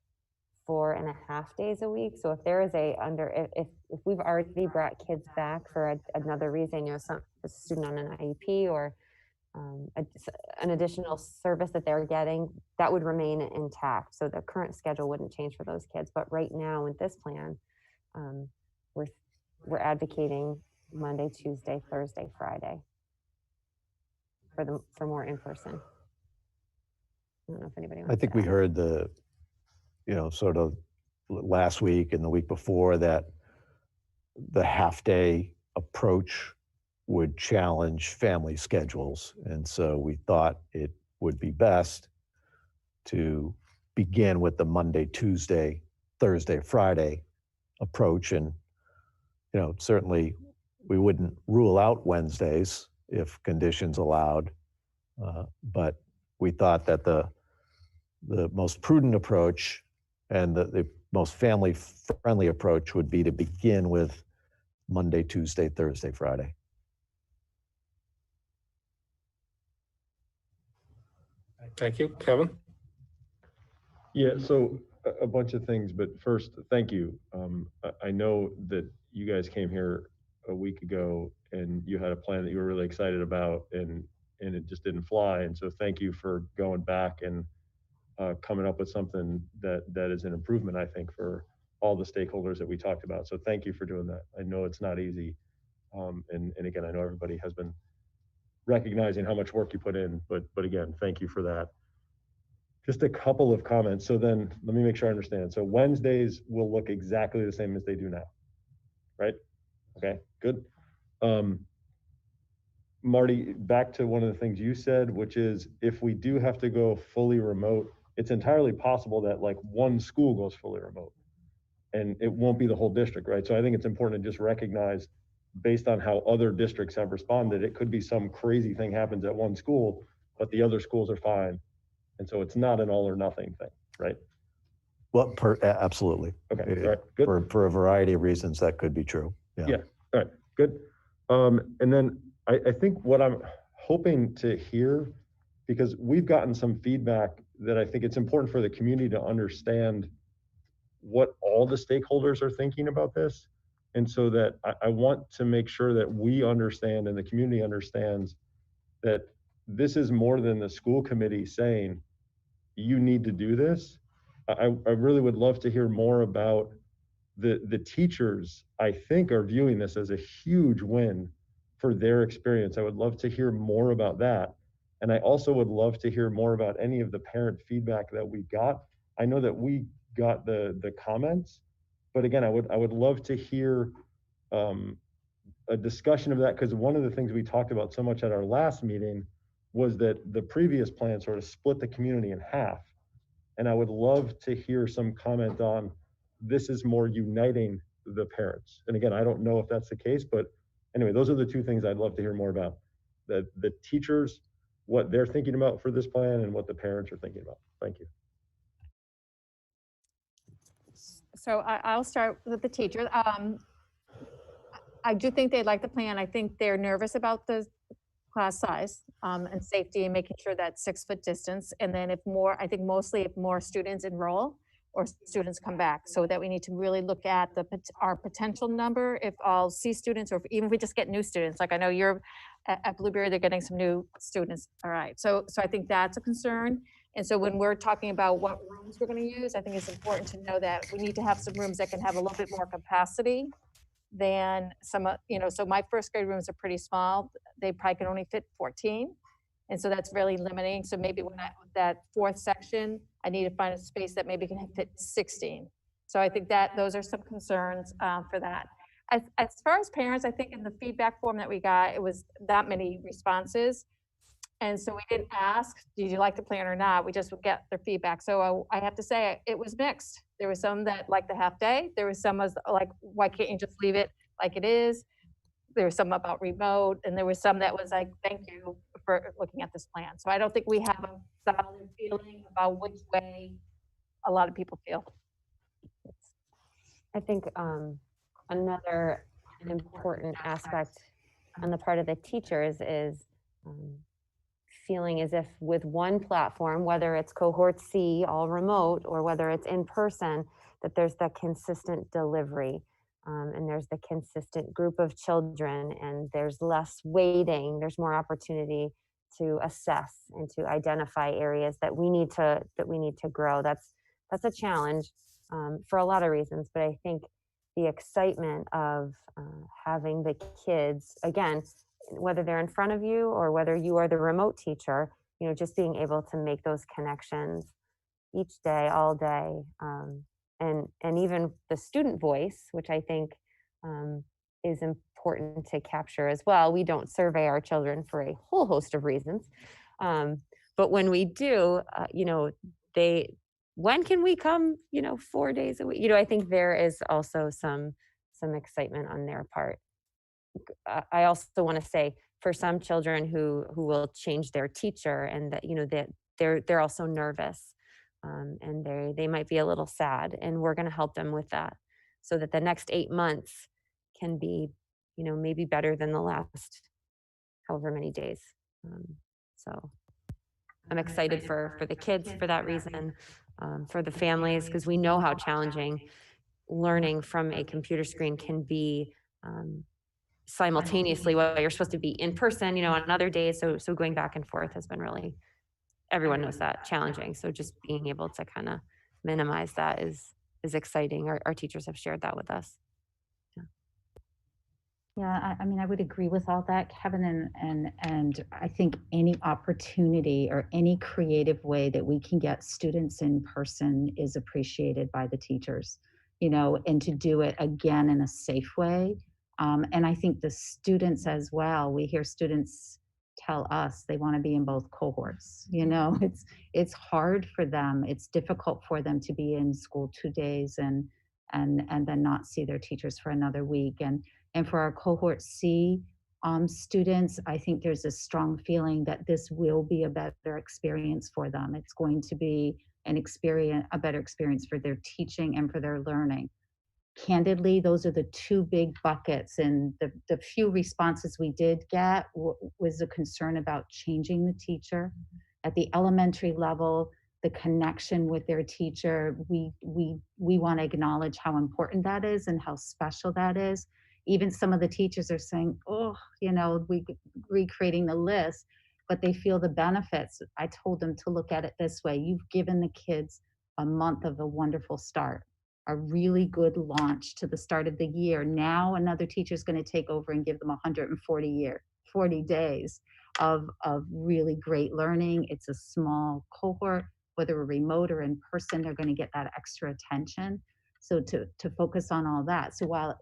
4.5 days a week. So if there is if we've already brought kids back for another reason, you know, a student on an IEP or an additional service that they're getting, that would remain intact. So the current schedule wouldn't change for those kids. But right now in this plan, we're advocating Monday, Tuesday, Thursday, Friday for more in person. I don't know if anybody wants I think to we add. heard the, you know, sort of last week and the week before that the half-day approach would challenge family schedules. And so we thought it would be best to begin with the Monday, Tuesday, Thursday, Friday approach. And, you know, certainly we wouldn't rule out Wednesdays if conditions allowed. But we thought that the most prudent approach and the most family-friendly approach would be to begin with Monday, Tuesday, Thursday, Friday. Thank you. Kevin? Yeah, so a bunch of things, but first, thank you. I know that you guys came here a week ago and you had a plan that you were really excited about and it just didn't fly. And so thank you for going back and coming up with something that is an improvement, I think, for all the stakeholders that we talked about. So thank you for doing that. I know it's not easy. And again, I know everybody has been recognizing how much work you put in, but again, thank you for that. Just a couple of comments. So then let me make sure I understand. So Wednesdays will look exactly the same as they do now, right? Okay, good. Marty, back to one of the things you said, which is if we do have to go fully remote, it's entirely possible that like one school goes fully remote and it won't be the whole district, right? So I think it's important to just recognize based on how other districts have responded, it could be some crazy thing happens at one school, but the other schools are fine. And so it's not an all or nothing thing, right? Well, absolutely. Okay, all right, good. For a variety of reasons, that could be true. Yeah, all right, good. And then I think what I'm hoping to hear, because we've gotten some feedback that I think it's important for the community to understand what all the stakeholders are thinking about this. And so that I want to make sure that we understand and the community understands that this is more than the school committee saying, you need to do this. I really would love to hear more about the teachers. I think are viewing this as a huge win for their experience. I would love to hear more about that. And I also would love to hear more about any of the parent feedback that we got. I know that we got the comments, but again, I would love to hear a discussion of that, because one of the things we talked about so much at our last meeting was that the previous plan sort of split the community in half. And I would love to hear some comment on this is more uniting the parents. And again, I don't know if that's the case, but anyway, those are the two things I'd love to hear more about. The teachers, what they're thinking about for this plan and what the parents are thinking about. Thank you. So I'll start with the teachers. I do think they like the plan. I think they're nervous about the class size and safety and making sure that 6-foot distance. And then I think mostly if more students enroll or students come back, so that we need to really look at our potential number if all C students, or even if we just get new students. Like I know you're at Blueberry, they're getting some new students. All right, so I think that's a concern. And so when we're talking about what rooms we're going to use, I think it's important to know that we need to have some rooms that can have a little bit more capacity than some, so my first grade rooms are pretty small. They probably can only fit 14. And so that's really limiting. So maybe when that fourth section, I need to find a space that maybe can fit 16. So I think that those are some concerns for that. As far as parents, I think in the feedback form that we got, it was that many responses. And so we didn't ask, did you like the plan or not? We just would get their feedback. So I have to say it was mixed. There were some that liked the half day. There was some was like, why can't you just leave it like it is? There was some about remote, and there was some that was like, thank you for looking at this plan. So I don't think we have a solid feeling about which way a lot of people feel. I think another important aspect on the part of the teachers is feeling as if with one platform, whether it's cohort C, all remote, or whether it's in person, that there's that consistent delivery. And there's the consistent group of children, and there's less waiting. There's more opportunity to assess and to identify areas that we need to grow. That's a challenge for a lot of reasons, but I think the excitement of having the kids, again, whether they're in front of you or whether you are the remote teacher, just being able to make those connections each day, all day. And even the student voice, which I think is important to capture as well. We don't survey our children for a whole host of reasons. But when we do, when can we come, 4 days a week? I think there is also some excitement on their part. I also want to say for some children who will change their teacher, and that, they're also nervous. And they might be a little sad, and we're going to help them with that so that the next 8 months can be, maybe better than the last however many days. So I'm excited for the kids for that reason, for the families, because we know how challenging learning from a computer screen can be simultaneously while you're supposed to be in person, on other days. So going back and forth has been really, everyone knows that, challenging. So just being able to kind of minimize that is exciting. Our teachers have shared that with us. Yeah, I mean, I would agree with all that, Kevin, and I think any opportunity or any creative way that we can get students in person is appreciated by the teachers, and to do it again in a safe way. And I think the students as well, we hear students tell us they want to be in both cohorts. It's hard for them. It's difficult for them to be in school 2 days and then not see their teachers for another week. And for our cohort C students, I think there's a strong feeling that this will be a better experience for them. It's going to be a better experience for their teaching and for their learning. Candidly, those are the two big buckets, and the few responses we did get was a concern about changing the teacher. At the elementary level, the connection with their teacher, we want to acknowledge how important that is and how special that is. Even some of the teachers are saying, we recreating the list, but they feel the benefits. I told them to look at it this way. You've given the kids a month of a wonderful start, a really good launch to the start of the year. Now another teacher is going to take over and give them 40 days of really great learning. It's a small cohort, whether we're remote or in person, they're going to get that extra attention. So to focus on all that. So while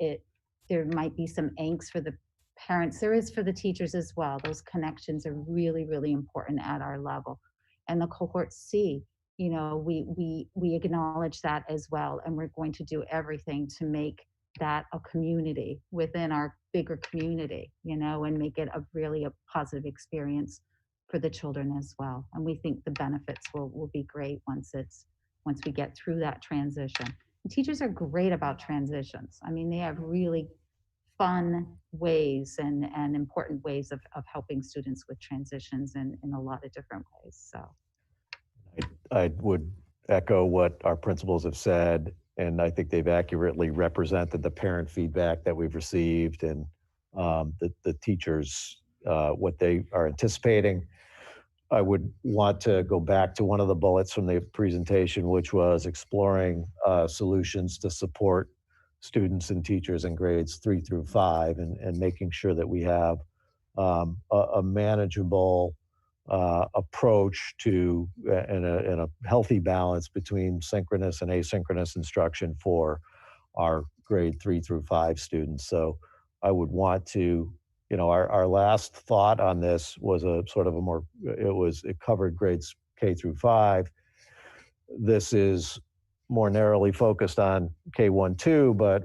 there might be some angst for the parents, there is for the teachers as well. Those connections are really, really important at our level. And the cohort C, we acknowledge that as well, and we're going to do everything to make that a community within our bigger community, and make it a positive experience for the children as well. And we think the benefits will be great once we get through that transition. And teachers are great about transitions. I mean, they have really fun ways and important ways of helping students with transitions in a lot of different ways. So I would echo what our principals have said, and I think they've accurately represented the parent feedback that we've received, and the teachers, what they are anticipating. I would want to go back to one of the bullets from the presentation, which was exploring solutions to support students and teachers in grades 3 through 5, and making sure that we have a manageable approach to and a healthy balance between synchronous and asynchronous instruction for our grade 3 through 5 students. So I would want to, our last thought on this was a sort of a more, it covered grades K through 5. This is more narrowly focused on K1, 2, but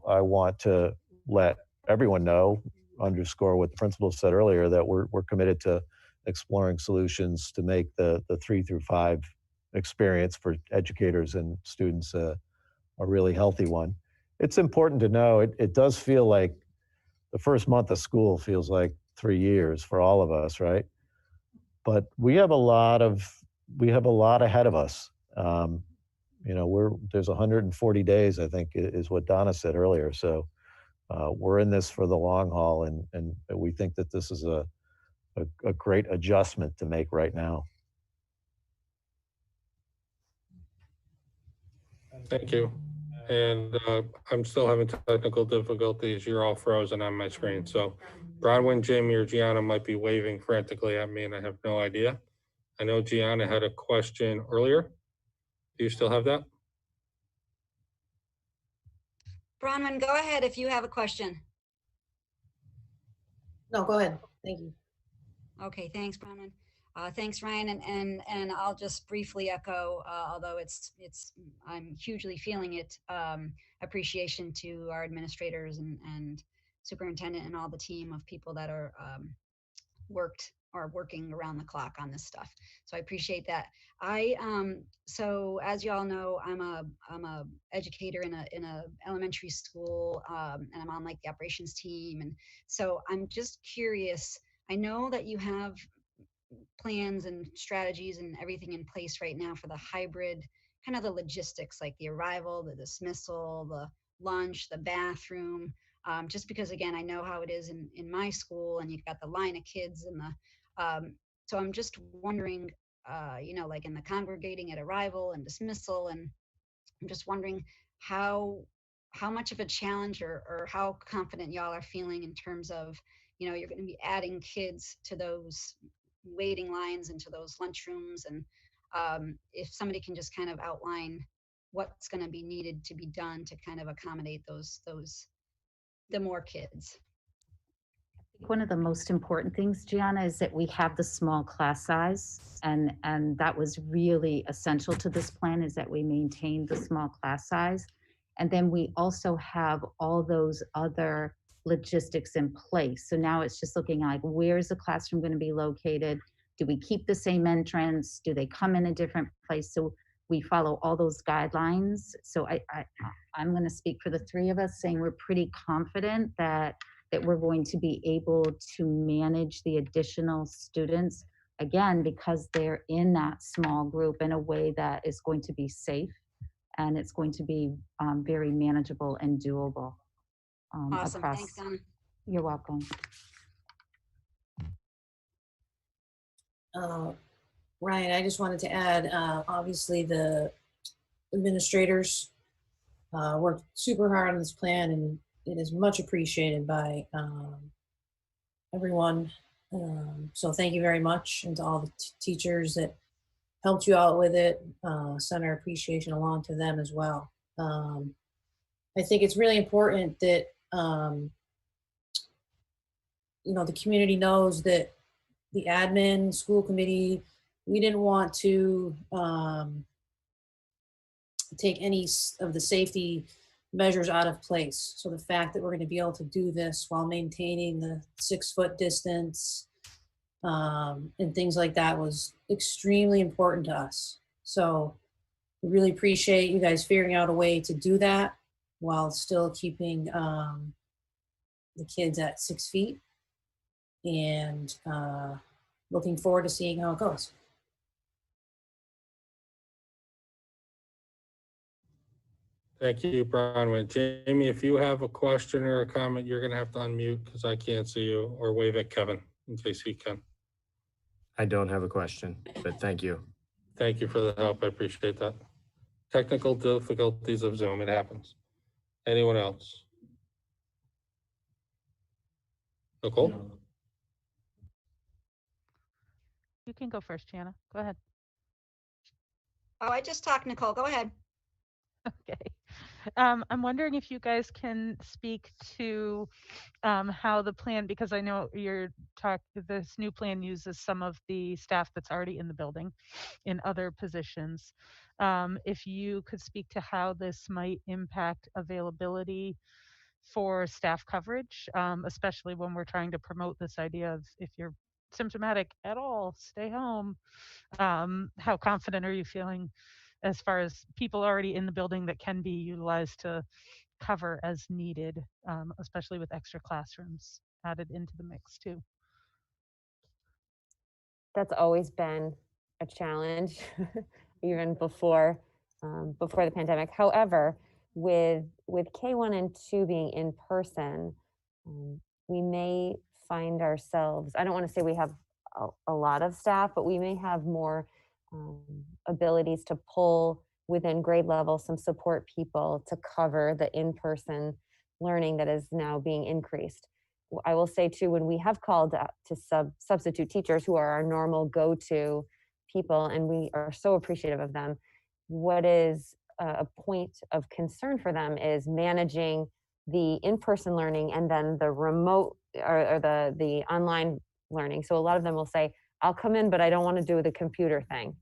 I want to let everyone know, underscore what the principal said earlier, that we're committed to exploring solutions to make the 3 through 5 experience for educators and students a really healthy one. It's important to know, it does feel like the first month of school feels like 3 years for all of us, right? But we have a lot ahead of us. There's 140 days, I think, is what Donna said earlier. So we're in this for the long haul, and we think that this is a great adjustment to make right now. Thank you. And I'm still having technical difficulties. You're all frozen on my screen. So Bronwyn, Jamie, or Gianna might be waving frantically at me, and I have no idea. I know Gianna had a question earlier. Do you still have that? Bronwyn, go ahead if you have a question. No, go ahead. Thank you. Okay, thanks, Bronwyn. Thanks, Ryan, and I'll just briefly echo, although I'm hugely feeling it, appreciation to our administrators and superintendent and all the team of people that are working around the clock on this stuff. So I appreciate that. So as you all know, I'm a educator in a elementary school, and I'm on like the operations team, and so I'm just curious. I know that you have plans and strategies and everything in place right now for the hybrid, kind of the logistics, like the arrival, the dismissal, the lunch, the bathroom. Just because, again, I know how it is in my school, and you've got the line of kids and so I'm just wondering, like in the congregating at arrival and dismissal, and I'm just wondering how much of a challenge or how confident y'all are feeling in terms of, you're going to be adding kids to those waiting lines into those lunchrooms, and if somebody can just kind of outline what's going to be needed to be done to kind of accommodate the more kids. One of the most important things, Gianna, is that we have the small class size, and that was really essential to this plan, is that we maintain the small class size. And then we also have all those other logistics in place. So now it's just looking at, like, where's the classroom going to be located? Do we keep the same entrance? Do they come in a different place? So we follow all those guidelines. So I'm going to speak for the three of us, saying we're pretty confident that we're going to be able to manage the additional students, again, because they're in that small group, in a way that is going to be safe, and it's going to be very manageable and doable. Awesome. Thanks, Donna. You're welcome. Ryan, I just wanted to add, obviously the administrators worked super hard on this plan, and it is much appreciated by everyone. So thank you very much, and to all the teachers that helped you out with it. Send our appreciation along to them as well. I think it's really important that the community knows that the admin, school committee, we didn't want to take any of the safety measures out of place. So the fact that we're going to be able to do this while maintaining the 6-foot distance and things like that was extremely important to us. So we really appreciate you guys figuring out a way to do that while still keeping the kids at 6 feet, and looking forward to seeing how it goes. Thank you, Bronwyn. Jamie, if you have a question or a comment, you're going to have to unmute because I can't see you, or wave at Kevin in case he can. I don't have a question, but thank you. Thank you for the help. I appreciate that. Technical difficulties of Zoom, it happens. Anyone else? Nicole? You can go first, Gianna. Go ahead. Oh, I just talked, Nicole. Go ahead. Okay. I'm wondering if you guys can speak to how the plan, because I know this new plan uses some of the staff that's already in the building in other positions. If you could speak to how this might impact availability for staff coverage, especially when we're trying to promote this idea of if you're symptomatic at all, stay home. How confident are you feeling as far as people already in the building that can be utilized to cover as needed, especially with extra classrooms added into the mix too? That's always been a challenge, even before the pandemic. However, with K1 and 2 being in person, we may find ourselves, I don't want to say we have a lot of staff, but we may have more abilities to pull within grade level some support people to cover the in-person learning that is now being increased. I will say too, when we have called out to substitute teachers who are our normal go-to people, and we are so appreciative of them, what is a point of concern for them is managing the in-person learning and then the remote or the online learning. So a lot of them will say, I'll come in, but I don't want to do the computer thing.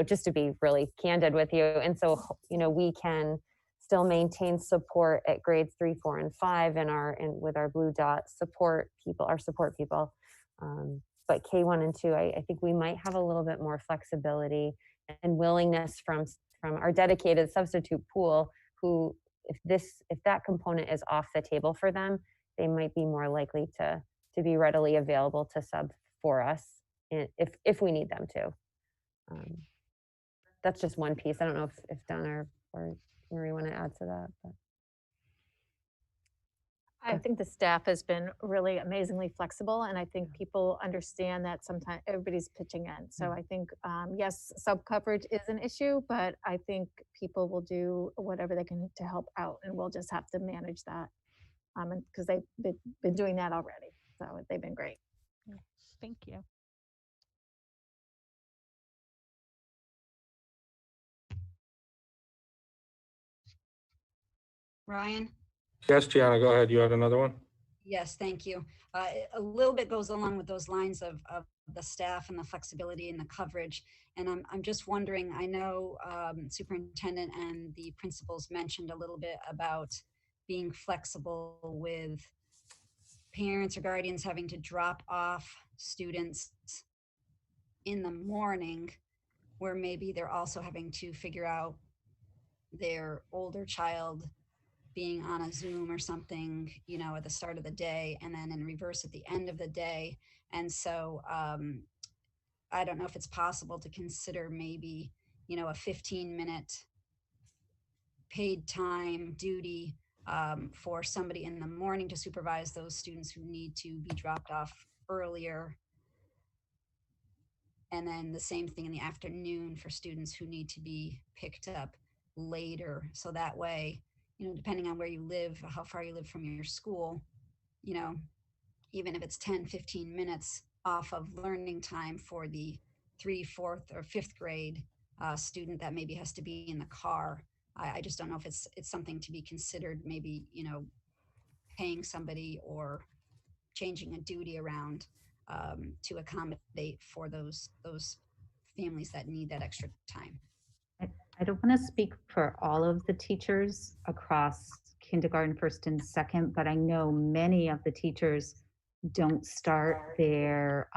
Just to be really candid with you. And so, we can still maintain support at grades 3, 4, and 5 with our blue dot support people, our support people. But K1 and 2, I think we might have a little bit more flexibility and willingness from our dedicated substitute pool, who, if that component is off the table for them, they might be more likely to be readily available to sub for us if we need them to. That's just one piece. I don't know if Don or Marie want to add to that. But. I think the staff has been really amazingly flexible, and I think people understand that sometimes everybody's pitching in. So I think, yes, sub coverage is an issue, but I think people will do whatever they can to help out, and we'll just have to manage that because they've been doing that already. So they've been great. Yes, thank you. Ryan? Yes, Gianna, go ahead. You had another one? Yes, thank you. A little bit goes along with those lines of the staff and the flexibility and the coverage. And I'm just wondering, I know superintendent and the principals mentioned a little bit about being flexible with parents or guardians having to drop off students in the morning, where maybe they're also having to figure out their older child being on a Zoom or something, at the start of the day, and then in reverse at the end of the day. And so I don't know if it's possible to consider maybe, a 15-minute paid time duty for somebody in the morning to supervise those students who need to be dropped off earlier. And then the same thing in the afternoon for students who need to be picked up later. So that way, depending on where you live, how far you live from your school, even if it's 10, 15 minutes off of learning time for the 3, 4th, or 5th grade student that maybe has to be in the car. I just don't know if it's something to be considered, maybe, paying somebody or changing a duty around to accommodate for those families that need that extra time. I don't want to speak for all of the teachers across kindergarten, 1st and 2nd, but I know many of the teachers don't start their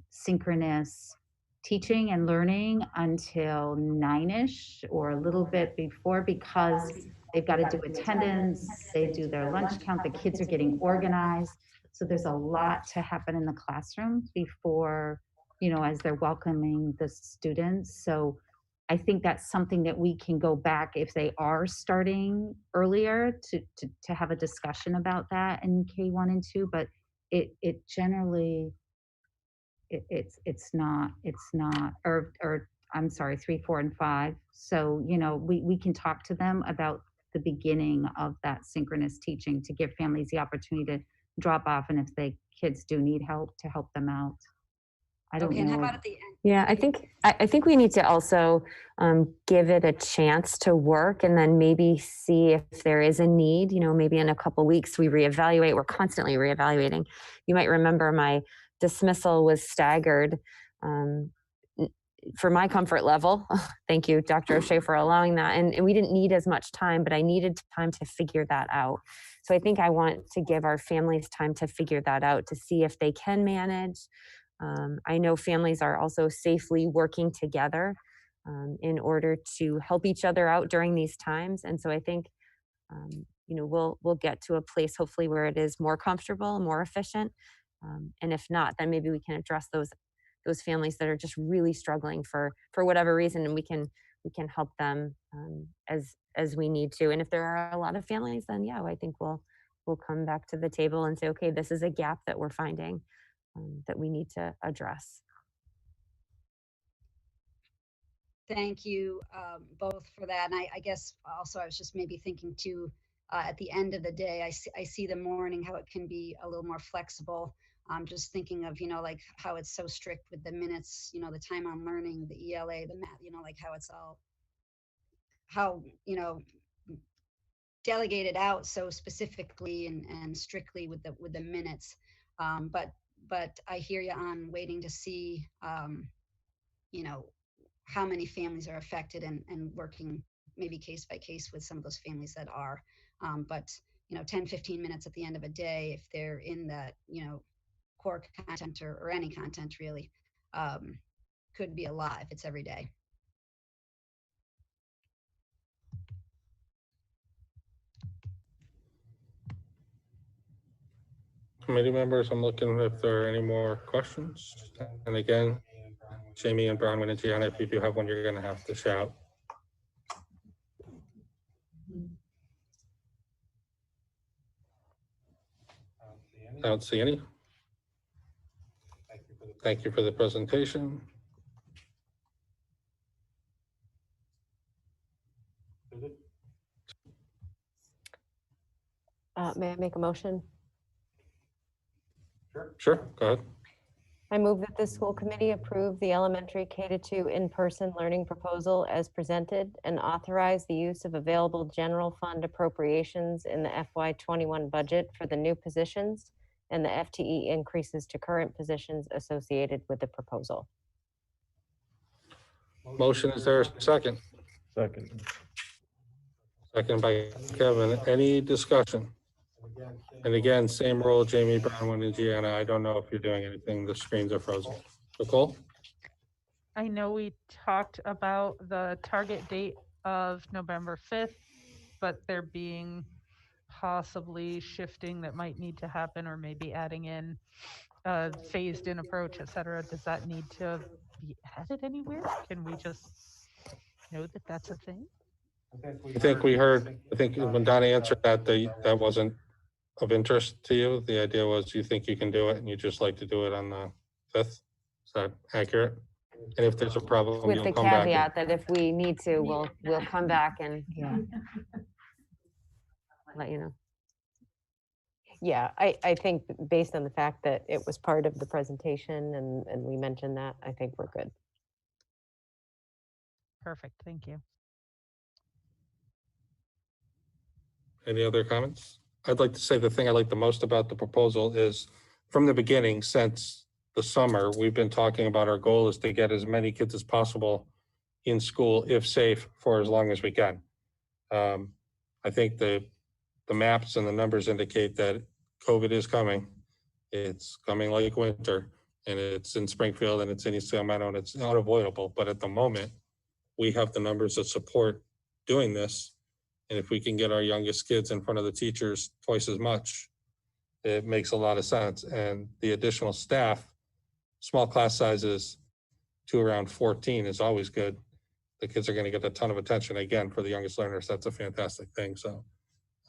synchronous teaching and learning until 9ish or a little bit before, because they've got to do attendance, they do their lunch count, the kids are getting organized. So there's a lot to happen in the classroom before, as they're welcoming the students. So I think that's something that we can go back, if they are starting earlier, to have a discussion about that in K1 and 2, but it generally it's not, or I'm sorry, 3, 4, and 5. So, you know, we can talk to them about the beginning of that synchronous teaching to give families the opportunity to drop off, and if kids do need help, to help them out. I don't Okay, and how know. about at the end? Yeah, I think we need to also give it a chance to work, and then maybe see if there is a need. You know, maybe in a couple weeks we reevaluate. We're constantly reevaluating. You might remember my dismissal was staggered for my comfort level. Thank you, Dr. O'Shea, for allowing that. And we didn't need as much time, but I needed time to figure that out. So I think I want to give our families time to figure that out, to see if they can manage. I know families are also safely working together in order to help each other out during these times. And so I think, you know, we'll get to a place hopefully where it is more comfortable, more efficient. And if not, then maybe we can address those families that are just really struggling for whatever reason, and we can help them as we need to. And if there are a lot of families, then yeah, I think we'll come back to the table and say, okay, this is a gap that we're finding that we need to address. Thank you both for that. And I guess also I was just maybe thinking too, at the end of the day, I see the morning, how it can be a little more flexible. I'm just thinking of, you know, like how it's so strict with the minutes, you know, the time on learning, the ELA, the math, you know, like how it's all, how, you know, delegated out so specifically and strictly with the minutes. But I hear you on waiting to see, you know, how many families are affected and working maybe case by case with some of those families that are. But, you know, 10, 15 minutes at the end of a day, if they're in that, you know, core content or any content really, could be a lot if it's every day. Committee members, I'm looking if there are any more questions. And again, Jamie and Bronwyn and Gianna, if you do have one, you're going to have to shout. I don't see any. Thank you for the presentation. May I make a motion? Sure, go ahead. I move that the school committee approve the elementary K-2 in-person learning proposal as presented and authorize the use of available general fund appropriations in the FY21 budget for the new positions and the FTE increases to current positions associated with the proposal. Motion, is there a second? Second. Second by Kevin. Any discussion? And again, same role, Jamie, Bronwyn, and Gianna. I don't know if you're doing anything. The screens are frozen. Nicole? I know we talked about the target date of November 5th, but there being possibly shifting that might need to happen, or maybe adding in a phased in approach, et cetera. Does that need to be added anywhere? Can we just know that that's a thing? I think when Donna answered that, that wasn't of interest to you. The idea was you think you can do it and you just like to do it on the 5th. Is that accurate? And if there's a problem, With you'll the come back. caveat that if we need to, we'll come back and let you know. Yeah, I think based on the fact that it was part of the presentation and we mentioned that, I think we're good. Perfect, thank you. Any other comments? I'd like to say the thing I like the most about the proposal is from the beginning, since the summer, we've been talking about our goal is to get as many kids as possible in school, if safe, for as long as we can. I think the maps and the numbers indicate that COVID is coming. It's coming like winter, and it's in Springfield and it's in East Longmeadow, and it's unavoidable. But at the moment, we have the numbers that support doing this. And if we can get our youngest kids in front of the teachers twice as much, it makes a lot of sense. And the additional staff, small class sizes to around 14 is always good. The kids are going to get a ton of attention again for the youngest learners. That's a fantastic thing. So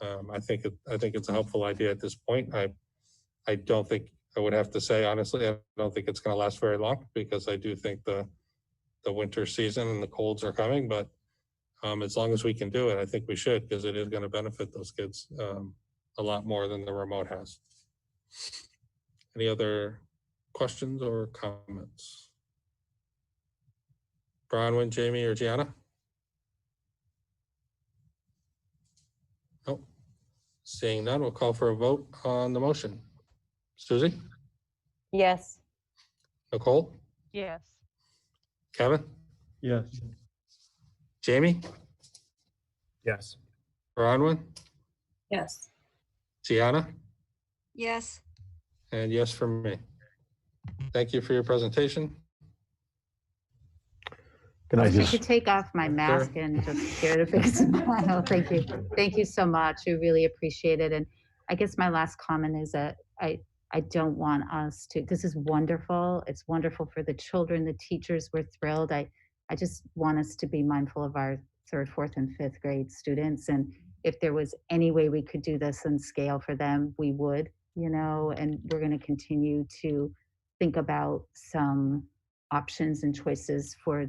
I think it's a helpful idea at this point. I don't think I would have to say, honestly, I don't think it's going to last very long because I do think the winter season and the colds are coming, but as long as we can do it, I think we should, because it is going to benefit those kids a lot more than the remote has. Any other questions or comments? Bronwyn, Jamie, or Gianna? Nope. Seeing none, we'll call for a vote on the motion. Susie? Yes. Nicole? Yes. Kevin? Yes. Jamie? Yes. Bronwyn? Yes. Gianna? Yes. And yes for me. Thank you for your presentation. Can I I just, could take off my mask and just give it a big smile. Thank you. Thank you so much. We really appreciate it. And I guess my last comment is that I don't want us to, this is wonderful. It's wonderful for the children, the teachers, we're thrilled. I just want us to be mindful of our 3rd, 4th, and 5th grade students. And if there was any way we could do this and scale for them, we would, you know, and we're going to continue to think about some options and choices for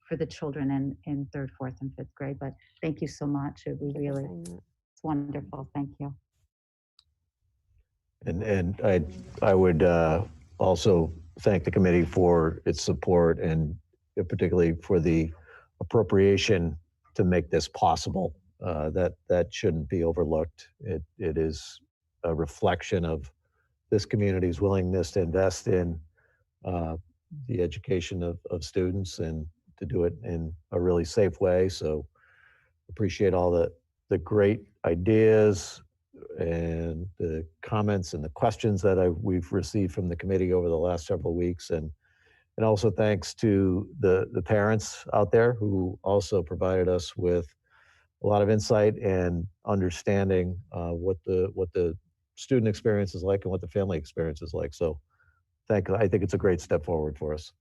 the children in 3rd, 4th, and 5th grade. But thank you so much. We really, it's wonderful. Thank you. and I would also thank the committee for its support and particularly for the appropriation to make this possible. That shouldn't be overlooked. It is a reflection of this community's willingness to invest in the education of students and to do it in a really safe way. So appreciate all the great ideas and the comments and the questions that we've received from the committee over the last several weeks. And also thanks to the parents out there who also provided us with a lot of insight and understanding what the student experience is like and what the family experience is like. So I think it's a great step forward for us.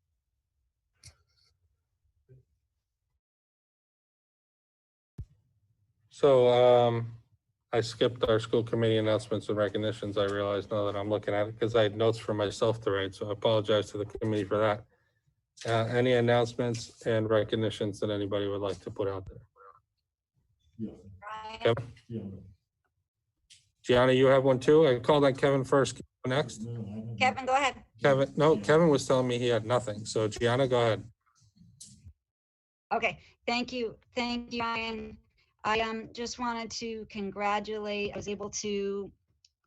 So I skipped our school committee announcements and recognitions. I realize now that I'm looking at it because I had notes for myself to write. So I apologize to the committee for that. Any announcements and recognitions that anybody would like to put out there? Ryan? Kevin? Gianna, you have one too? I called on Kevin first. Next. Kevin, go ahead. Kevin, no, Kevin was telling me he had nothing. So Gianna, go ahead. Okay, thank you, Ryan. I just wanted to congratulate, I was able to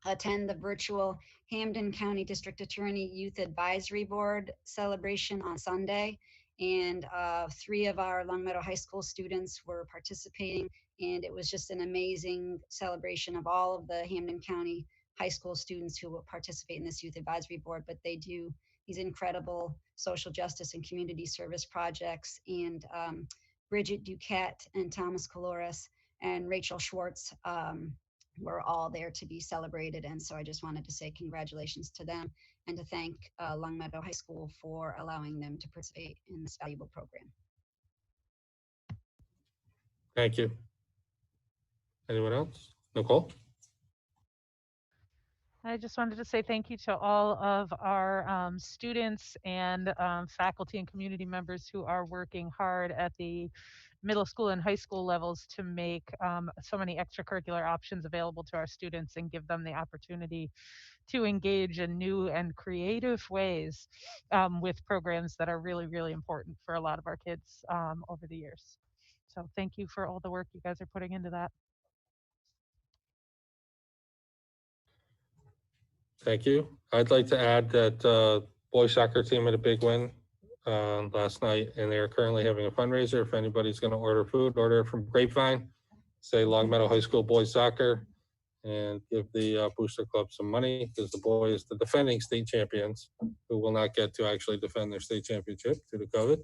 attend the virtual Hampden County District Attorney Youth Advisory Board celebration on Sunday. And 3 of our Longmeadow High School students were participating. And it was just an amazing celebration of all of the Hampden County high school students who will participate in this Youth Advisory Board, but they do these incredible social justice and community service projects. And Bridget Duquette and Thomas Caloris and Rachel Schwartz were all there to be celebrated. And so I just wanted to say congratulations to them and to thank Longmeadow High School for allowing them to participate in this valuable program. Thank you. Anyone else? Nicole? I just wanted to say thank you to all of our students and faculty and community members who are working hard at the middle school and high school levels to make so many extracurricular options available to our students and give them the opportunity to engage in new and creative ways with programs that are really, really important for a lot of our kids over the years. So thank you for all the work you guys are putting into that. Thank you. I'd like to add that boys soccer team had a big win last night, and they are currently having a fundraiser. If anybody's going to order food, order from Grapevine, say Longmeadow High School boys soccer, and give the booster club some money, because the boys, the defending state champions, who will not get to actually defend their state championship due to COVID,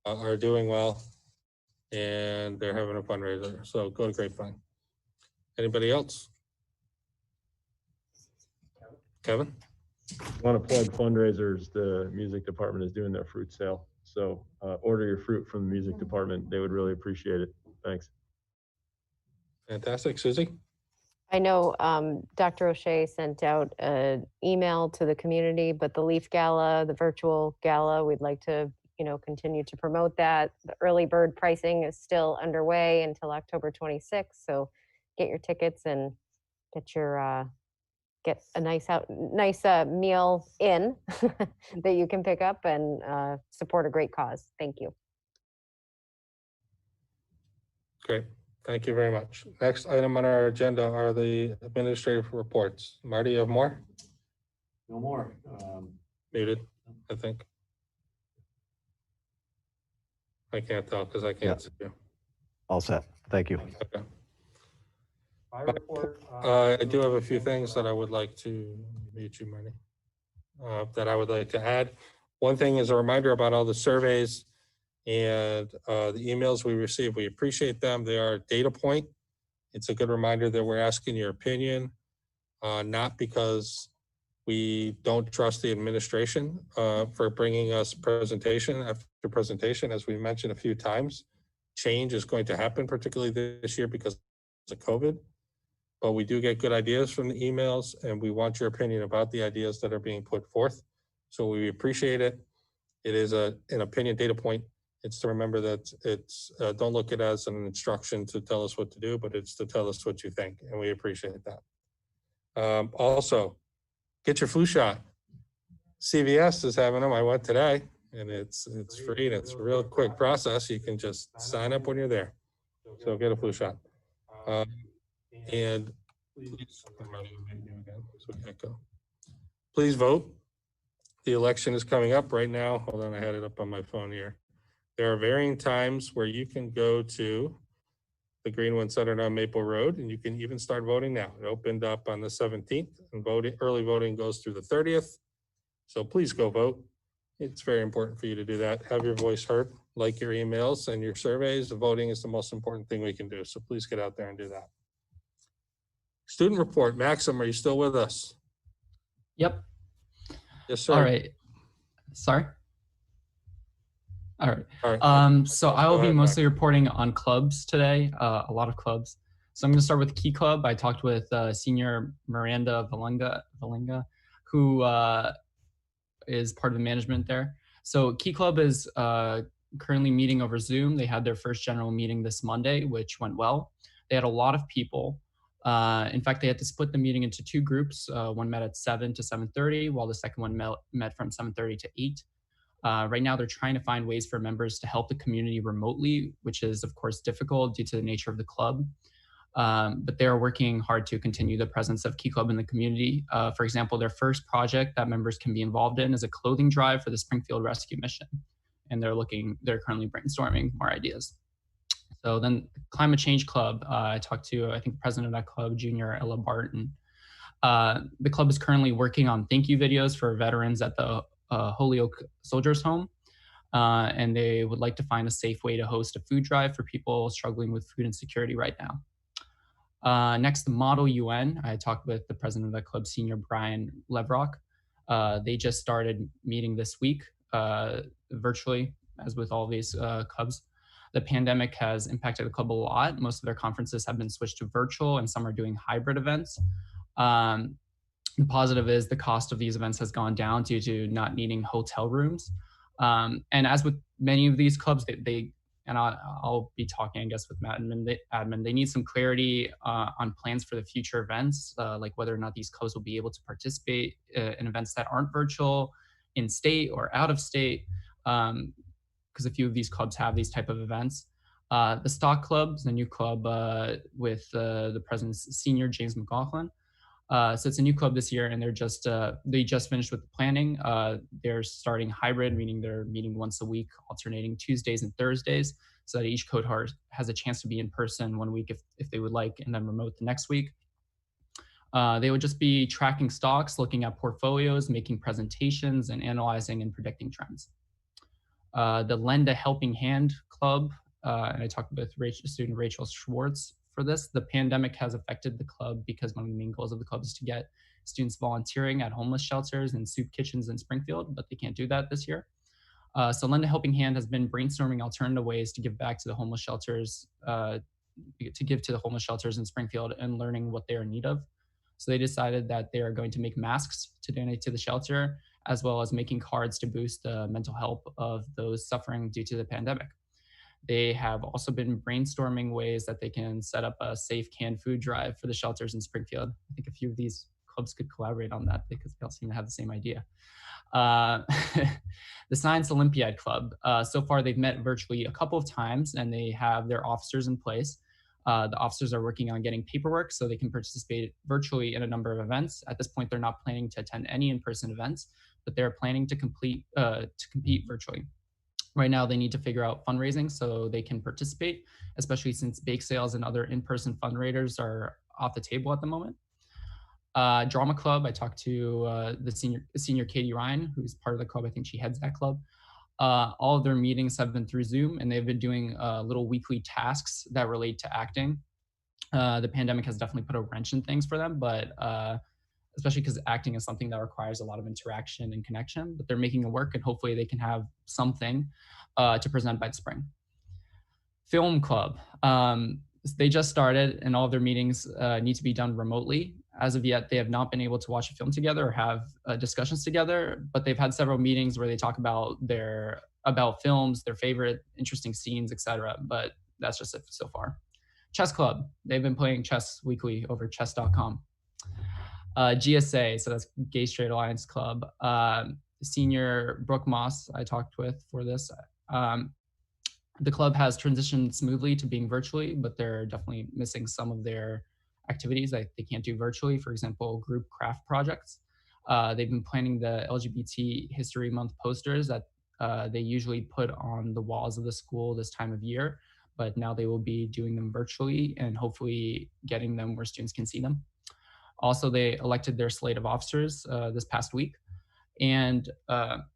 are doing well, and they're having a fundraiser. So go to Grapevine. Anybody else? Kevin? I want to plug fundraisers. The music department is doing their fruit sale. So order your fruit from the music department. They would really appreciate it. Thanks. Fantastic. Susie? I know Dr. O'Shea sent out an email to the community, but the Leaf Gala, the virtual gala, we'd like to, continue to promote that. The early bird pricing is still underway until October 26th. So get your tickets and get a nice meal in that you can pick up and support a great cause. Thank you. Great. Thank you very much. Next item on our agenda are the administrative reports. Marty, you have more? No more. Muted, I think. I can't tell because I can't see you. All set. Thank you. Okay. My report. I do have a few things that I would like to mute you, Marty, that I would like to add. One thing is a reminder about all the surveys and the emails we receive. We appreciate them. They are a data point. It's a good reminder that we're asking your opinion, not because we don't trust the administration for bringing us presentation after presentation. As we mentioned a few times, change is going to happen, particularly this year because of COVID. But we do get good ideas from the emails, and we want your opinion about the ideas that are being put forth. So we appreciate it. It is an opinion data point. It's to remember that it's don't look at it as an instruction to tell us what to do, but it's to tell us what you think, and we appreciate that. Also, get your flu shot. CVS is having them. I went today, and it's free, and it's a real quick process. You can just sign up when you're there. So get a flu shot. And please, so we can't go. Please vote. The election is coming up right now. Hold on, I had it up on my phone here. There are varying times where you can go to the Greenwood Center on Maple Road, and you can even start voting now. It opened up on the 17th, and early voting goes through the 30th. So please go vote. It's very important for you to do that. Have your voice heard, like your emails and your surveys. The voting is the most important thing we can do. So please get out there and do that. Student report. Maxim, are you still with us? Yep. Yes, sir. All right. Sorry. All right. So I will be mostly reporting on clubs today, a lot of clubs. So I'm going to start with Key Club. I talked with Senior Miranda Valenga, who is part of the management there. So Key Club is currently meeting over Zoom. They had their first general meeting this Monday, which went well. They had a lot of people. In fact, they had to split the meeting into two groups. One met at 7 to 7:30, while the second one met from 7:30 to 8. Right now, they're trying to find ways for members to help the community remotely, which is, of course, difficult due to the nature of the club. But they are working hard to continue the presence of Key Club in the community. For example, their first project that members can be involved in is a clothing drive for the Springfield Rescue Mission. And they're currently brainstorming more ideas. So then Climate Change Club, I talked to, I think, the president of that club, Junior Ella Barton. The club is currently working on thank you videos for veterans at the Holyoke Soldiers Home. And they would like to find a safe way to host a food drive for people struggling with food insecurity right now. Next, the Model UN. I talked with the president of that club, Senior Brian Levrock. They just started meeting this week virtually, as with all these clubs. The pandemic has impacted the club a lot. Most of their conferences have been switched to virtual, and some are doing hybrid events. The positive is the cost of these events has gone down due to not needing hotel rooms. And as with many of these clubs, I'll be talking, I guess, with admin. They need some clarity on plans for the future events, like whether or not these clubs will be able to participate in events that aren't virtual, in state or out of state, because a few of these clubs have these type of events. The Stock Club is a new club with the president's senior, James McLaughlin. So it's a new club this year, and they just finished with the planning. They're starting hybrid, meaning they're meeting once a week, alternating Tuesdays and Thursdays, so that each cohort has a chance to be in person one week if they would like, and then remote the next week. They would just be tracking stocks, looking at portfolios, making presentations, and analyzing and predicting trends. The Lend a Helping Hand Club, and I talked with student Rachel Schwartz for this. The pandemic has affected the club because one of the main goals of the club is to get students volunteering at homeless shelters and soup kitchens in Springfield, but they can't do that this year. So Lend a Helping Hand has been brainstorming alternative ways to give back to the homeless shelters to give to the homeless shelters in Springfield and learning what they're in need of. So they decided that they are going to make masks to donate to the shelter, as well as making cards to boost the mental health of those suffering due to the pandemic. They have also been brainstorming ways that they can set up a safe canned food drive for the shelters in Springfield. I think a few of these clubs could collaborate on that because they all seem to have the same idea. Uh, the Science Olympiad Club, so far they've met virtually a couple of times and they have their officers in place. The officers are working on getting paperwork so they can participate virtually in a number of events. At this point, they're not planning to attend any in-person events, but they're planning to compete virtually. Right now, they need to figure out fundraising so they can participate, especially since bake sales and other in-person fundraisers are off the table at the moment. Drama Club, I talked to the senior Katie Ryan, who's part of the club. I think she heads that club. All of their meetings have been through Zoom, and they've been doing little weekly tasks that relate to acting. The pandemic has definitely put a wrench in things for them, but especially because acting is something that requires a lot of interaction and connection, but they're making it work, and hopefully they can have something to present by the spring. Film Club. They just started, and all of their meetings need to be done remotely. As of yet, they have not been able to watch a film together or have discussions together, but they've had several meetings where they talk about films, their favorite interesting scenes, etc. But that's just it so far. Chess Club. They've been playing chess weekly over chess.com. GSA, so that's Gay Straight Alliance Club. Senior Brooke Moss, I talked with for this. The club has transitioned smoothly to being virtually, but they're definitely missing some of their activities that they can't do virtually. For example, group craft projects. They've been planning the LGBT History Month posters that they usually put on the walls of the school this time of year, but now they will be doing them virtually and hopefully getting them where students can see them. Also, they elected their slate of officers this past week. And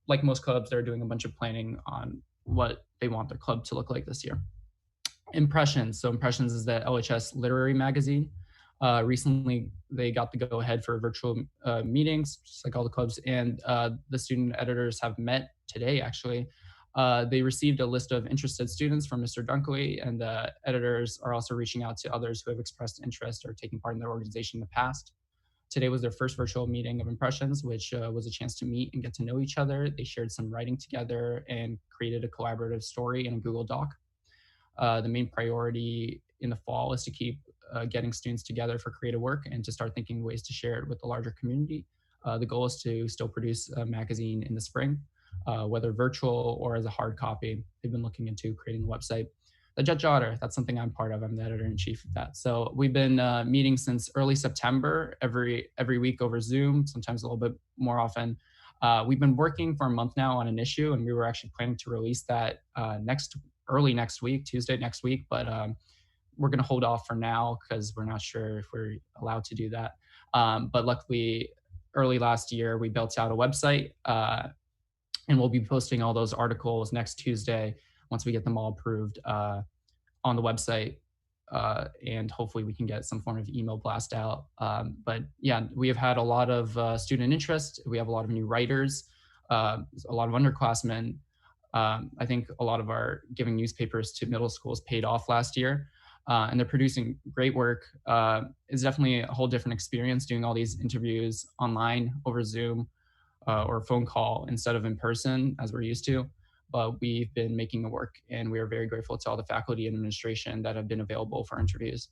like most clubs, they're doing a bunch of planning on what they want their club to look like this year. Impressions. So Impressions is the LHS literary magazine. Recently, they got the go-ahead for virtual meetings, just like all the clubs, and the student editors have met today, actually. They received a list of interested students from Mr. Dunkley, and the editors are also reaching out to others who have expressed interest or taken part in their organization in the past. Today was their first virtual meeting of Impressions, which was a chance to meet and get to know each other. They shared some writing together and created a collaborative story in a Google Doc. The main priority in the fall is to keep getting students together for creative work and to start thinking ways to share it with the larger community. The goal is to still produce a magazine in the spring, whether virtual or as a hard copy. They've been looking into creating a website. The Judge Otter, that's something I'm part of. I'm the editor-in-chief of that. So we've been meeting since early September, every week over Zoom, sometimes a little bit more often. We've been working for a month now on an issue, and we were actually planning to release that early next week, Tuesday next week, but we're going to hold off for now because we're not sure if we're allowed to do that. But luckily, early last year, we built out a website, and we'll be posting all those articles next Tuesday once we get them all approved on the website. And hopefully we can get some form of email blast out. But yeah, we have had a lot of student interest. We have a lot of new writers, a lot of underclassmen. I think a lot of our giving newspapers to middle schools paid off last year. And they're producing great work. It's definitely a whole different experience doing all these interviews online over Zoom or phone call instead of in person as we're used to. But we've been making it work, and we are very grateful to all the faculty and administration that have been available for interviews.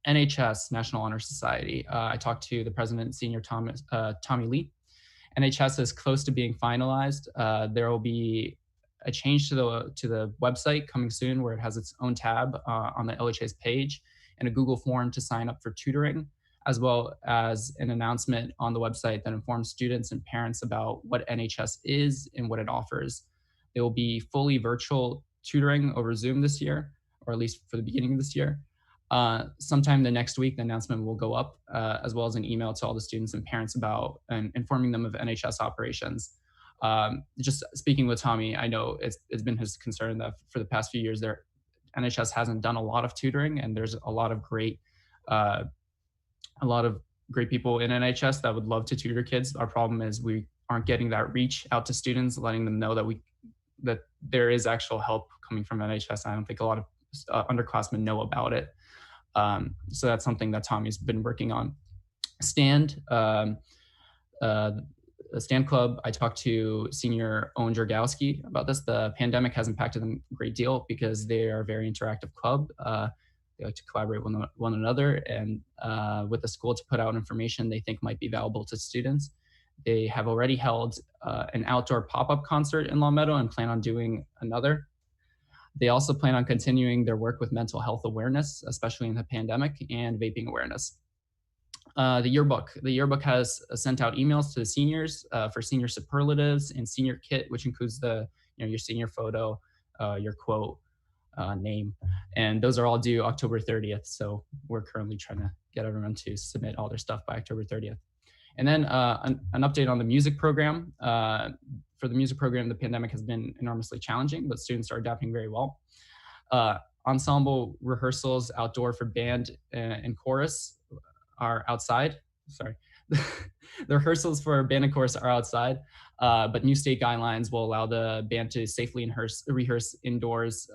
NHS, National Honor Society. I talked to the president, Senior Tommy Lee. NHS is close to being finalized. There will be a change to the website coming soon, where it has its own tab on the LHS page and a Google form to sign up for tutoring, as well as an announcement on the website that informs students and parents about what NHS is and what it offers. There will be fully virtual tutoring over Zoom this year, or at least for the beginning of this year. Sometime the next week, the announcement will go up, as well as an email to all the students and parents about and informing them of NHS operations. Just speaking with Tommy, I know it's been his concern that for the past few years, NHS hasn't done a lot of tutoring, and there's a lot of great people in NHS that would love to tutor kids. Our problem is we aren't getting that reach out to students, letting them know that there is actual help coming from NHS. I don't think a lot of underclassmen know about it. So that's something that Tommy's been working on. Stand. The Stand Club, I talked to Senior Owen Dragowski about this. The pandemic has impacted them a great deal because they are a very interactive club. They like to collaborate with one another and with the school to put out information they think might be valuable to students. They have already held an outdoor pop-up concert in Longmeadow and plan on doing another. They also plan on continuing their work with mental health awareness, especially in the pandemic, and vaping awareness. The yearbook has sent out emails to the seniors for senior superlatives and senior kit, which includes your senior photo, your quote, name, and those are all due October 30th. So we're currently trying to get everyone to submit all their stuff by October 30th. And then an update on the music program. For the music program, the pandemic has been enormously challenging, but students are adapting very well. Ensemble rehearsals outdoor for band and chorus are outside. Sorry. The rehearsals for band and chorus are outside, but new state guidelines will allow the band to safely rehearse indoors,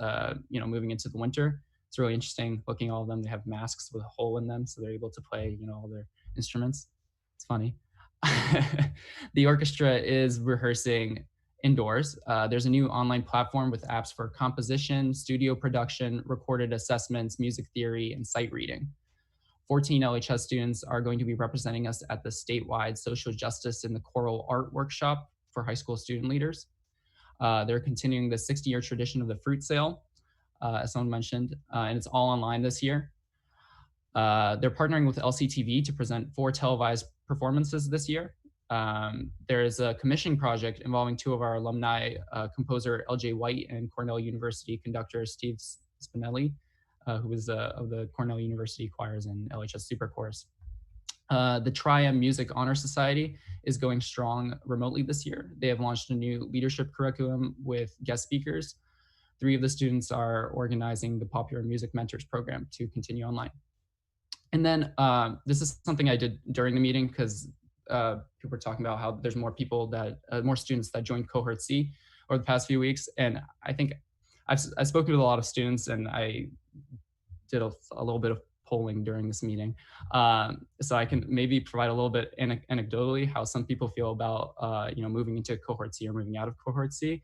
moving into the winter. It's really interesting looking at all of them. They have masks with a hole in them, so they're able to play, all their instruments. It's funny. The orchestra is rehearsing indoors. There's a new online platform with apps for composition, studio production, recorded assessments, music theory, and sight reading. 14 LHS students are going to be representing us at the statewide social justice in the choral art workshop for high school student leaders. They're continuing the 60-year tradition of the fruit sale, as someone mentioned, and it's all online this year. They're partnering with LCTV to present 4 televised performances this year. There is a commission project involving 2 of our alumni, composer LJ White and Cornell University conductor Steve Spinelli, who is of the Cornell University choirs and LHS Super Chorus. The Tri-M Music Honor Society is going strong remotely this year. They have launched a new leadership curriculum with guest speakers. 3 of the students are organizing the Popular Music Mentors program to continue online. And then this is something I did during the meeting because people were talking about how there's more people more students that joined Cohort C over the past few weeks. And I think I've spoken with a lot of students, and I did a little bit of polling during this meeting. So I can maybe provide a little bit anecdotally how some people feel about moving into Cohort C or moving out of Cohort C.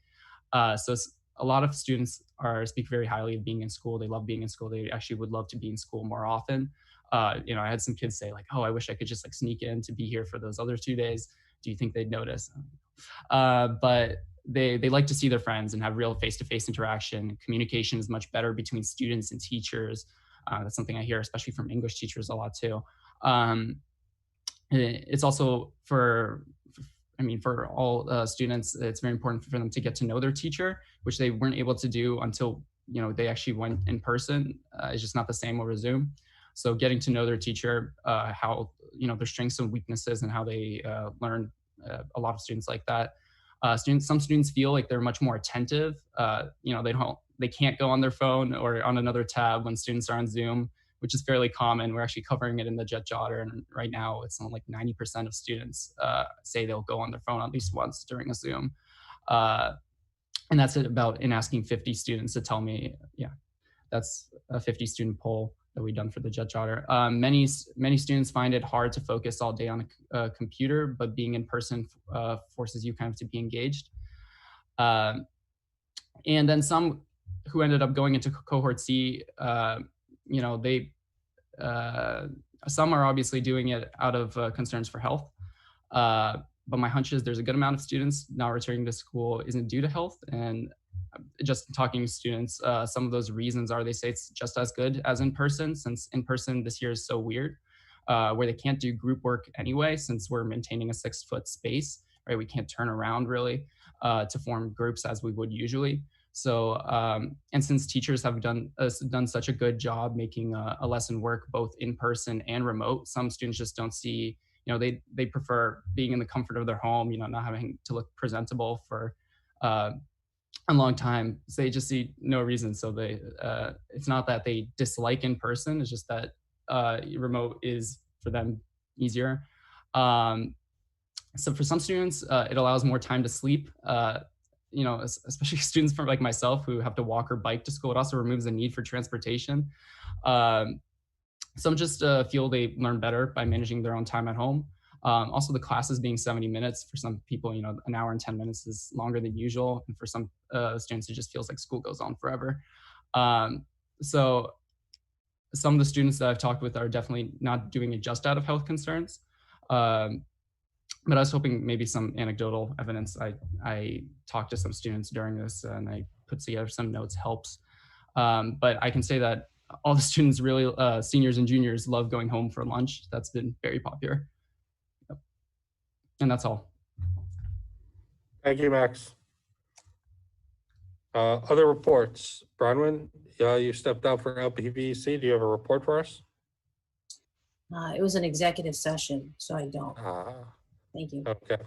So a lot of students speak very highly of being in school. They love being in school. They actually would love to be in school more often. I had some kids say like, oh, I wish I could just sneak in to be here for those other 2 days. Do you think they'd notice? But they like to see their friends and have real face-to-face interaction. Communication is much better between students and teachers. That's something I hear, especially from English teachers a lot too. It's also for all students, it's very important for them to get to know their teacher, which they weren't able to do until they actually went in person. It's just not the same over Zoom. So getting to know their teacher, how their strengths and weaknesses, and how they learn. A lot of students like that. Some students feel like they're much more attentive. They can't go on their phone or on another tab when students are on Zoom, which is fairly common. We're actually covering it in the Jet Jotter, and right now it's on like 90% of students say they'll go on their phone at least once during a Zoom. And that's about in asking 50 students to tell me, that's a 50 student poll that we've done for the Jet Jotter. Many students find it hard to focus all day on a computer, but being in person forces you kind of to be engaged. And then some who ended up going into Cohort C, some are obviously doing it out of concerns for health. But my hunch is there's a good amount of students not returning to school isn't due to health. And just talking to students, some of those reasons are they say it's just as good as in person, since in person this year is so weird, where they can't do group work anyway, since we're maintaining a 6-foot space, right? We can't turn around really to form groups as we would usually. So, and since teachers have done such a good job making a lesson work both in person and remote, some students just don't see, they prefer being in the comfort of their home, not having to look presentable for a long time. So they just see no reason. So it's not that they dislike in person, it's just that remote is for them easier. So for some students, it allows more time to sleep. especially students from like myself who have to walk or bike to school. It also removes the need for transportation. Some just feel they learn better by managing their own time at home. Also, the classes being 70 minutes for some people, an hour and 10 minutes is longer than usual, and for some students, it just feels like school goes on forever. So some of the students that I've talked with are definitely not doing it just out of health concerns. But I was hoping maybe some anecdotal evidence. I talked to some students during this and I put together some notes helps. But I can say that all the students really, seniors and juniors, love going home for lunch. That's been very popular. Yep. And that's all. Thank you, Max. Other reports. Bronwyn, you stepped out for LPVC. Do you have a report for us? It was an executive session, so I don't. Thank you. Okay.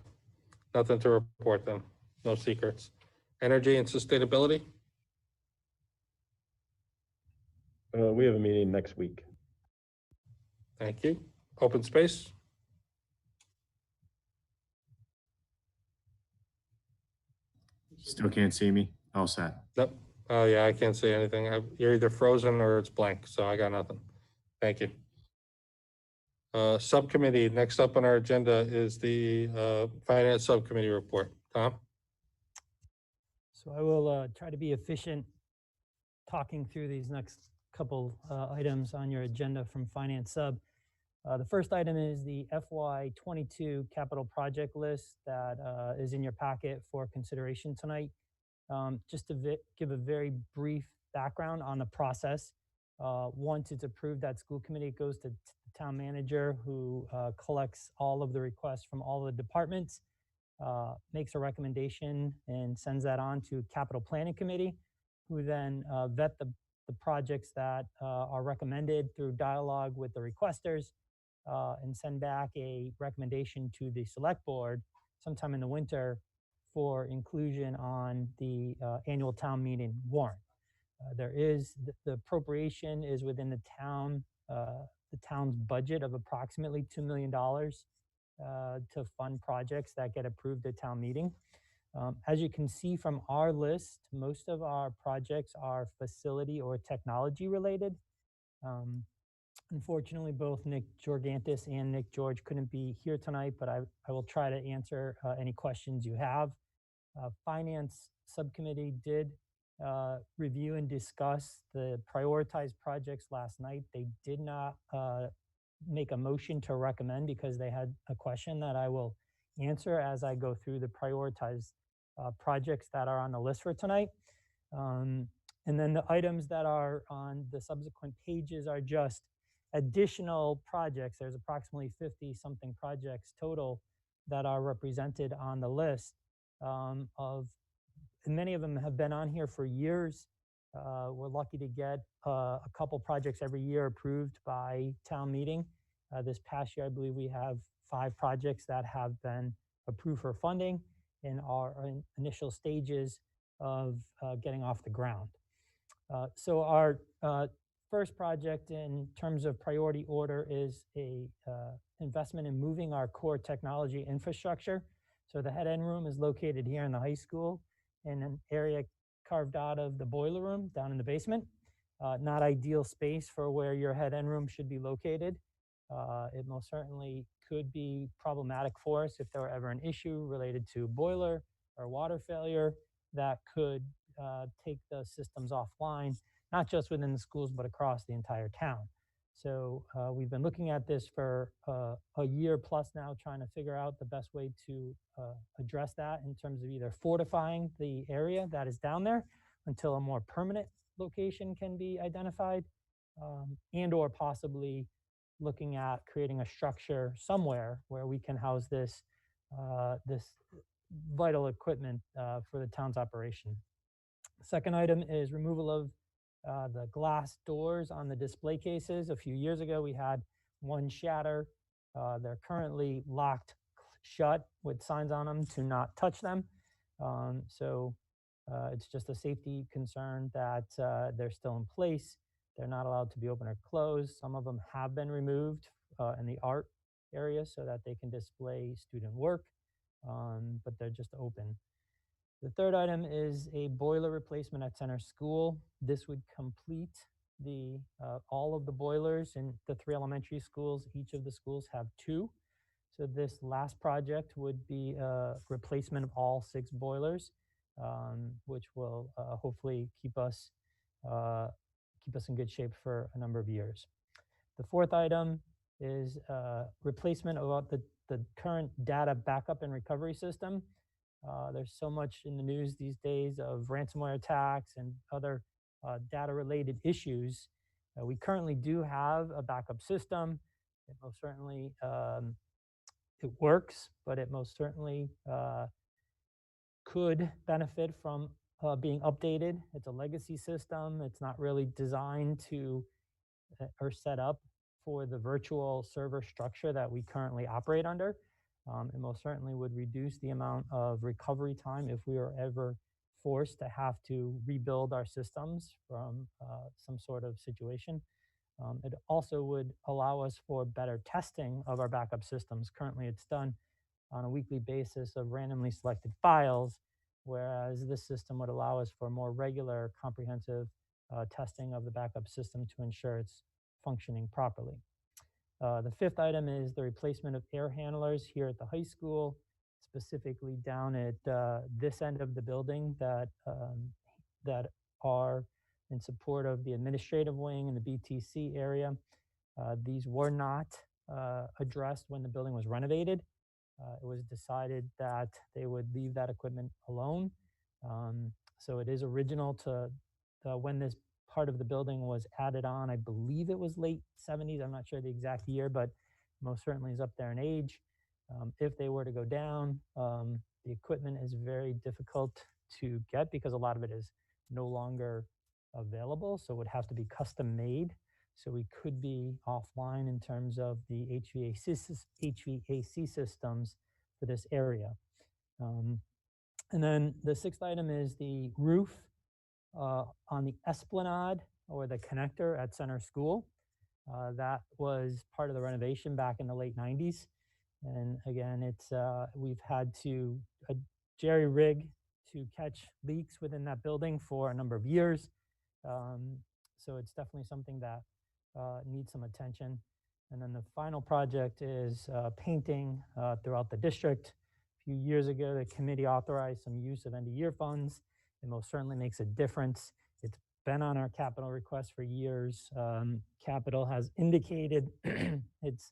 Nothing to report then. No secrets. Energy and sustainability? We have a meeting next week. Thank you. Open space? Still can't see me. All set. Nope. Oh yeah, I can't see anything. You're either frozen or it's blank, so I got nothing. Thank you. Subcommittee, next up on our agenda is the Finance Subcommittee report. Tom? So I will try to be efficient talking through these next couple items on your agenda from Finance Sub. The first item is the FY22 capital project list that is in your packet for consideration tonight. Just to give a very brief background on the process. Once it's approved at school committee, it goes to the town manager, who collects all of the requests from all the departments, makes a recommendation and sends that on to capital planning committee, who then vet the projects that are recommended through dialogue with the requesters, and send back a recommendation to the select board sometime in the winter for inclusion on the annual town meeting warrant. There is the appropriation is within the town's budget of approximately $2 million to fund projects that get approved at town meeting. As you can see from our list, most of our projects are facility or technology related. Unfortunately, both Nick Jorgantis and Nick George couldn't be here tonight, but I will try to answer any questions you have. Finance Subcommittee did review and discuss the prioritized projects last night. They did not make a motion to recommend because they had a question that I will answer as I go through the prioritized projects that are on the list for tonight. And then the items that are on the subsequent pages are just additional projects. There's approximately 50 something projects total that are represented on the list. And many of them have been on here for years. We're lucky to get a couple projects every year approved by town meeting. This past year, I believe we have 5 projects that have been approved for funding and are in initial stages of getting off the ground. So our first project in terms of priority order is a investment in moving our core technology infrastructure. So the head end room is located here in the high school in an area carved out of the boiler room down in the basement. Not ideal space for where your head end room should be located. It most certainly could be problematic for us if there were ever an issue related to boiler or water failure that could take the systems offline, not just within the schools, but across the entire town. So we've been looking at this for a year plus now, trying to figure out the best way to address that in terms of either fortifying the area that is down there until a more permanent location can be identified, and or possibly looking at creating a structure somewhere where we can house this vital equipment for the town's operation. Second item is removal of the glass doors on the display cases. A few years ago, we had one shatter. They're currently locked shut with signs on them to not touch them. So it's just a safety concern that they're still in place. They're not allowed to be open or closed. Some of them have been removed in the art area so that they can display student work, but they're just open. The third item is a boiler replacement at Center School. This would complete the all of the boilers in the 3 elementary schools. Each of the schools have 2. So this last project would be a replacement of all 6 boilers, which will hopefully keep us in good shape for a number of years. The fourth item is replacement of the current data backup and recovery system. There's so much in the news these days of ransomware attacks and other data-related issues. We currently do have a backup system. It most certainly it works, but it most certainly could benefit from being updated. It's a legacy system. It's not really designed to or set up for the virtual server structure that we currently operate under. It most certainly would reduce the amount of recovery time if we are ever forced to have to rebuild our systems from some sort of situation. It also would allow us for better testing of our backup systems. Currently, it's done on a weekly basis of randomly selected files, whereas this system would allow us for more regular, comprehensive testing of the backup system to ensure it's functioning properly. The fifth item is the replacement of air handlers here at the high school, specifically down at this end of the building that are in support of the administrative wing and the BTC area. These were not addressed when the building was renovated. It was decided that they would leave that equipment alone. So it is original to when this part of the building was added on. I believe it was late 70s. I'm not sure the exact year, but most certainly is up there in age. If they were to go down, the equipment is very difficult to get because a lot of it is no longer available. So it would have to be custom made. So we could be offline in terms of the HVAC systems for this area. And then the sixth item is the roof on the esplanade or the connector at Center School. That was part of the renovation back in the late 90s. And again, it's we've had to jerry rig to catch leaks within that building for a number of years. So it's definitely something that needs some attention. And then the final project is painting throughout the district. A few years ago, the committee authorized some use of end-of-year funds. It most certainly makes a difference. It's been on our capital request for years. Capital has indicated it's,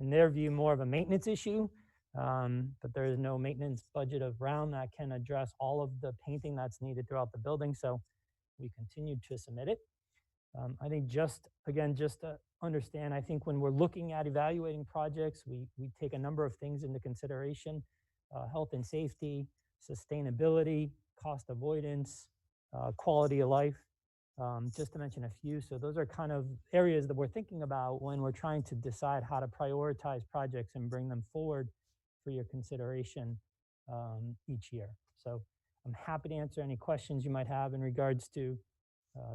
in their view, more of a maintenance issue, but there is no maintenance budget around that can address all of the painting that's needed throughout the building. So we continue to submit it. I think just to understand, I think when we're looking at evaluating projects, we take a number of things into consideration: health and safety, sustainability, cost avoidance, quality of life, just to mention a few. So those are kind of areas that we're thinking about when we're trying to decide how to prioritize projects and bring them forward for your consideration each year. So I'm happy to answer any questions you might have in regards to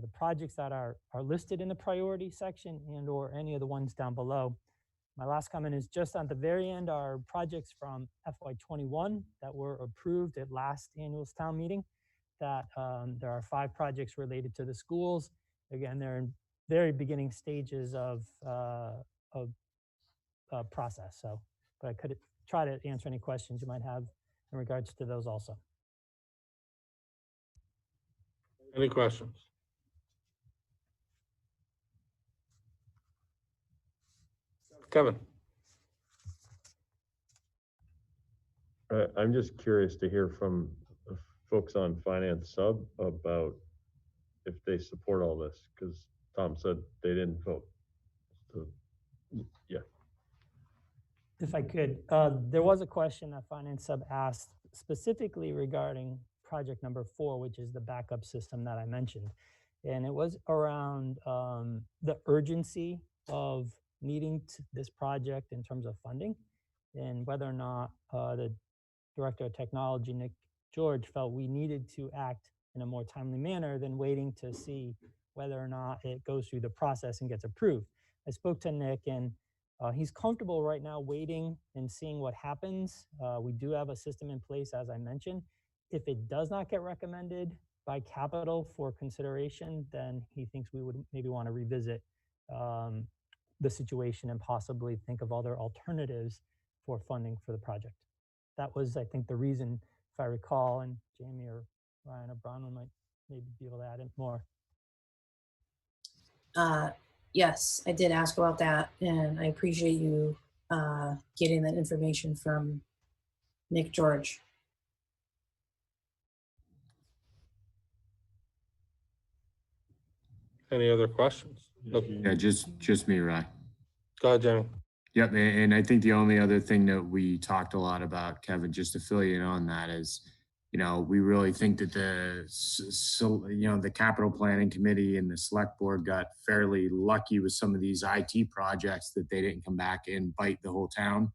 the projects that are listed in the priority section and or any of the ones down below. My last comment is just on the very end are projects from FY21 that were approved at last annual town meeting. That there are 5 projects related to the schools. Again, they're in very beginning stages of process. So, but I could try to answer any questions you might have in regards to those also. Any questions? Kevin. I'm just curious to hear from folks on finance sub about if they support all this, because Tom said they didn't vote. So, yeah. If I could, there was a question that finance sub asked specifically regarding project number 4, which is the backup system that I mentioned. And it was around the urgency of needing this project in terms of funding and whether or not the Director of Technology, Nick George, felt we needed to act in a more timely manner than waiting to see whether or not it goes through the process and gets approved. I spoke to Nick and he's comfortable right now waiting and seeing what happens. We do have a system in place, as I mentioned, If it does not get recommended by capital for consideration, then he thinks we would maybe want to revisit the situation and possibly think of other alternatives for funding for the project. That was, I think, the reason, if I recall, and Jamie or Ryan or Bronwyn might maybe be able to add in more. Yes, I did ask about that, and I appreciate you getting that information from Nick George. Any other questions? Look, Yeah, just me, Ryan. go ahead, Jamie. Yep, and I think the only other thing that we talked a lot about, Kevin, just to fill you in on that is, we really think that the capital planning committee and the select board got fairly lucky with some of these IT projects that they didn't come back and bite the whole town,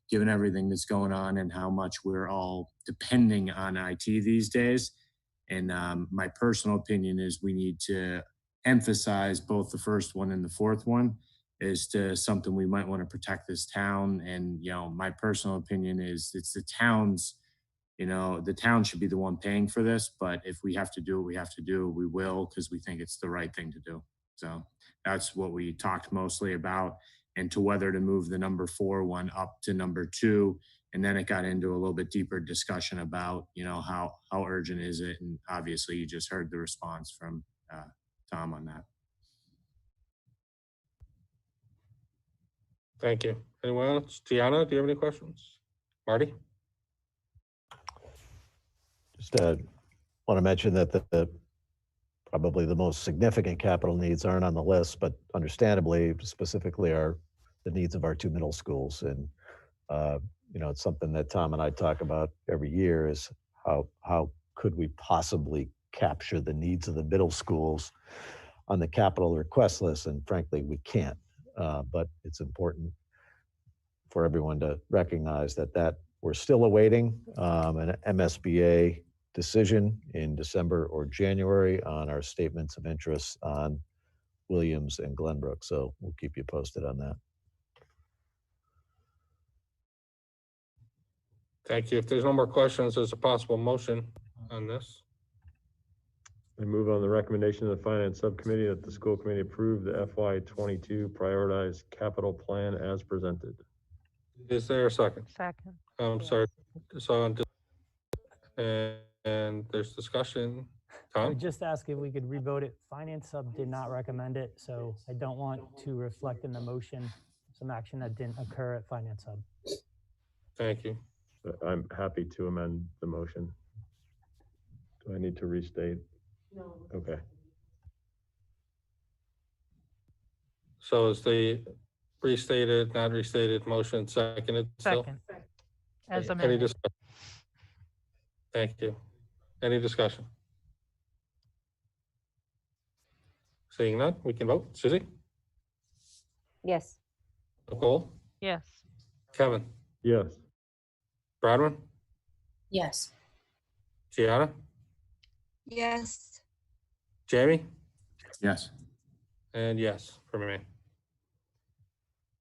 given everything that's going on and how much we're all depending on IT these days. And my personal opinion is we need to emphasize both the first one and the fourth one as to something we might want to protect this town. And, my personal opinion is it's the town's, the town should be the one paying for this, but if we have to do what we have to do, we will, because we think it's the right thing to do. So that's what we talked mostly about, and to whether to move the number 4 one up to number 2. And then it got into a little bit deeper discussion about, how urgent is it? And obviously you just heard the response from Tom on that. Thank you. Anyone else? Tiana, do you have any questions? Marty? Just want to mention that probably the most significant capital needs aren't on the list, but understandably, specifically are the needs of our 2 middle schools. And, it's something that Tom and I talk about every year is how could we possibly capture the needs of the middle schools on the capital request list? And frankly, we can't. But it's important for everyone to recognize that we're still awaiting an MSBA decision in December or January on our statements of interest on Williams and Glenbrook. So we'll keep you posted on that. Thank you. If there's no more questions, there's a possible motion on this. I move on the recommendation of the Finance Subcommittee that the school committee approve the FY22 prioritized capital plan as presented. Is there a second? Second. I'm sorry. So, and there's discussion. I Tom? would just ask if we could revote it. Finance Sub did not recommend it, so I don't want to reflect in the motion some action that didn't occur at Finance Sub. Thank you. I'm happy to amend the motion. Do I need to restate? No. Okay. So is the restated, not restated motion seconded still? Second. As Any amended. discussion? Thank you. Any discussion? Seeing none, we can vote. Susie? Yes. Nicole? Yes. Kevin? Yes. Bronwyn? Yes. Gianna? Yes. Jamie? Yes. And yes, for me.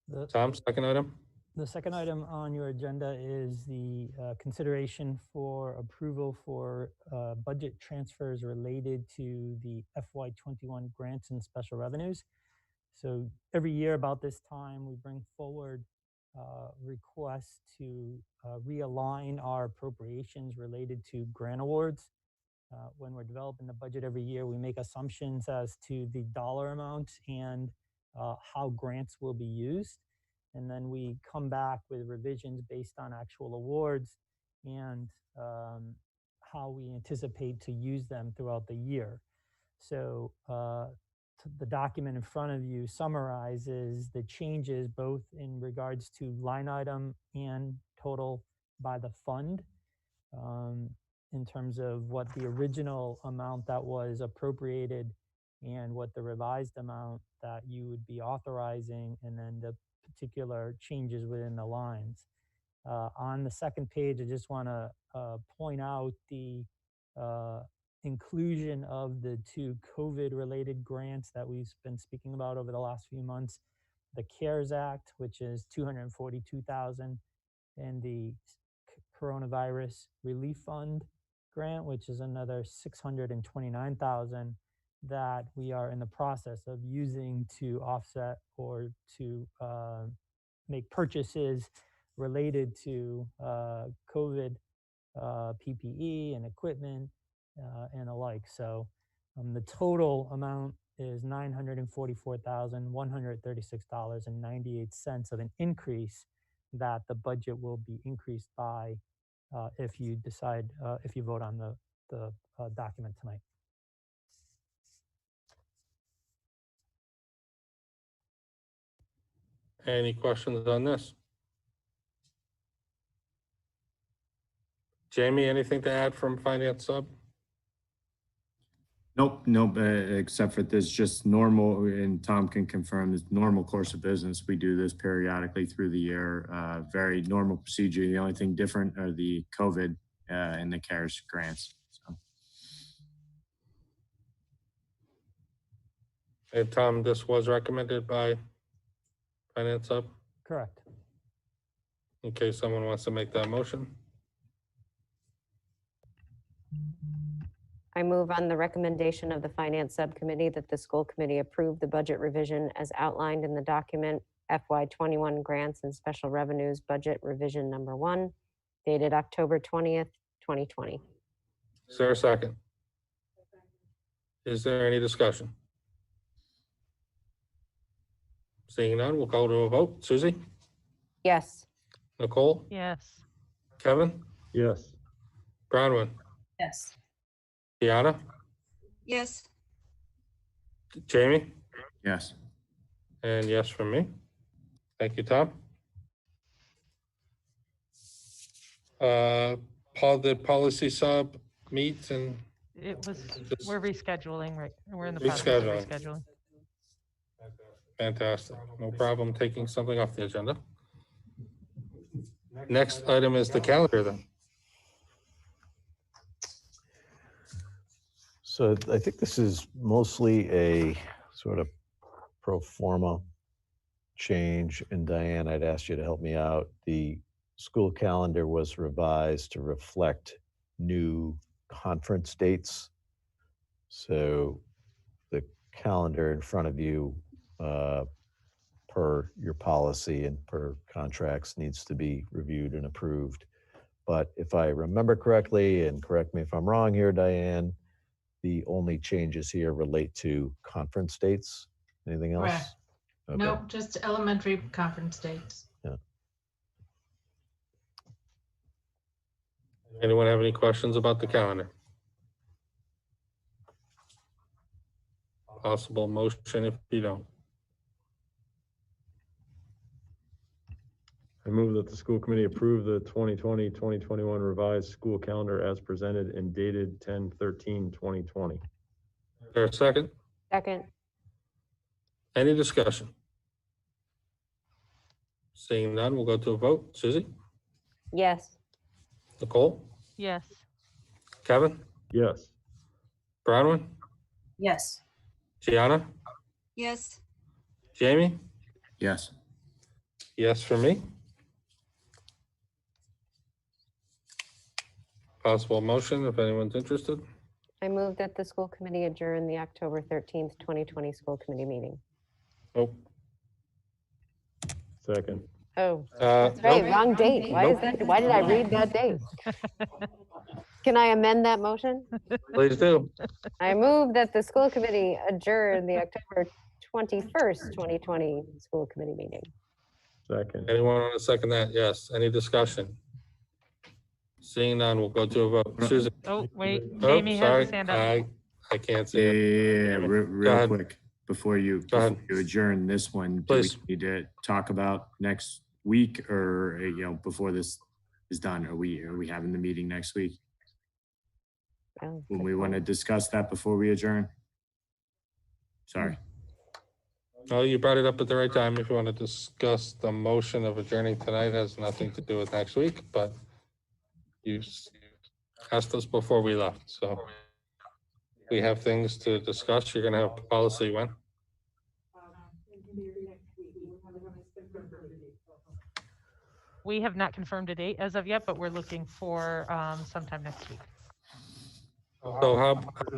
The, Tom, second item? the second item on your agenda is the consideration for approval for budget transfers related to the FY21 grants and special revenues. So every year about this time, we bring forward requests to realign our appropriations related to grant awards. When we're developing the budget every year, we make assumptions as to the dollar amount and how grants will be used. And then we come back with revisions based on actual awards and how we anticipate to use them throughout the year. So the document in front of you summarizes the changes both in regards to line item and total by the fund. In terms of what the original amount that was appropriated and what the revised amount that you would be authorizing, and then the particular changes within the lines. On the second page, I just want to point out the inclusion of the 2 COVID-related grants that we've been speaking about over the last few months. The CARES Act, which is $242,000, and the Coronavirus Relief Fund, grant, which is another 629,000 that we are in the process of using to offset or to make purchases related to COVID PPE and equipment and alike. So the total amount is $944,136.98 of an increase that the budget will be increased by if you decide, if you vote on the document tonight. Any questions on this? Jamie, anything to add from Finance Sub? Nope, except for this just normal, and Tom can confirm, this normal course of business. We do this periodically through the year, very normal procedure. The only thing different are the COVID and the CARES grants. So. And Tom, this was recommended by Finance Sub? Correct. In case someone wants to make that motion. I move on the recommendation of the Finance Subcommittee that the school committee approve the budget revision as outlined in the document FY21 Grants and Special Revenues Budget Revision Number 1, dated October 20th, 2020. Is there a second? Is there any discussion? Seeing none, we'll go to a vote. Susie? Yes. Nicole? Yes. Kevin? Yes. Bronwyn? Yes. Deanna? Yes. Jamie? Yes. And yes from me. Thank you, Tom. Paul, did policy sub meet and? It was, we're rescheduling, right? We're in the process of rescheduling. Fantastic. No problem taking something off the agenda. Next item is the calendar then. So I think this is mostly a sort of pro forma change. And Diane, I'd asked you to help me out. The school calendar was revised to reflect new conference dates. So the calendar in front of you, per your policy and per contracts, needs to be reviewed and approved. But if I remember correctly, and correct me if I'm wrong here, Diane, the only changes here relate to conference dates. Anything else? Correct. Okay. Nope, just elementary conference dates. Yeah. Anyone have any questions about the calendar? Possible motion if you don't. I move that the school committee approve the 2020-2021 revised school calendar as presented and dated 10/13/2020. Is there a second? Second. Any discussion? Seeing none, we'll go to a vote. Susie? Yes. Nicole? Yes. Kevin? Yes. Bronwyn? Yes. Gianna? Yes. Jamie? Yes. Yes for me. Possible motion if anyone's interested. I move that the school committee adjourn the October 13th, 2020 school committee meeting. Nope. Second. Oh, that's right, nope. wrong date. Why is that? Why did I read that date? Can I amend that motion? Please do. I move that the school committee adjourn the October 21st, 2020 school committee meeting. Second. Anyone want to second that? Yes. Any discussion? Seeing none, we'll go to a vote. Susan? Oh, wait, Oh, Jamie has sorry. his hand up. I can't see Yeah, it. real quick, before you ahead. adjourn this one, do Please. we need to talk about next week, or, before this is done? Are we having the meeting next week? Oh, When good we want to point. discuss that before we adjourn? Sorry. Oh, you brought it up at the right time. If you want to discuss the motion of adjourning tonight, has nothing to do with next week, but you asked us before we left, so we have things to discuss. You're gonna have policy when? We have not confirmed a date as of yet, but we're looking for sometime next week. So how,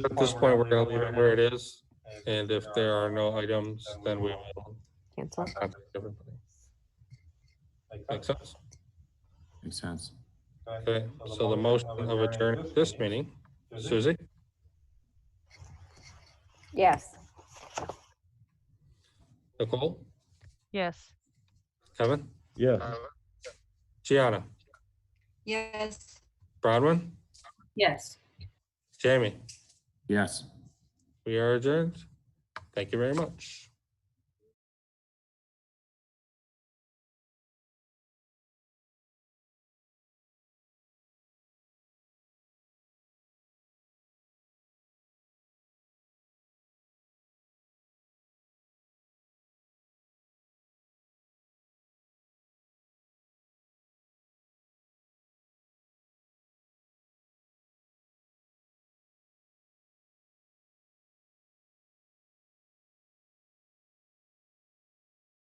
at this point, we're gonna leave it where it is, and if there are no items, then we will Cancel. contact everybody. Make sense? Makes sense. Okay, so the motion of adjourning this meeting, Susie, Yes. Nicole, Yes. Kevin, Yes. Gianna, Yes. Bronwyn, Yes. Jamie, Yes. we are adjourned. Thank you very much.